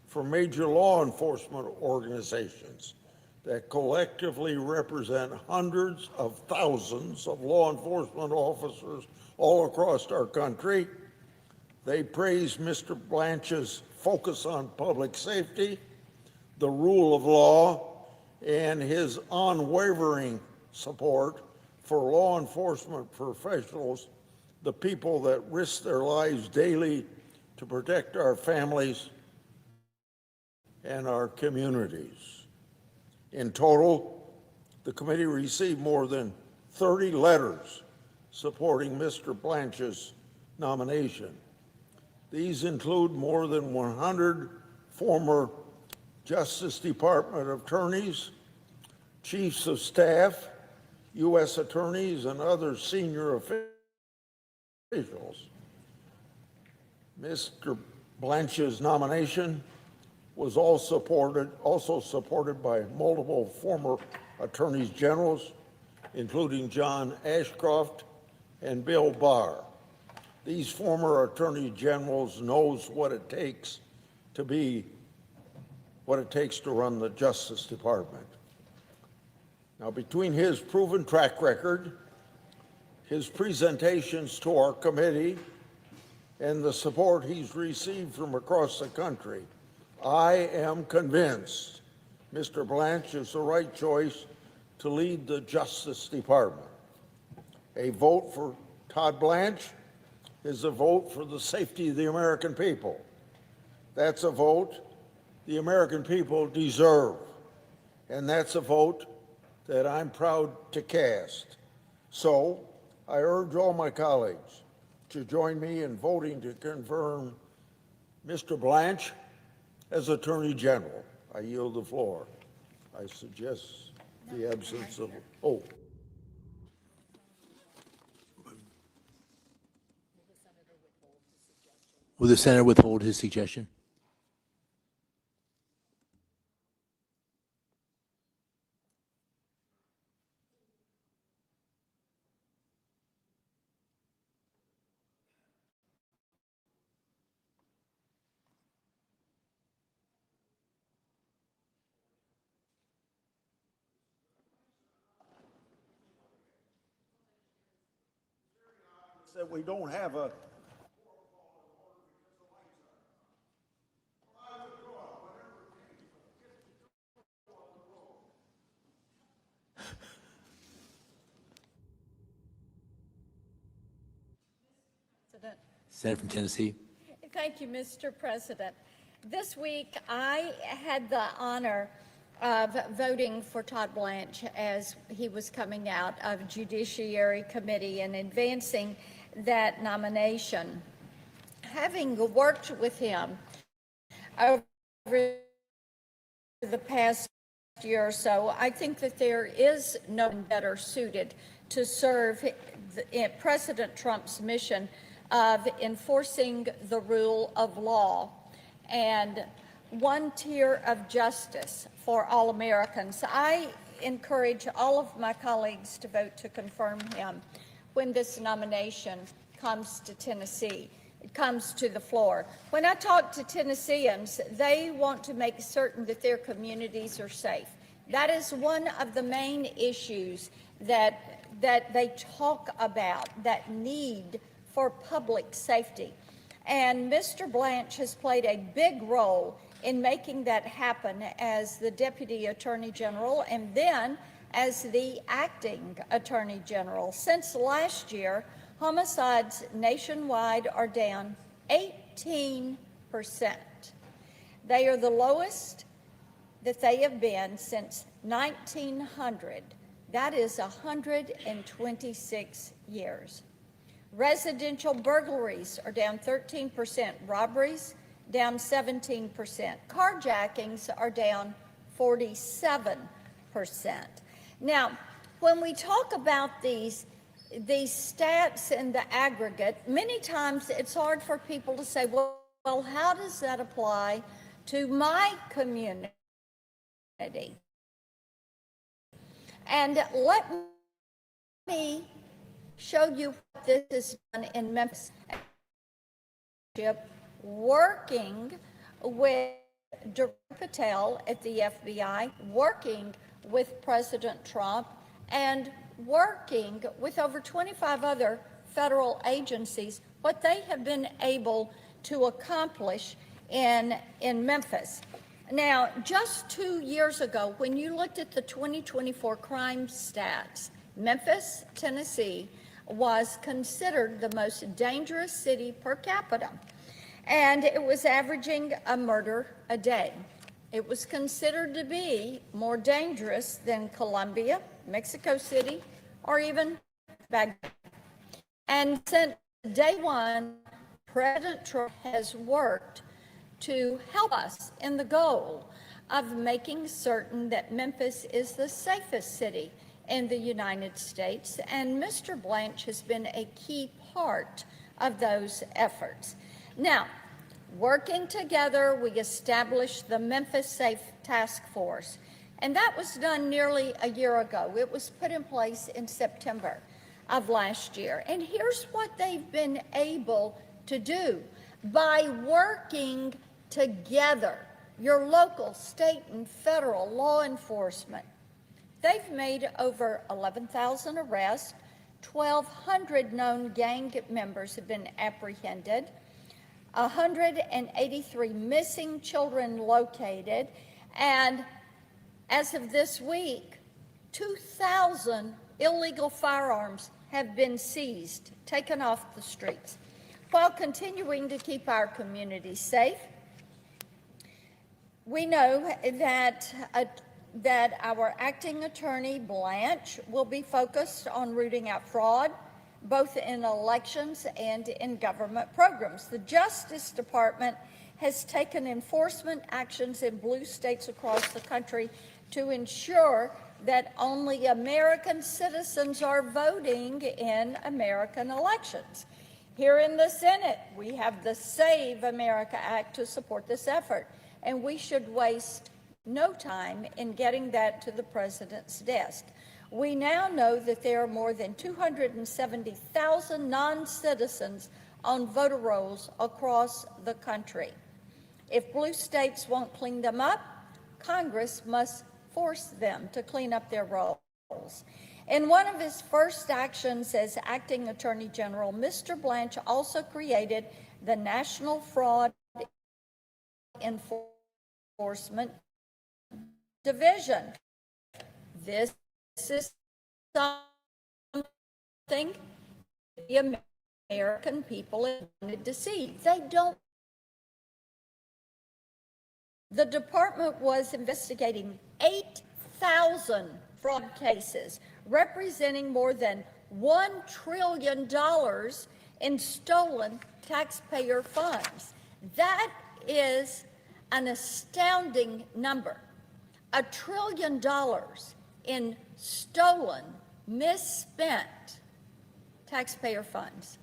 from major law enforcement organizations that collectively represent hundreds of thousands of law enforcement officers all across our country. They praised Mr. Blanche's focus on public safety, the rule of law, and his unwavering support for law enforcement professionals, the people that risk their lives daily to protect our families and our communities. In total, the committee received more than 30 letters supporting Mr. Blanche's nomination. These include more than 100 former Justice Department attorneys, chiefs of staff, U.S. attorneys, and other senior officials. Mr. Blanche's nomination was also supported by multiple former attorneys generals, including John Ashcroft and Bill Barr. These former attorney generals knows what it takes to run the Justice Department. Now, between his proven track record, his presentations to our committee, and the support he's received from across the country, I am convinced Mr. Blanche is the right choice to lead the Justice Department. A vote for Todd Blanche is a vote for the safety of the American people. That's a vote the American people deserve, and that's a vote that I'm proud to cast. So I urge all my colleagues to join me in voting to confirm Mr. Blanche as Attorney General. I yield the floor. I suggest the absence of, oh. Will the senator withhold his suggestion? That we don't have a Senator from Tennessee. Thank you, Mr. President. This week, I had the honor of voting for Todd Blanche as he was coming out of Judiciary Committee and advancing that nomination. Having worked with him over the past year or so, I think that there is no one better suited to serve President Trump's mission of enforcing the rule of law and one tier of justice for all Americans. I encourage all of my colleagues to vote to confirm him when this nomination comes to Tennessee. It comes to the floor. When I talk to Tennesseans, they want to make certain that their communities are safe. That is one of the main issues that they talk about, that need for public safety. And Mr. Blanche has played a big role in making that happen as the Deputy Attorney General and then as the acting Attorney General. Since last year, homicides nationwide are down 18%. They are the lowest that they have been since 1900. That is 126 years. Residential burglaries are down 13%, robberies down 17%, carjackings are down 47%. Now, when we talk about these stats in the aggregate, many times it's hard for people to say, well, how does that apply to my community? And let me show you what this is done in Memphis. Working with Director Patel at the FBI, working with President Trump, and working with over 25 other federal agencies, what they have been able to accomplish in Memphis. Now, just 2 years ago, when you looked at the 2024 crime stats, Memphis, Tennessee, was considered the most dangerous city per capita, and it was averaging a murder a day. It was considered to be more dangerous than Colombia, Mexico City, or even Baghdad. And since day one, President Trump has worked to help us in the goal of making certain that Memphis is the safest city in the United States, and Mr. Blanche has been a key part of those efforts. Now, working together, we established the Memphis Safe Task Force, and that was done nearly a year ago. It was put in place in September of last year, and here's what they've been able to do by working together, your local, state, and federal law enforcement. They've made over 11,000 arrests, 1,200 known gang members have been apprehended, 183 missing children located, and as of this week, 2,000 illegal firearms have been seized, taken off the streets, while continuing to keep our communities safe. We know that our acting attorney, Blanche, will be focused on rooting out fraud, both in elections and in government programs. The Justice Department has taken enforcement actions in blue states across the country to ensure that only American citizens are voting in American elections. Here in the Senate, we have the Save America Act to support this effort, and we should waste no time in getting that to the president's desk. We now know that there are more than 270,000 non-citizens on voter rolls across the country. If blue states won't clean them up, Congress must force them to clean up their rolls. In one of his first actions as acting attorney general, Mr. Blanche also created the National Fraud Enforcement Division. This is something the American people wanted to see. They don't. The department was investigating 8,000 fraud cases, representing more than $1 trillion in stolen taxpayer funds. That is an astounding number. $1 trillion in stolen, misspent taxpayer funds.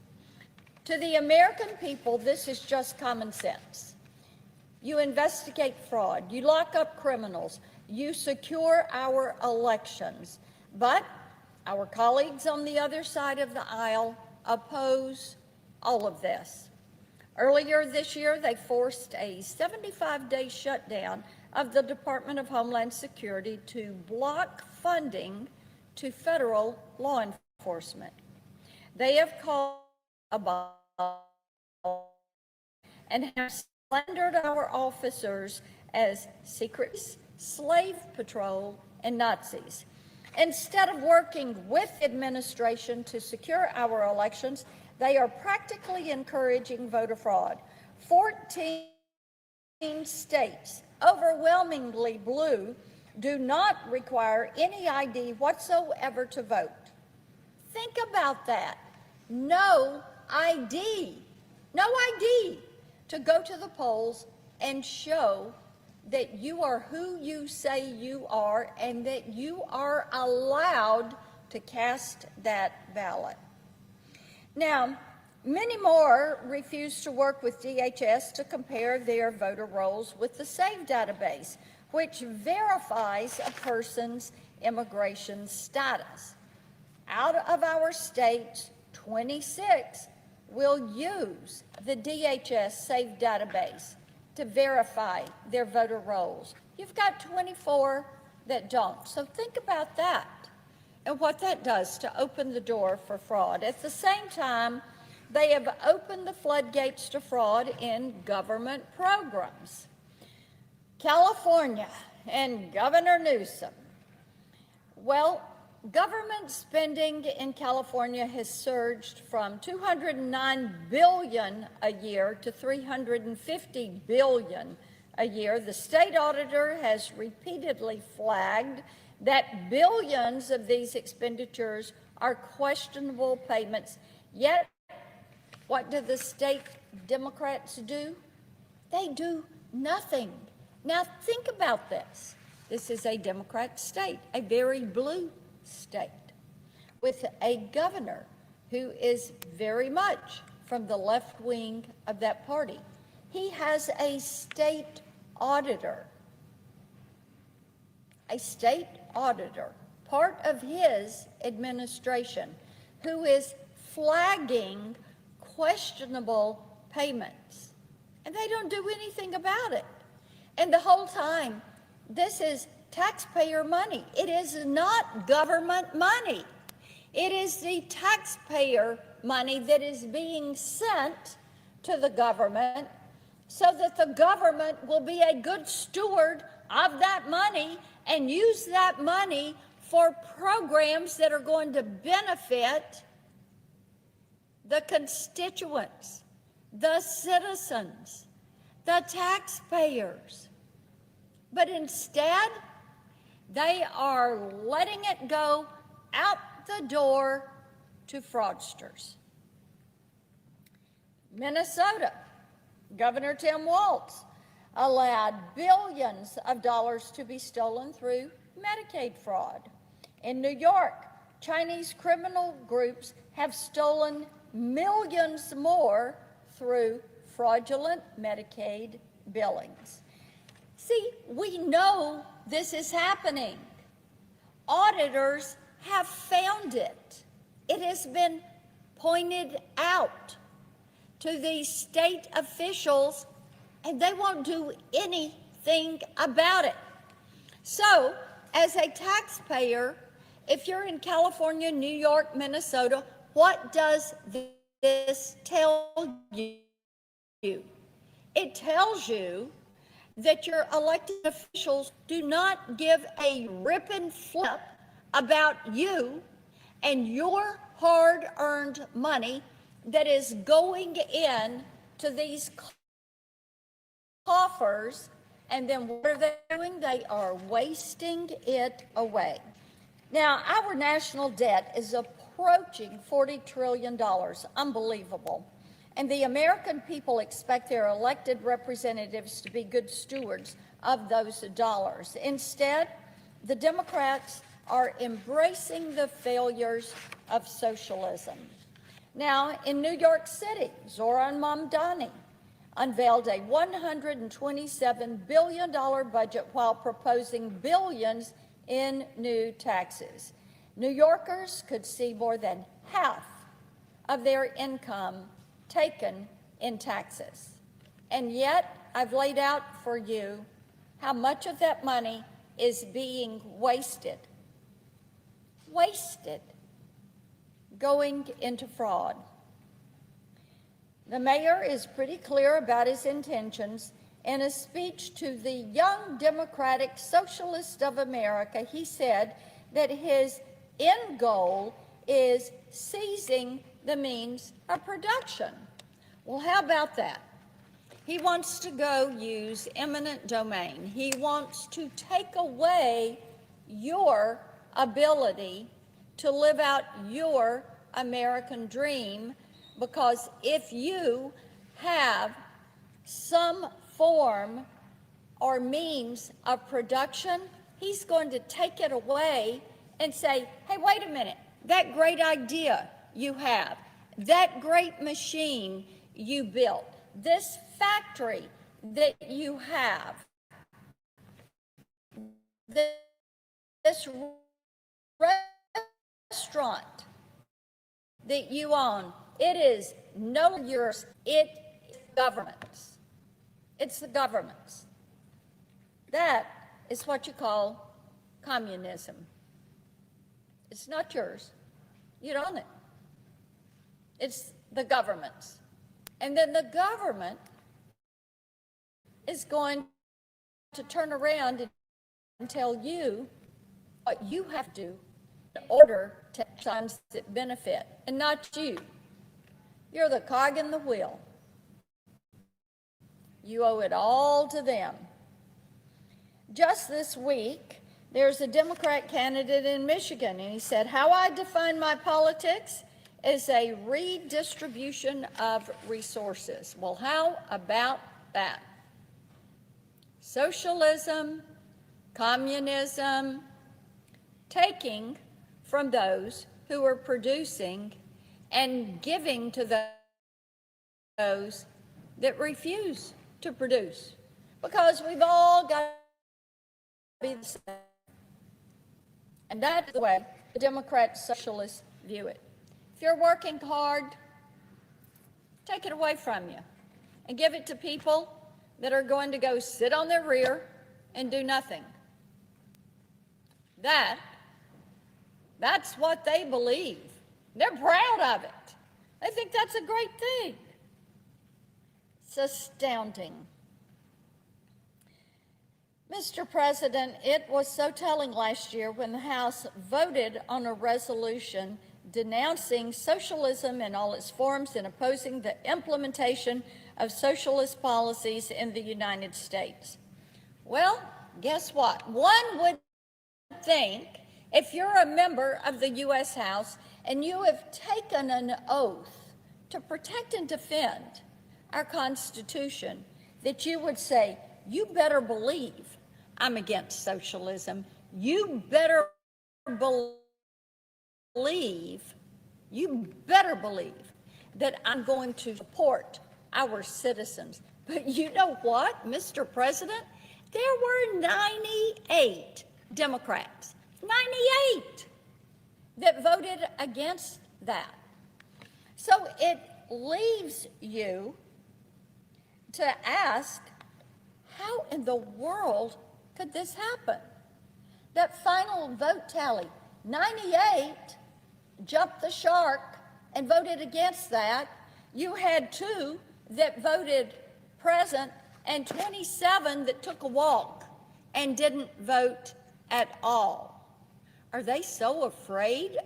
To the American people, this is just common sense. You investigate fraud, you lock up criminals, you secure our elections. But our colleagues on the other side of the aisle oppose all of this. Earlier this year, they forced a 75-day shutdown of the Department of Homeland Security to block funding to federal law enforcement. They have called and have slandered our officers as secrets, slave patrol, and Nazis. Instead of working with administration to secure our elections, they are practically encouraging voter fraud. 14 states, overwhelmingly blue, do not require any ID whatsoever to vote. Think about that. No ID. No ID to go to the polls and show that you are who you say you are and that you are allowed to cast that ballot. Now, many more refuse to work with DHS to compare their voter rolls with the SAVE database, which verifies a person's immigration status. Out of our states, 26 will use the DHS SAVE database to verify their voter rolls. You've got 24 that don't. So think about that and what that does to open the door for fraud. At the same time, they have opened the floodgates to fraud in government programs. California and Governor Newsom. Well, government spending in California has surged from $209 billion a year to $350 billion a year. The state auditor has repeatedly flagged that billions of these expenditures are questionable payments. Yet, what do the state Democrats do? They do nothing. Now think about this. This is a Democrat state, a very blue state, with a governor who is very much from the left wing of that party. He has a state auditor, part of his administration, who is flagging questionable payments, and they don't do anything about it. And the whole time, this is taxpayer money. It is not government money. It is the taxpayer money that is being sent to the government so that the government will be a good steward of that money and use that money for programs that are going to benefit the constituents, the citizens, the taxpayers. But instead, they are letting it go out the door to fraudsters. Minnesota, Governor Tim Walz allowed billions of dollars to be stolen through Medicaid fraud. In New York, Chinese criminal groups have stolen millions more through fraudulent Medicaid billings. See, we know this is happening. Auditors have found it. It has been pointed out to these state officials, and they won't do anything about it. So, as a taxpayer, if you're in California, New York, Minnesota, what does this tell you? It tells you that your elected officials do not give a rip and flip about you and your hard-earned money that is going in to these coffers, and then what are they doing? They are wasting it away. Now, our national debt is approaching $40 trillion, unbelievable. And the American people expect their elected representatives to be good stewards of those dollars. Instead, the Democrats are embracing the failures of socialism. Now, in New York City, Zoran Mamdani unveiled a $127 billion budget while proposing billions in new taxes. New Yorkers could see more than half of their income taken in taxes. And yet, I've laid out for you how much of that money is being wasted, going into fraud. The mayor is pretty clear about his intentions. In a speech to the Young Democratic Socialists of America, he said that his end goal is seizing the means of production. Well, how about that? He wants to go use eminent domain. He wants to take away your ability to live out your American dream, because if you have some form or means of production, he's going to take it away and say, hey, wait a minute, that great idea you have, that great machine you built, this factory that you have, this restaurant that you own, it is no yours, it is government's. It's the government's. That is what you call communism. It's not yours. You don't own it. It's the government's. And then the government is going to turn around and tell you what you have to do in order to times that benefit, and not you. You're the cog in the wheel. You owe it all to them. Just this week, there's a Democrat candidate in Michigan, and he said, how I define my politics is a redistribution of resources. Well, how about that? Socialism, communism, taking from those who are producing and giving to those that refuse to produce, because we've all got to be the same. And that's the way the Democrat socialists view it. If you're working hard, take it away from you and give it to people that are going to go sit on their rear and do nothing. That's what they believe. They're proud of it. They think that's a great thing. It's astounding. Mr. President, it was so telling last year when the House voted on a resolution denouncing socialism in all its forms and opposing the implementation of socialist policies in the United States. Well, guess what? One would think if you're a member of the U.S. House and you have taken an oath to protect and defend our Constitution, that you would say, you better believe I'm against socialism. You better believe that I'm going to support our citizens. But you know what, Mr. President? There were 98 Democrats, 98, that voted against that. So it leaves you to ask, how in the world could this happen? That final vote tally, 98 jumped the shark and voted against that. You had 2 that voted present and 27 that took a walk and didn't vote at all. Are they so afraid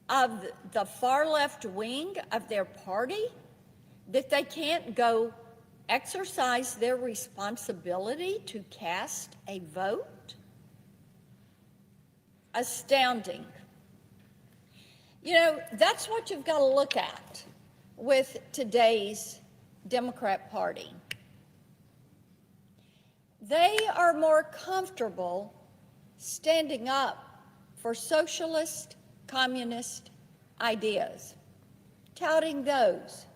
of the far left wing of their party that they can't go exercise their responsibility to cast a vote? Astounding. You know, that's what you've got to look at with today's Democrat Party. They are more comfortable standing up for socialist, communist ideas, touting those,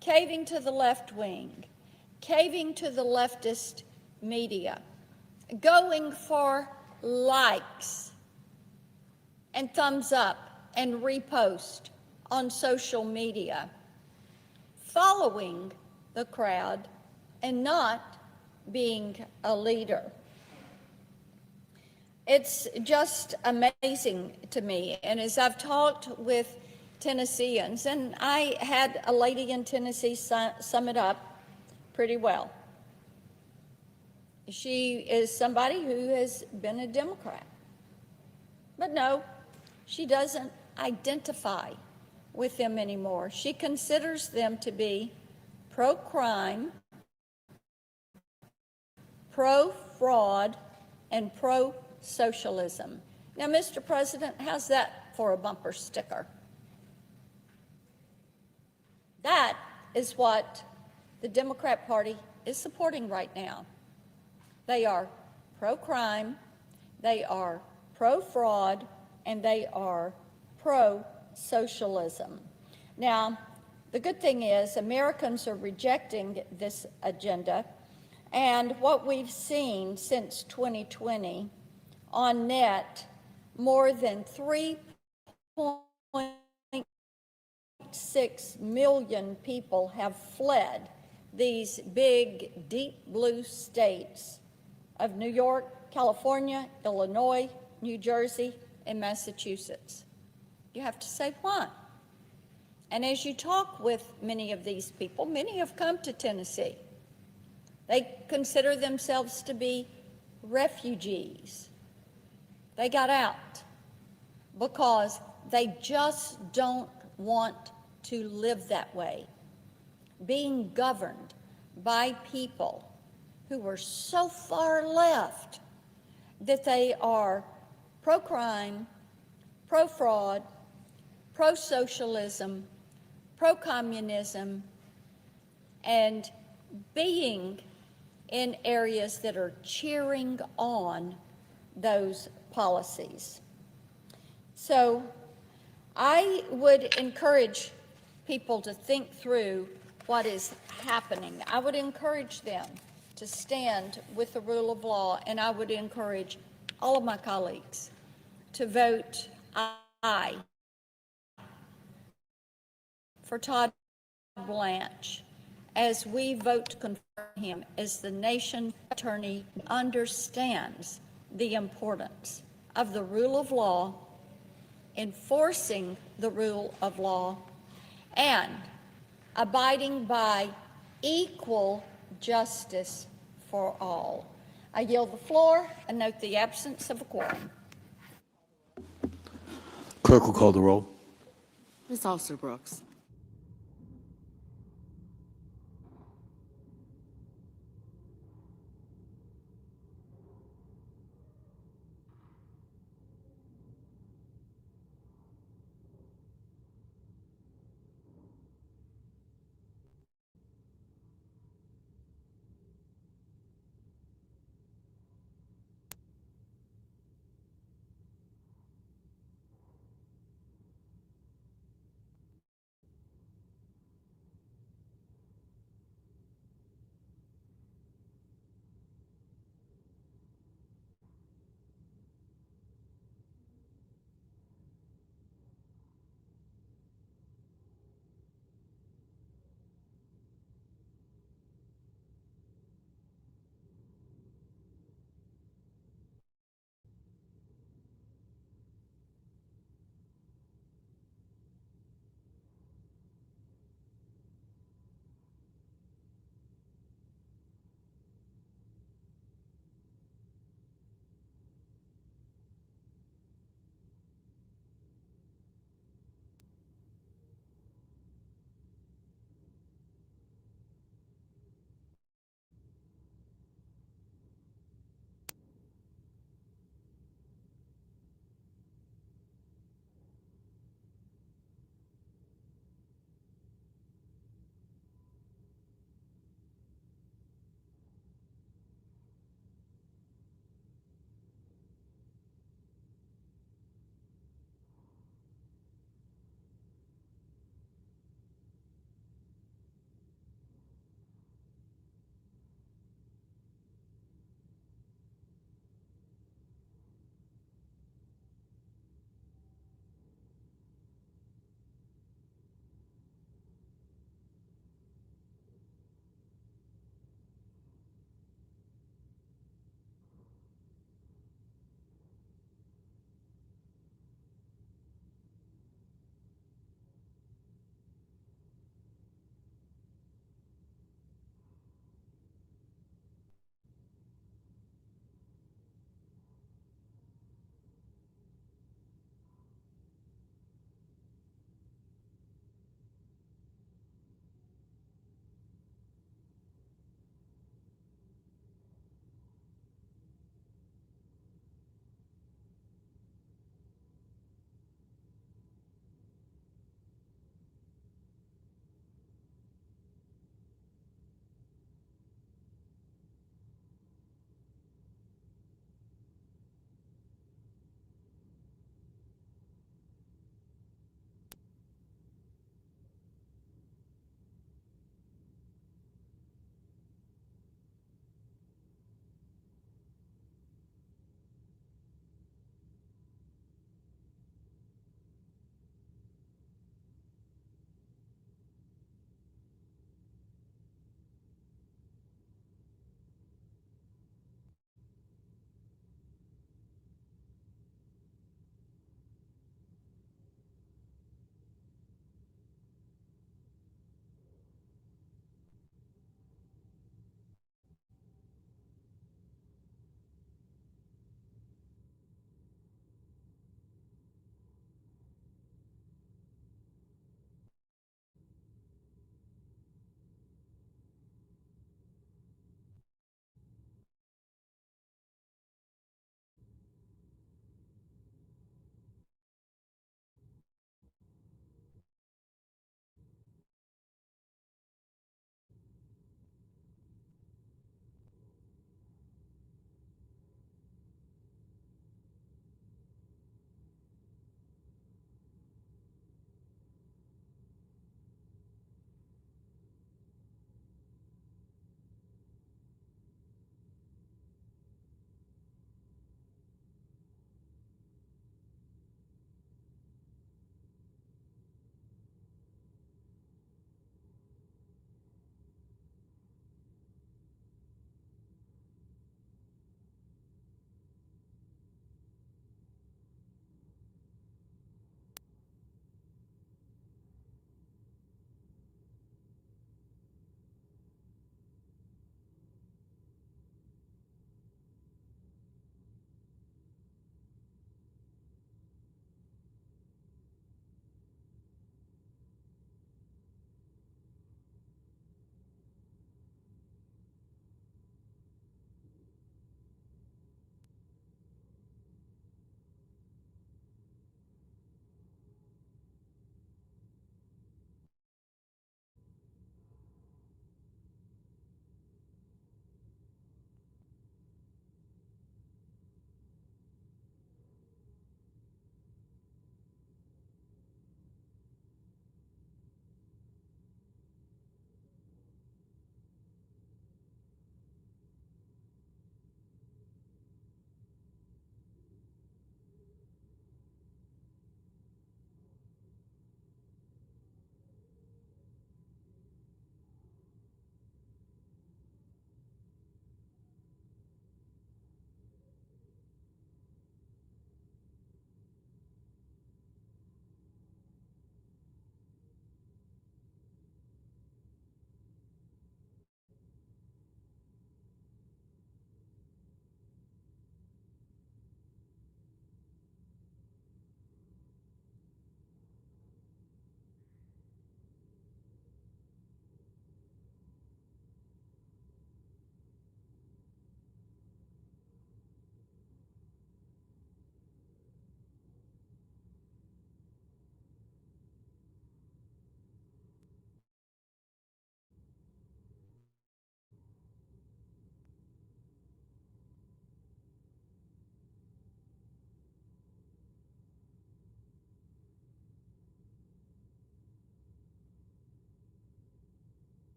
caving to the left wing, caving to the leftist media, going for likes and thumbs up and repost on social media, following the crowd and not being a leader. It's just amazing to me. And as I've talked with Tennesseans, and I had a lady in Tennessee sum it up pretty well. She is somebody who has been a Democrat. But no, she doesn't identify with them anymore. She considers them to be pro-crime, pro-fraud, and pro-socialism. Now, Mr. President, how's that for a bumper sticker? That is what the Democrat Party is supporting right now. They are pro-crime, they are pro-fraud, and they are pro-socialism. Now, the good thing is Americans are rejecting this agenda, and what we've seen since 2020 on net, more than 3.6 million people have fled these big, deep blue states of New York, California, Illinois, New Jersey, and Massachusetts. You have to say why. And as you talk with many of these people, many have come to Tennessee. They consider themselves to be refugees. They got out because they just don't want to live that way, being governed by people who are so far left that they are pro-crime, pro-fraud, pro-socialism, pro-communism, and being in areas that are cheering on those policies. So I would encourage people to think through what is happening. I would encourage them to stand with the rule of law, and I would encourage all of my colleagues to vote aye for Todd Blanche as we vote to confirm him as the nation's attorney who understands the importance of the rule of law, enforcing the rule of law, and abiding by equal justice for all. I yield the floor and note the absence of a quorum. Clerk will call the roll. Ms. Alster-Brooks.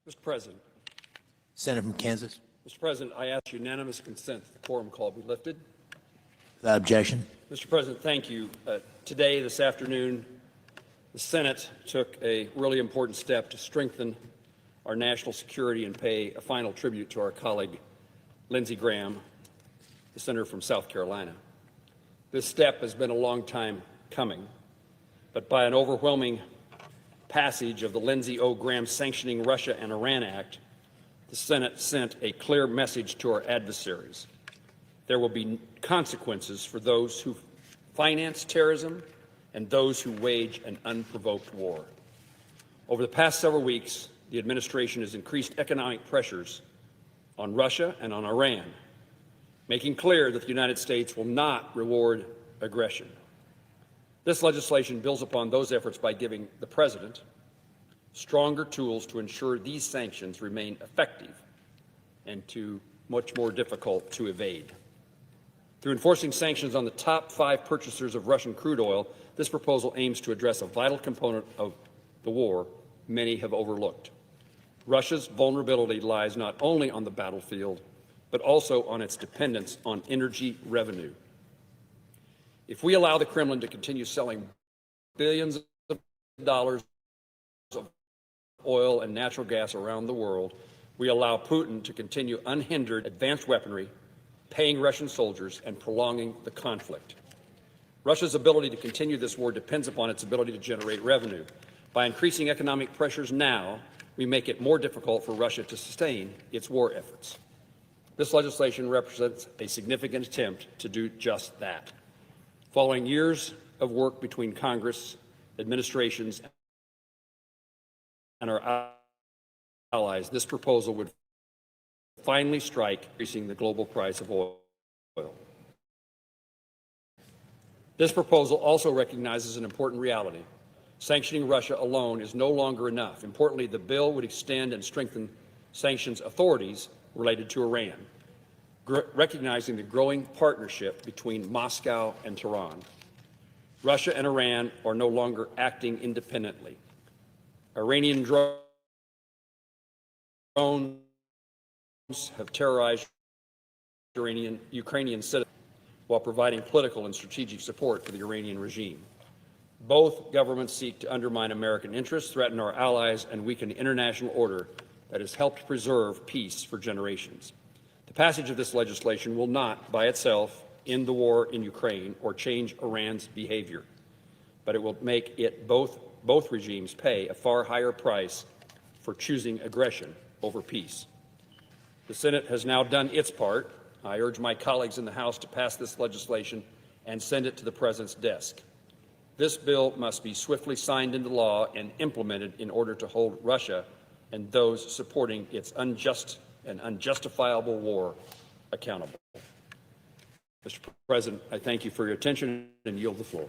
Mr. President. Senator from Kansas. Mr. President, I ask unanimous consent that the quorum call be lifted. Without objection. Mr. President, thank you. Today, this afternoon, the Senate took a really important step to strengthen our national security and pay a final tribute to our colleague, Lindsey Graham, the senator from South Carolina. This step has been a long time coming, but by an overwhelming passage of the Lindsey O. Graham Sanctioning Russia and Iran Act, the Senate sent a clear message to our adversaries. There will be consequences for those who finance terrorism and those who wage an unprovoked war. Over the past several weeks, the administration has increased economic pressures on Russia and on Iran, making clear that the United States will not reward aggression. This legislation builds upon those efforts by giving the President stronger tools to ensure these sanctions remain effective and much more difficult to evade. Through enforcing sanctions on the top 5 purchasers of Russian crude oil, this proposal aims to address a vital component of the war many have overlooked. Russia's vulnerability lies not only on the battlefield, but also on its dependence on energy revenue. If we allow the Kremlin to continue selling billions of dollars of oil and natural gas around the world, we allow Putin to continue unhindered advanced weaponry, paying Russian soldiers, and prolonging the conflict. Russia's ability to continue this war depends upon its ability to generate revenue. By increasing economic pressures now, we make it more difficult for Russia to sustain its war efforts. This legislation represents a significant attempt to do just that. Following years of work between Congress, administrations, and our allies, this proposal would finally strike increasing the global price of oil. This proposal also recognizes an important reality. Sanctioning Russia alone is no longer enough. Importantly, the bill would extend and strengthen sanctions authorities related to Iran, recognizing the growing partnership between Moscow and Tehran. Russia and Iran are no longer acting independently. Iranian drones have terrorized Ukrainian citizens while providing political and strategic support for the Iranian regime. Both governments seek to undermine American interests, threaten our allies, and weaken the international order that has helped preserve peace for generations. The passage of this legislation will not, by itself, end the war in Ukraine or change Iran's behavior, but it will make both regimes pay a far higher price for choosing aggression over peace. The Senate has now done its part. I urge my colleagues in the House to pass this legislation and send it to the President's desk. This bill must be swiftly signed into law and implemented in order to hold Russia and those supporting its unjust and unjustifiable war accountable. Mr. President, I thank you for your attention and yield the floor.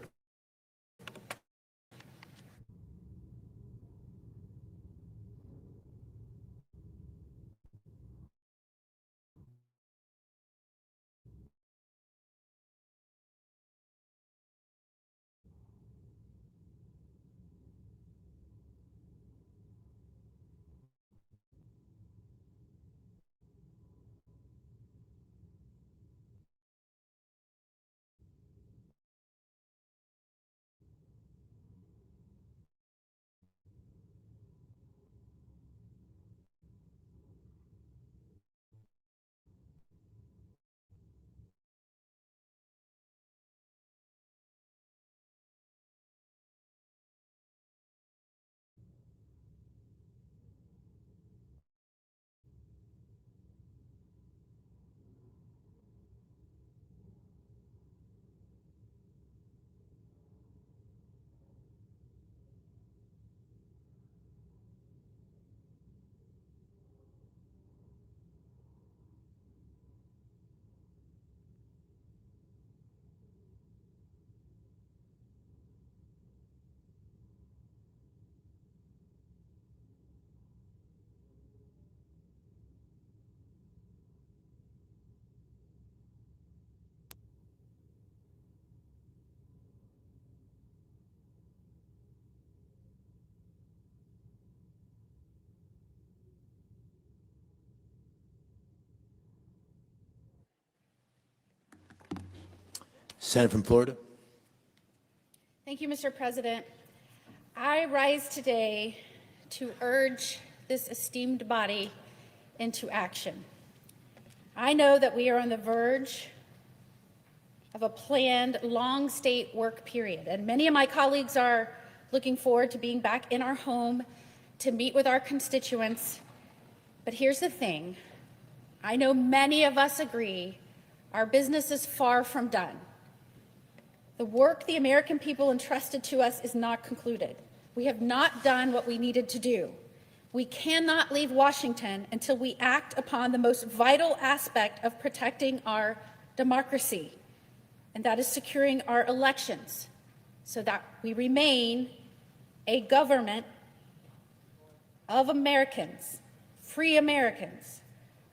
Senator from Florida. Thank you, Mr. President. I rise today to urge this esteemed body into action. I know that we are on the verge of a planned long state work period, and many of my colleagues are looking forward to being back in our home to meet with our constituents. But here's the thing. I know many of us agree our business is far from done. The work the American people entrusted to us is not concluded. We have not done what we needed to do. We cannot leave Washington until we act upon the most vital aspect of protecting our democracy, and that is securing our elections so that we remain a government of Americans, free Americans,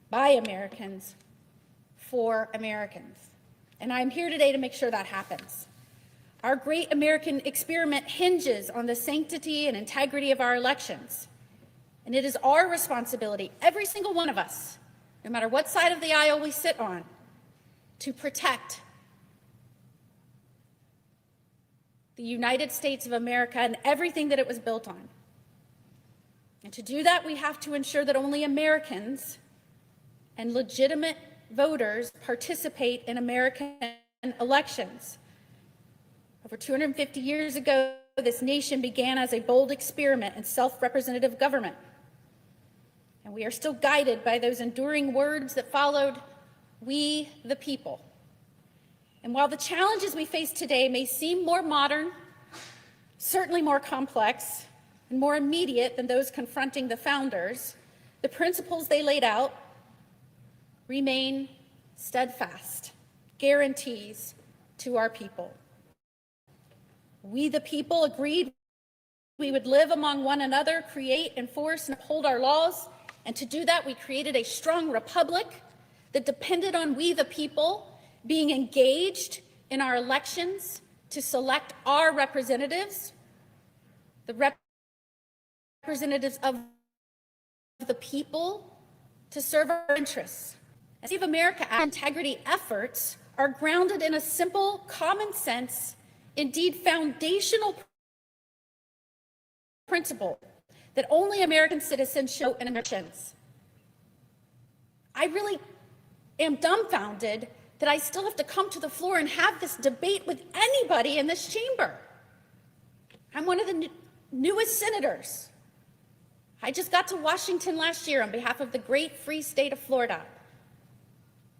by Americans, for Americans. And I'm here today to make sure that happens. Our great American experiment hinges on the sanctity and integrity of our elections. And it is our responsibility, every single one of us, no matter what side of the aisle we sit on, to protect the United States of America and everything that it was built on. And to do that, we have to ensure that only Americans and legitimate voters participate in American elections. Over 250 years ago, this nation began as a bold experiment in self-representative government. And we are still guided by those enduring words that followed, "We the people." And while the challenges we face today may seem more modern, certainly more complex, and more immediate than those confronting the founders, the principles they laid out remain steadfast, guarantees to our people. We the people agreed we would live among one another, create, enforce, and uphold our laws. And to do that, we created a strong republic that depended on we the people being engaged in our elections to select our representatives, the representatives of the people, to serve our interests. As Save America integrity efforts are grounded in a simple, common sense, indeed foundational principle that only American citizens show in elections. I really am dumbfounded that I still have to come to the floor and have this debate with anybody in this chamber. I'm one of the newest senators. I just got to Washington last year on behalf of the great free state of Florida.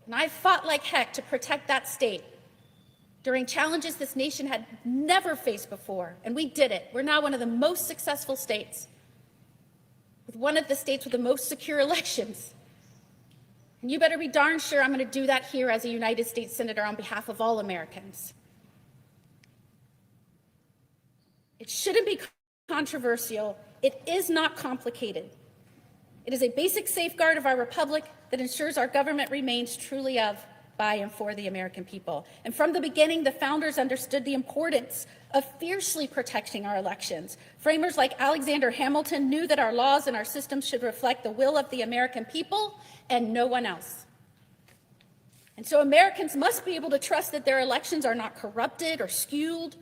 And I fought like heck to protect that state during challenges this nation had never faced before, and we did it. We're now one of the most successful states, with one of the states with the most secure elections. And you better be darn sure I'm going to do that here as a United States Senator on behalf of all Americans. It shouldn't be controversial. It is not complicated. It is a basic safeguard of our republic that ensures our government remains truly of, by, and for the American people. And from the beginning, the founders understood the importance of fiercely protecting our elections. Framers like Alexander Hamilton knew that our laws and our systems should reflect the will of the American people and no one else. And so Americans must be able to trust that their elections are not corrupted or skewed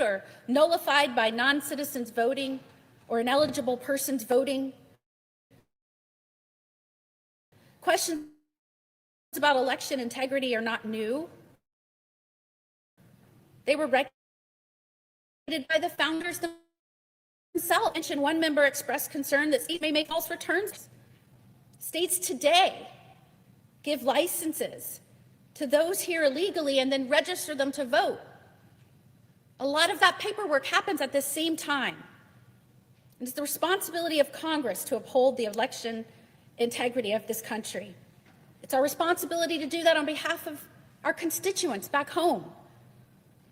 or nullified by non-citizens voting or ineligible persons voting. Questions about election integrity are not new. They were regulated by the founders themselves. And one member expressed concern that states may make false returns. States today give licenses to those here illegally and then register them to vote. A lot of that paperwork happens at the same time. It's the responsibility of Congress to uphold the election integrity of this country. It's our responsibility to do that on behalf of our constituents back home.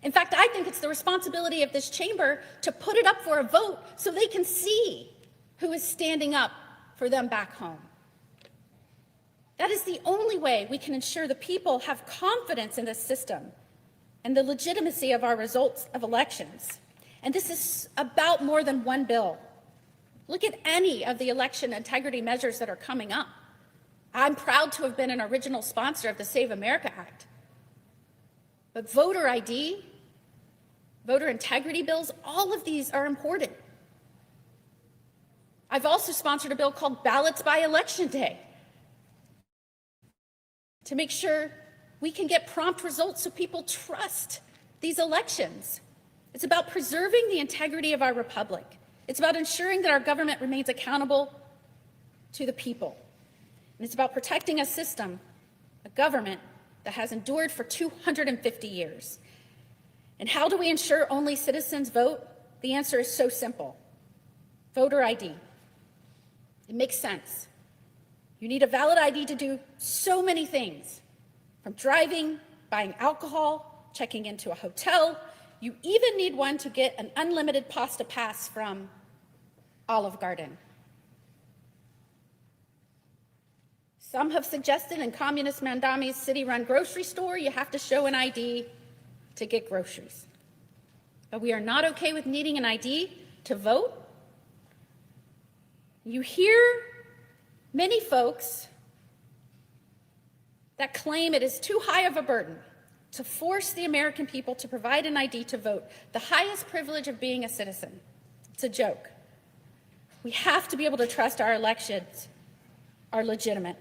In fact, I think it's the responsibility of this chamber to put it up for a vote so they can see who is standing up for them back home. That is the only way we can ensure the people have confidence in this system and the legitimacy of our results of elections. And this is about more than one bill. Look at any of the election integrity measures that are coming up. I'm proud to have been an original sponsor of the Save America Act. But voter ID, voter integrity bills, all of these are important. I've also sponsored a bill called Ballots by Election Day to make sure we can get prompt results so people trust these elections. It's about preserving the integrity of our republic. It's about ensuring that our government remains accountable to the people. And it's about protecting a system, a government that has endured for 250 years. And how do we ensure only citizens vote? The answer is so simple. Voter ID. It makes sense. You need a valid ID to do so many things, from driving, buying alcohol, checking into a hotel. You even need one to get an unlimited pasta pass from Olive Garden. Some have suggested in Communist Mandami's city-run grocery store, you have to show an ID to get groceries. But we are not okay with needing an ID to vote. You hear many folks that claim it is too high of a burden to force the American people to provide an ID to vote, the highest privilege of being a citizen. It's a joke. We have to be able to trust our elections are legitimate.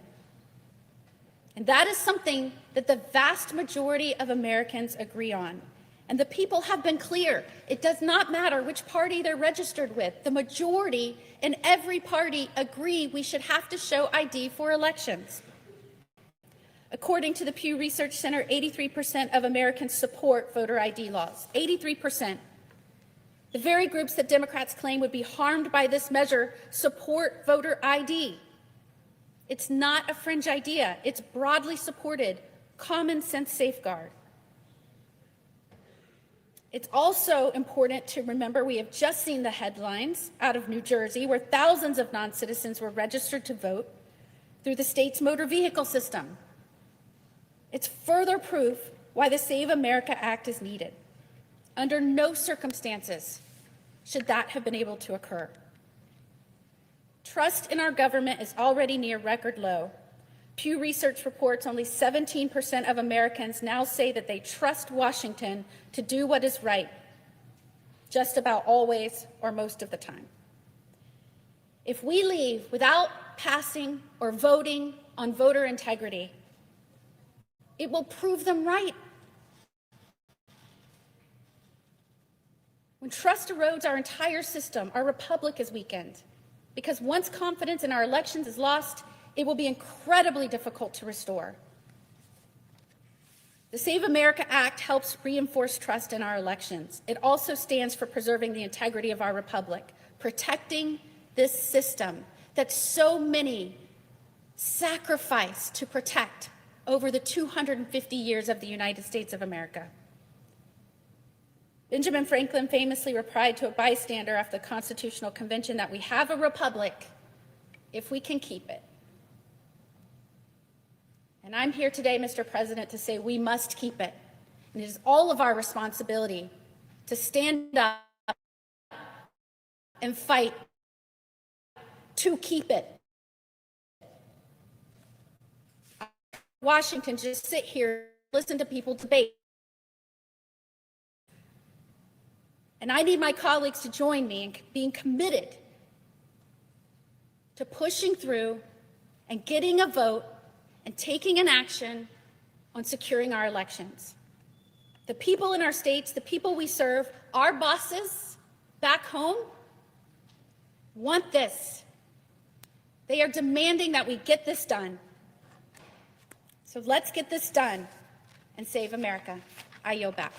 And that is something that the vast majority of Americans agree on. And the people have been clear. It does not matter which party they're registered with. The majority in every party agree we should have to show ID for elections. According to the Pew Research Center, 83% of Americans support voter ID laws. 83%. The very groups that Democrats claim would be harmed by this measure support voter ID. It's not a fringe idea. It's broadly supported, common sense safeguard. It's also important to remember we have just seen the headlines out of New Jersey where thousands of non-citizens were registered to vote through the state's motor vehicle system. It's further proof why the Save America Act is needed. Under no circumstances should that have been able to occur. Trust in our government is already near record low. Pew Research reports only 17% of Americans now say that they trust Washington to do what is right, just about always or most of the time. If we leave without passing or voting on voter integrity, it will prove them right. When trust erodes, our entire system, our republic is weakened. Because once confidence in our elections is lost, it will be incredibly difficult to restore. The Save America Act helps reinforce trust in our elections. It also stands for preserving the integrity of our republic, protecting this system that so many sacrificed to protect over the 250 years of the United States of America. Benjamin Franklin famously replied to a bystander after the Constitutional Convention that we have a republic if we can keep it. And I'm here today, Mr. President, to say we must keep it. And it is all of our responsibility to stand up and fight to keep it. Washington, just sit here, listen to people debate. And I need my colleagues to join me in being committed to pushing through and getting a vote and taking an action on securing our elections. The people in our states, the people we serve, our bosses back home want this. They are demanding that we get this done. So let's get this done and save America. I yield back.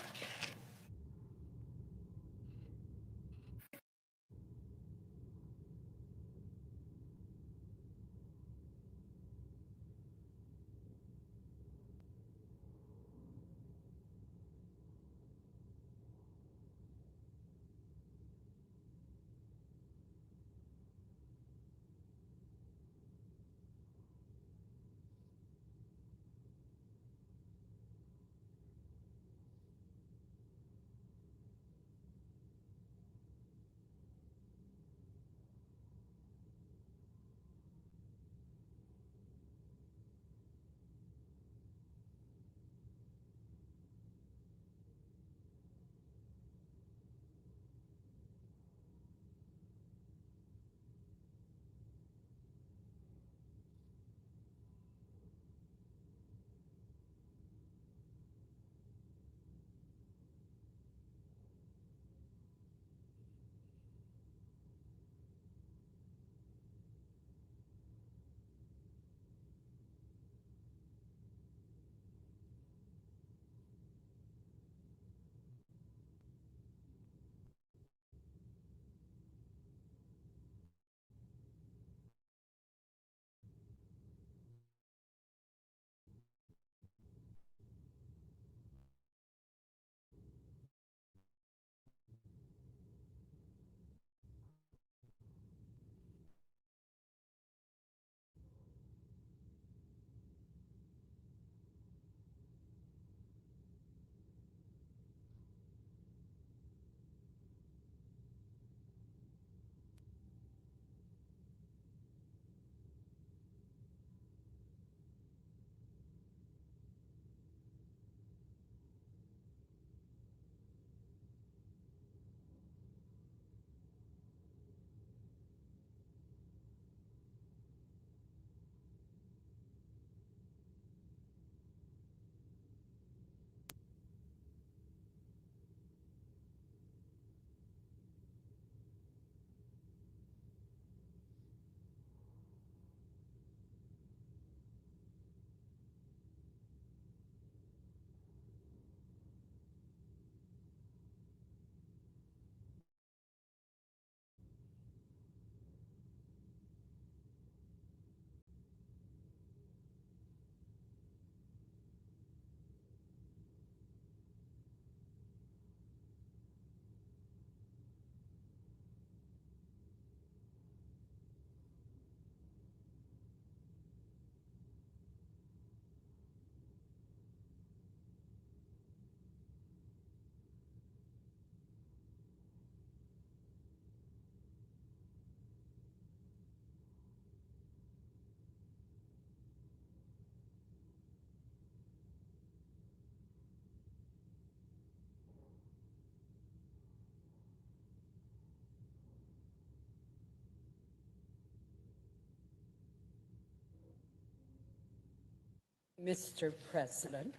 Mr. President.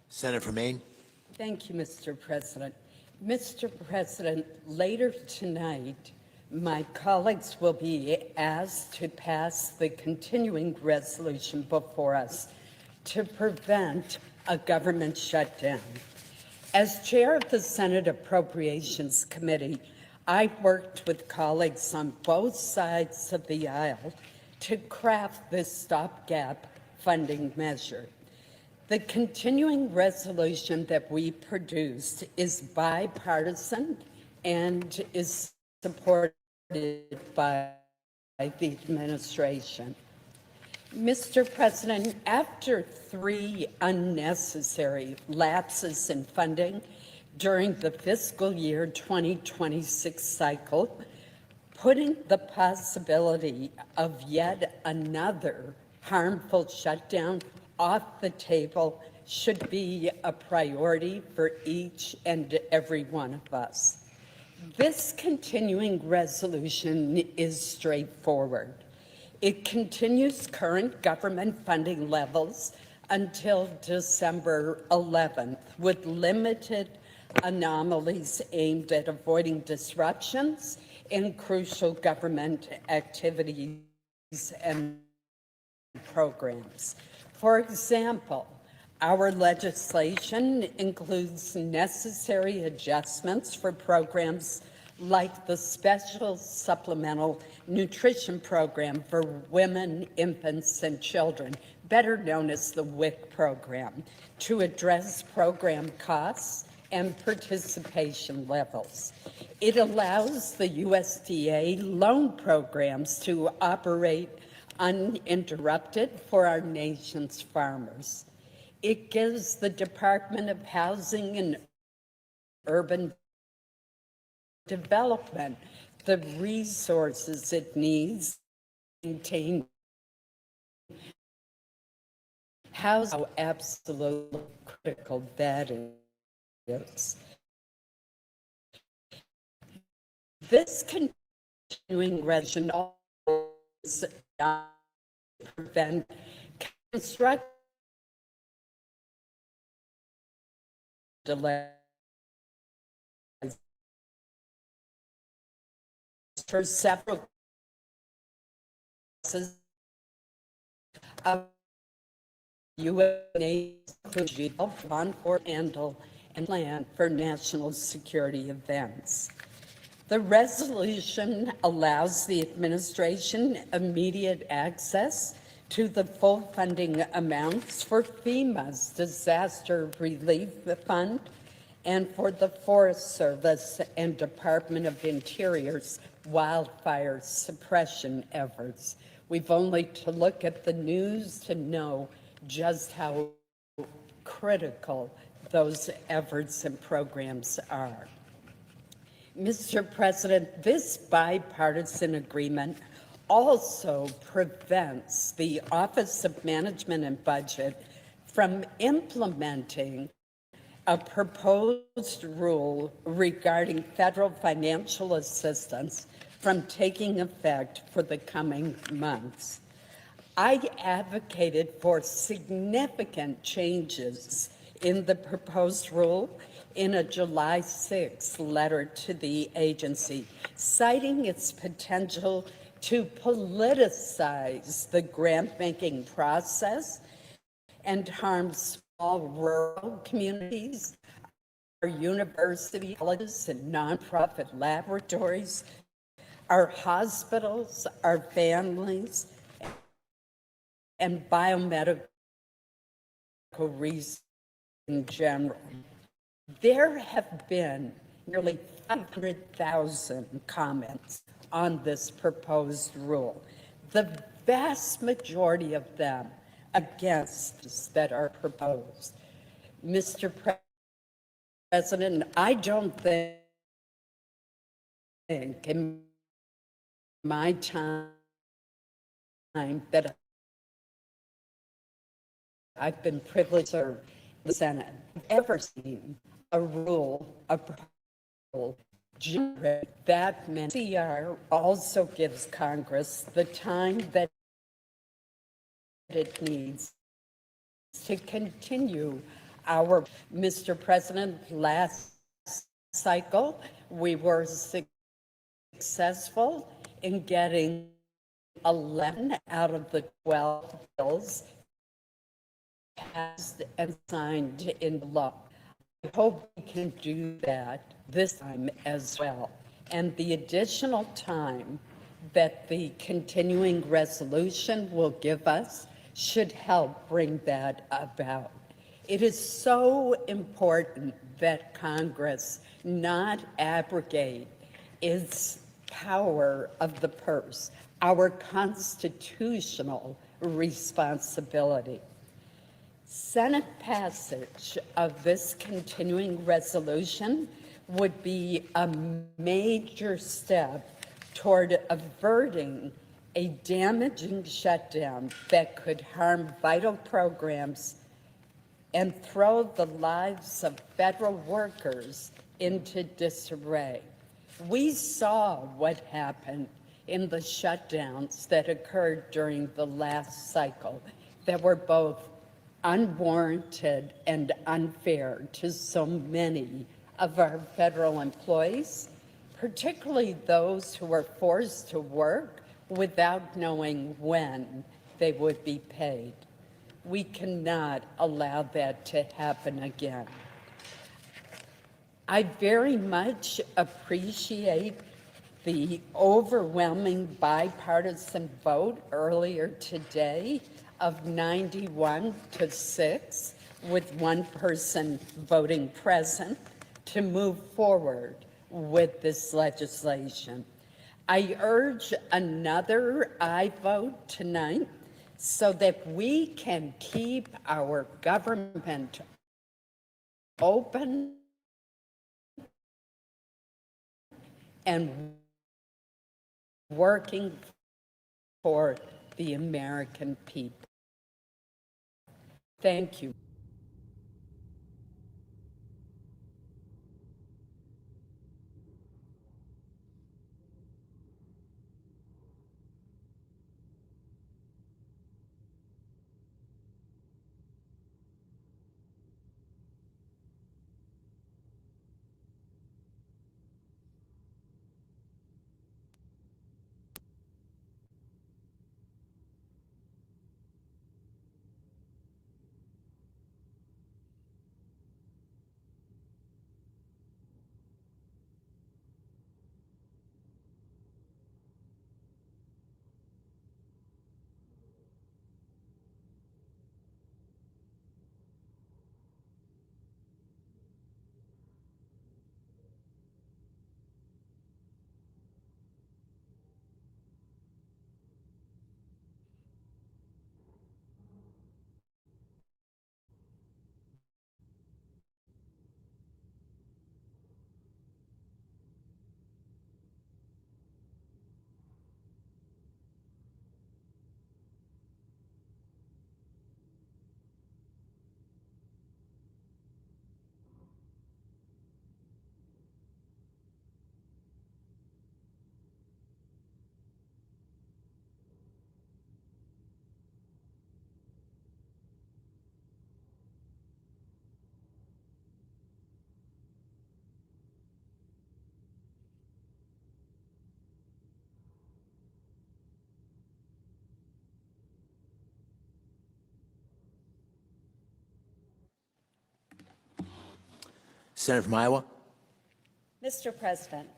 Senator from Maine. Thank you, Mr. President. Mr. President, later tonight, my colleagues will be asked to pass the continuing resolution before us to prevent a government shutdown. As chair of the Senate Appropriations Committee, I worked with colleagues on both sides of the aisle to craft this stopgap funding measure. The continuing resolution that we produced is bipartisan and is supported by the administration. Mr. President, after 3 unnecessary lapses in funding during the fiscal year 2026 cycle, putting the possibility of yet another harmful shutdown off the table should be a priority for each and every one of us. This continuing resolution is straightforward. It continues current government funding levels until December 11th, with limited anomalies aimed at avoiding disruptions in crucial government activities and programs. For example, our legislation includes necessary adjustments for programs like the Special Supplemental Nutrition Program for Women, Infants, and Children, better known as the WIC program, to address program costs and participation levels. It allows the USDA loan programs to operate uninterrupted for our nation's farmers. It gives the Department of Housing and Urban Development the resources it needs to maintain housing. How absolutely critical that is. This continuing resolution also prevent construction delays for several classes of UNA for handle and plan for national security events. The resolution allows the administration immediate access to the full funding amounts for FEMA's Disaster Relief Fund and for the Forest Service and Department of Interior's wildfire suppression efforts. We've only to look at the news to know just how critical those efforts and programs are. Mr. President, this bipartisan agreement also prevents the Office of Management and Budget from implementing a proposed rule regarding federal financial assistance from taking effect for the coming months. I advocated for significant changes in the proposed rule in a July 6th letter to the agency, citing its potential to politicize the grant-making process and harm small rural communities, our university colleges and nonprofit laboratories, our hospitals, our families, and biomedical research in general. There have been nearly 500,000 comments on this proposed rule, the vast majority of them against that are proposed. Mr. President, I don't think in my time that I've been privileged to serve the Senate, ever seen a rule, a proposal that meant CR also gives Congress the time that it needs to continue our, Mr. President, last cycle, we were successful in getting 11 out of the 12 bills passed and signed into law. I hope we can do that this time as well. And the additional time that the continuing resolution will give us should help bring that about. It is so important that Congress not abrogate its power of the purse, our constitutional responsibility. Senate passage of this continuing resolution would be a major step toward averting a damaging shutdown that could harm vital programs and throw the lives of federal workers into disarray. We saw what happened in the shutdowns that occurred during the last cycle that were both unwarranted and unfair to so many of our federal employees, particularly those who were forced to work without knowing when they would be paid. We cannot allow that to happen again. I very much appreciate the overwhelming bipartisan vote earlier today of 91-6, with one person voting present, to move forward with this legislation. I urge another aye vote tonight so that we can keep our government open and working for the American people. Thank you. Senator from Iowa. Mr. President,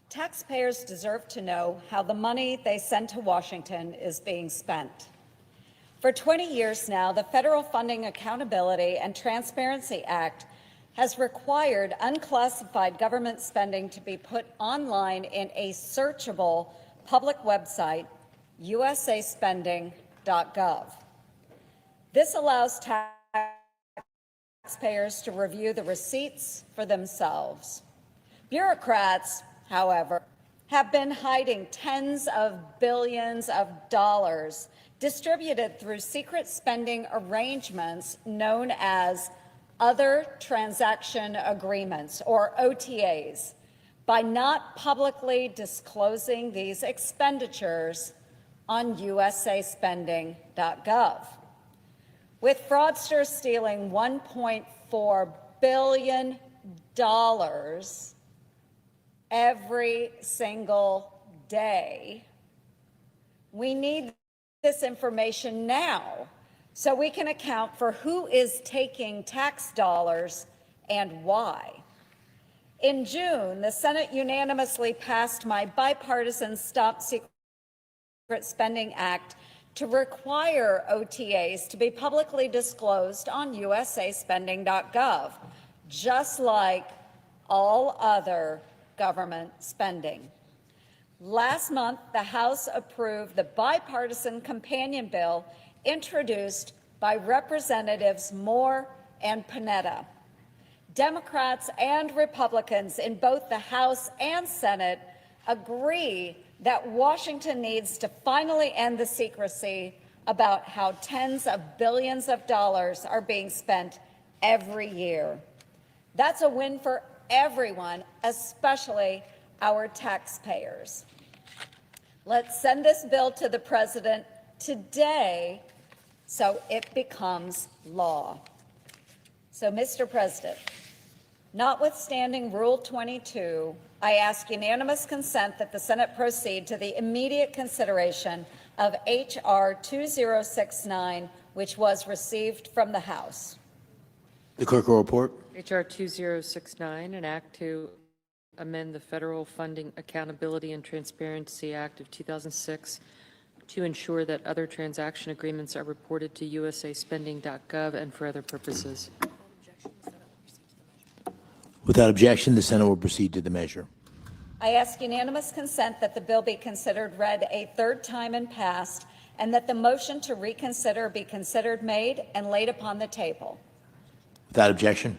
taxpayers deserve to know how the money they send to Washington is being spent. For 20 years now, the Federal Funding Accountability and Transparency Act has required unclassified government spending to be put online in a searchable public website, usaspending.gov. This allows taxpayers to review the receipts for themselves. Bureaucrats, however, have been hiding tens of billions of dollars distributed through secret spending arrangements known as other transaction agreements, or OTAs, by not publicly disclosing these expenditures on usaspending.gov. with fraudsters stealing $1.4 billion every single day. We need this information now so we can account for who is taking tax dollars and why. In June, the Senate unanimously passed my bipartisan Stop Secret Spending Act to require OTAs to be publicly disclosed on usaspending.gov, just like all other government spending. Last month, the House approved the bipartisan companion bill introduced by Representatives Moore and Panetta. Democrats and Republicans in both the House and Senate agree that Washington needs to finally end the secrecy about how tens of billions of dollars are being spent every year. That's a win for everyone, especially our taxpayers. Let's send this bill to the President today so it becomes law. So, Mr. President, notwithstanding Rule 22, I ask unanimous consent that the Senate proceed to the immediate consideration of H.R. 2069, which was received from the House. The clerk will report. H.R. 2069, an act to amend the Federal Funding Accountability and Transparency Act of 2006 to ensure that other transaction agreements are reported to usaspending.gov and for other purposes. Without objection, the Senate will proceed to the measure. I ask unanimous consent that the bill be considered read a third time and passed, and that the motion to reconsider be considered made and laid upon the table. Without objection.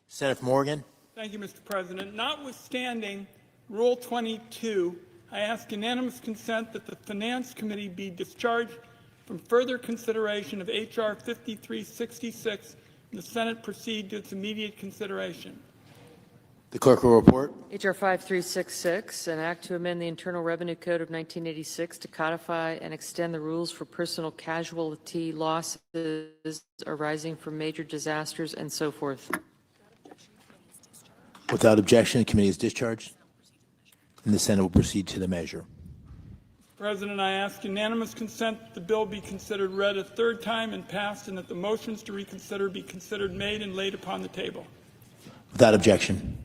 Senator from Oregon. Thank you, Mr. President. Notwithstanding Rule 22, I ask unanimous consent that the Finance Committee be discharged from further consideration of H.R. 5366 and the Senate proceed to its immediate consideration. The clerk will report. H.R. 5366, an act to amend the Internal Revenue Code of 1986 to codify and extend the rules for personal casualty losses arising from major disasters and so forth. Without objection, the committee is discharged, and the Senate will proceed to the measure. President, I ask unanimous consent that the bill be considered read a third time and passed, and that the motions to reconsider be considered made and laid upon the table. Without objection.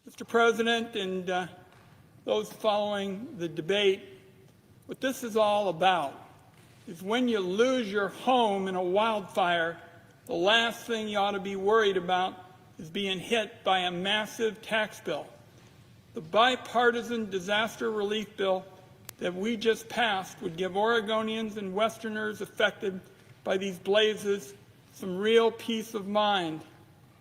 Mr. President, and those following the debate, what this is all about is when you lose your home in a wildfire, the last thing you ought to be worried about is being hit by a massive tax bill. The bipartisan disaster relief bill that we just passed would give Oregonians and Westerners affected by these blazes some real peace of mind.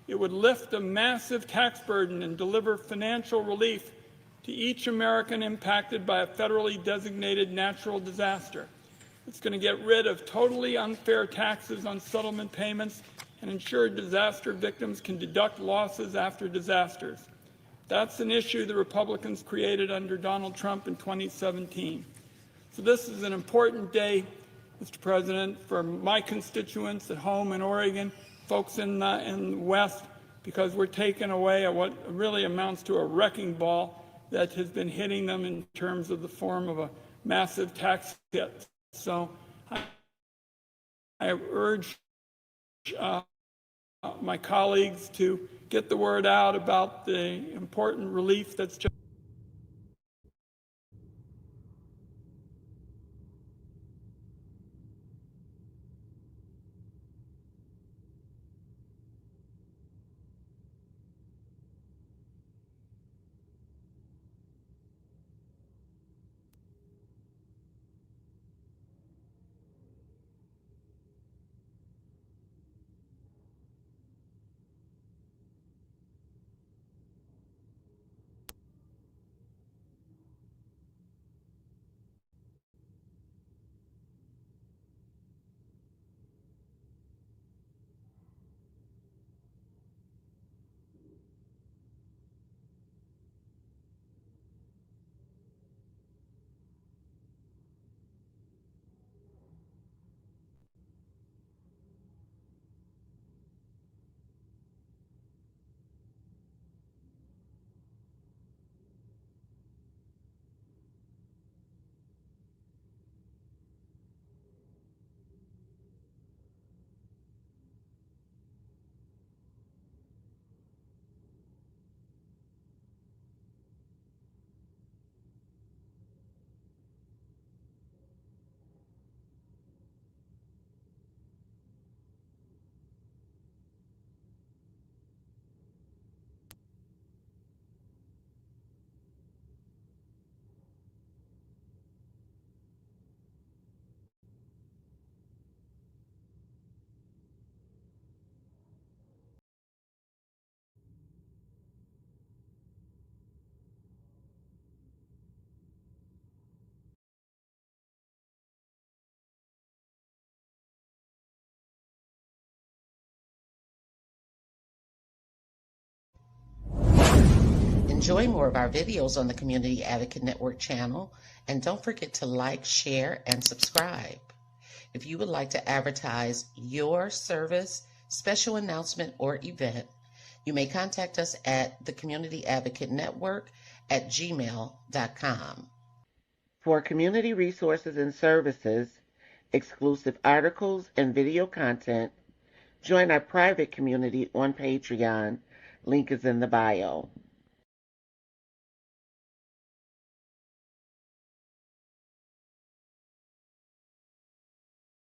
It would lift a massive tax burden and deliver financial relief to each American impacted by a federally designated natural disaster. It's going to get rid of totally unfair taxes on settlement payments and ensure disaster victims can deduct losses after disasters. That's an issue the Republicans created under Donald Trump in 2017. So this is an important day, Mr. President, for my constituents at home in Oregon, folks in the West, because we're taking away what really amounts to a wrecking ball that has been hitting them in terms of the form of a massive tax hit. So I urge my colleagues to get the word out about the important relief that's just Enjoy more of our videos on the Community Advocate Network channel, and don't forget to like, share, and subscribe. If you would like to advertise your service, special announcement, or event, you may contact us at the Community Advocate Network at gmail.com. For community resources and services, exclusive articles, and video content, join our private community on Patreon. Link is in the bio.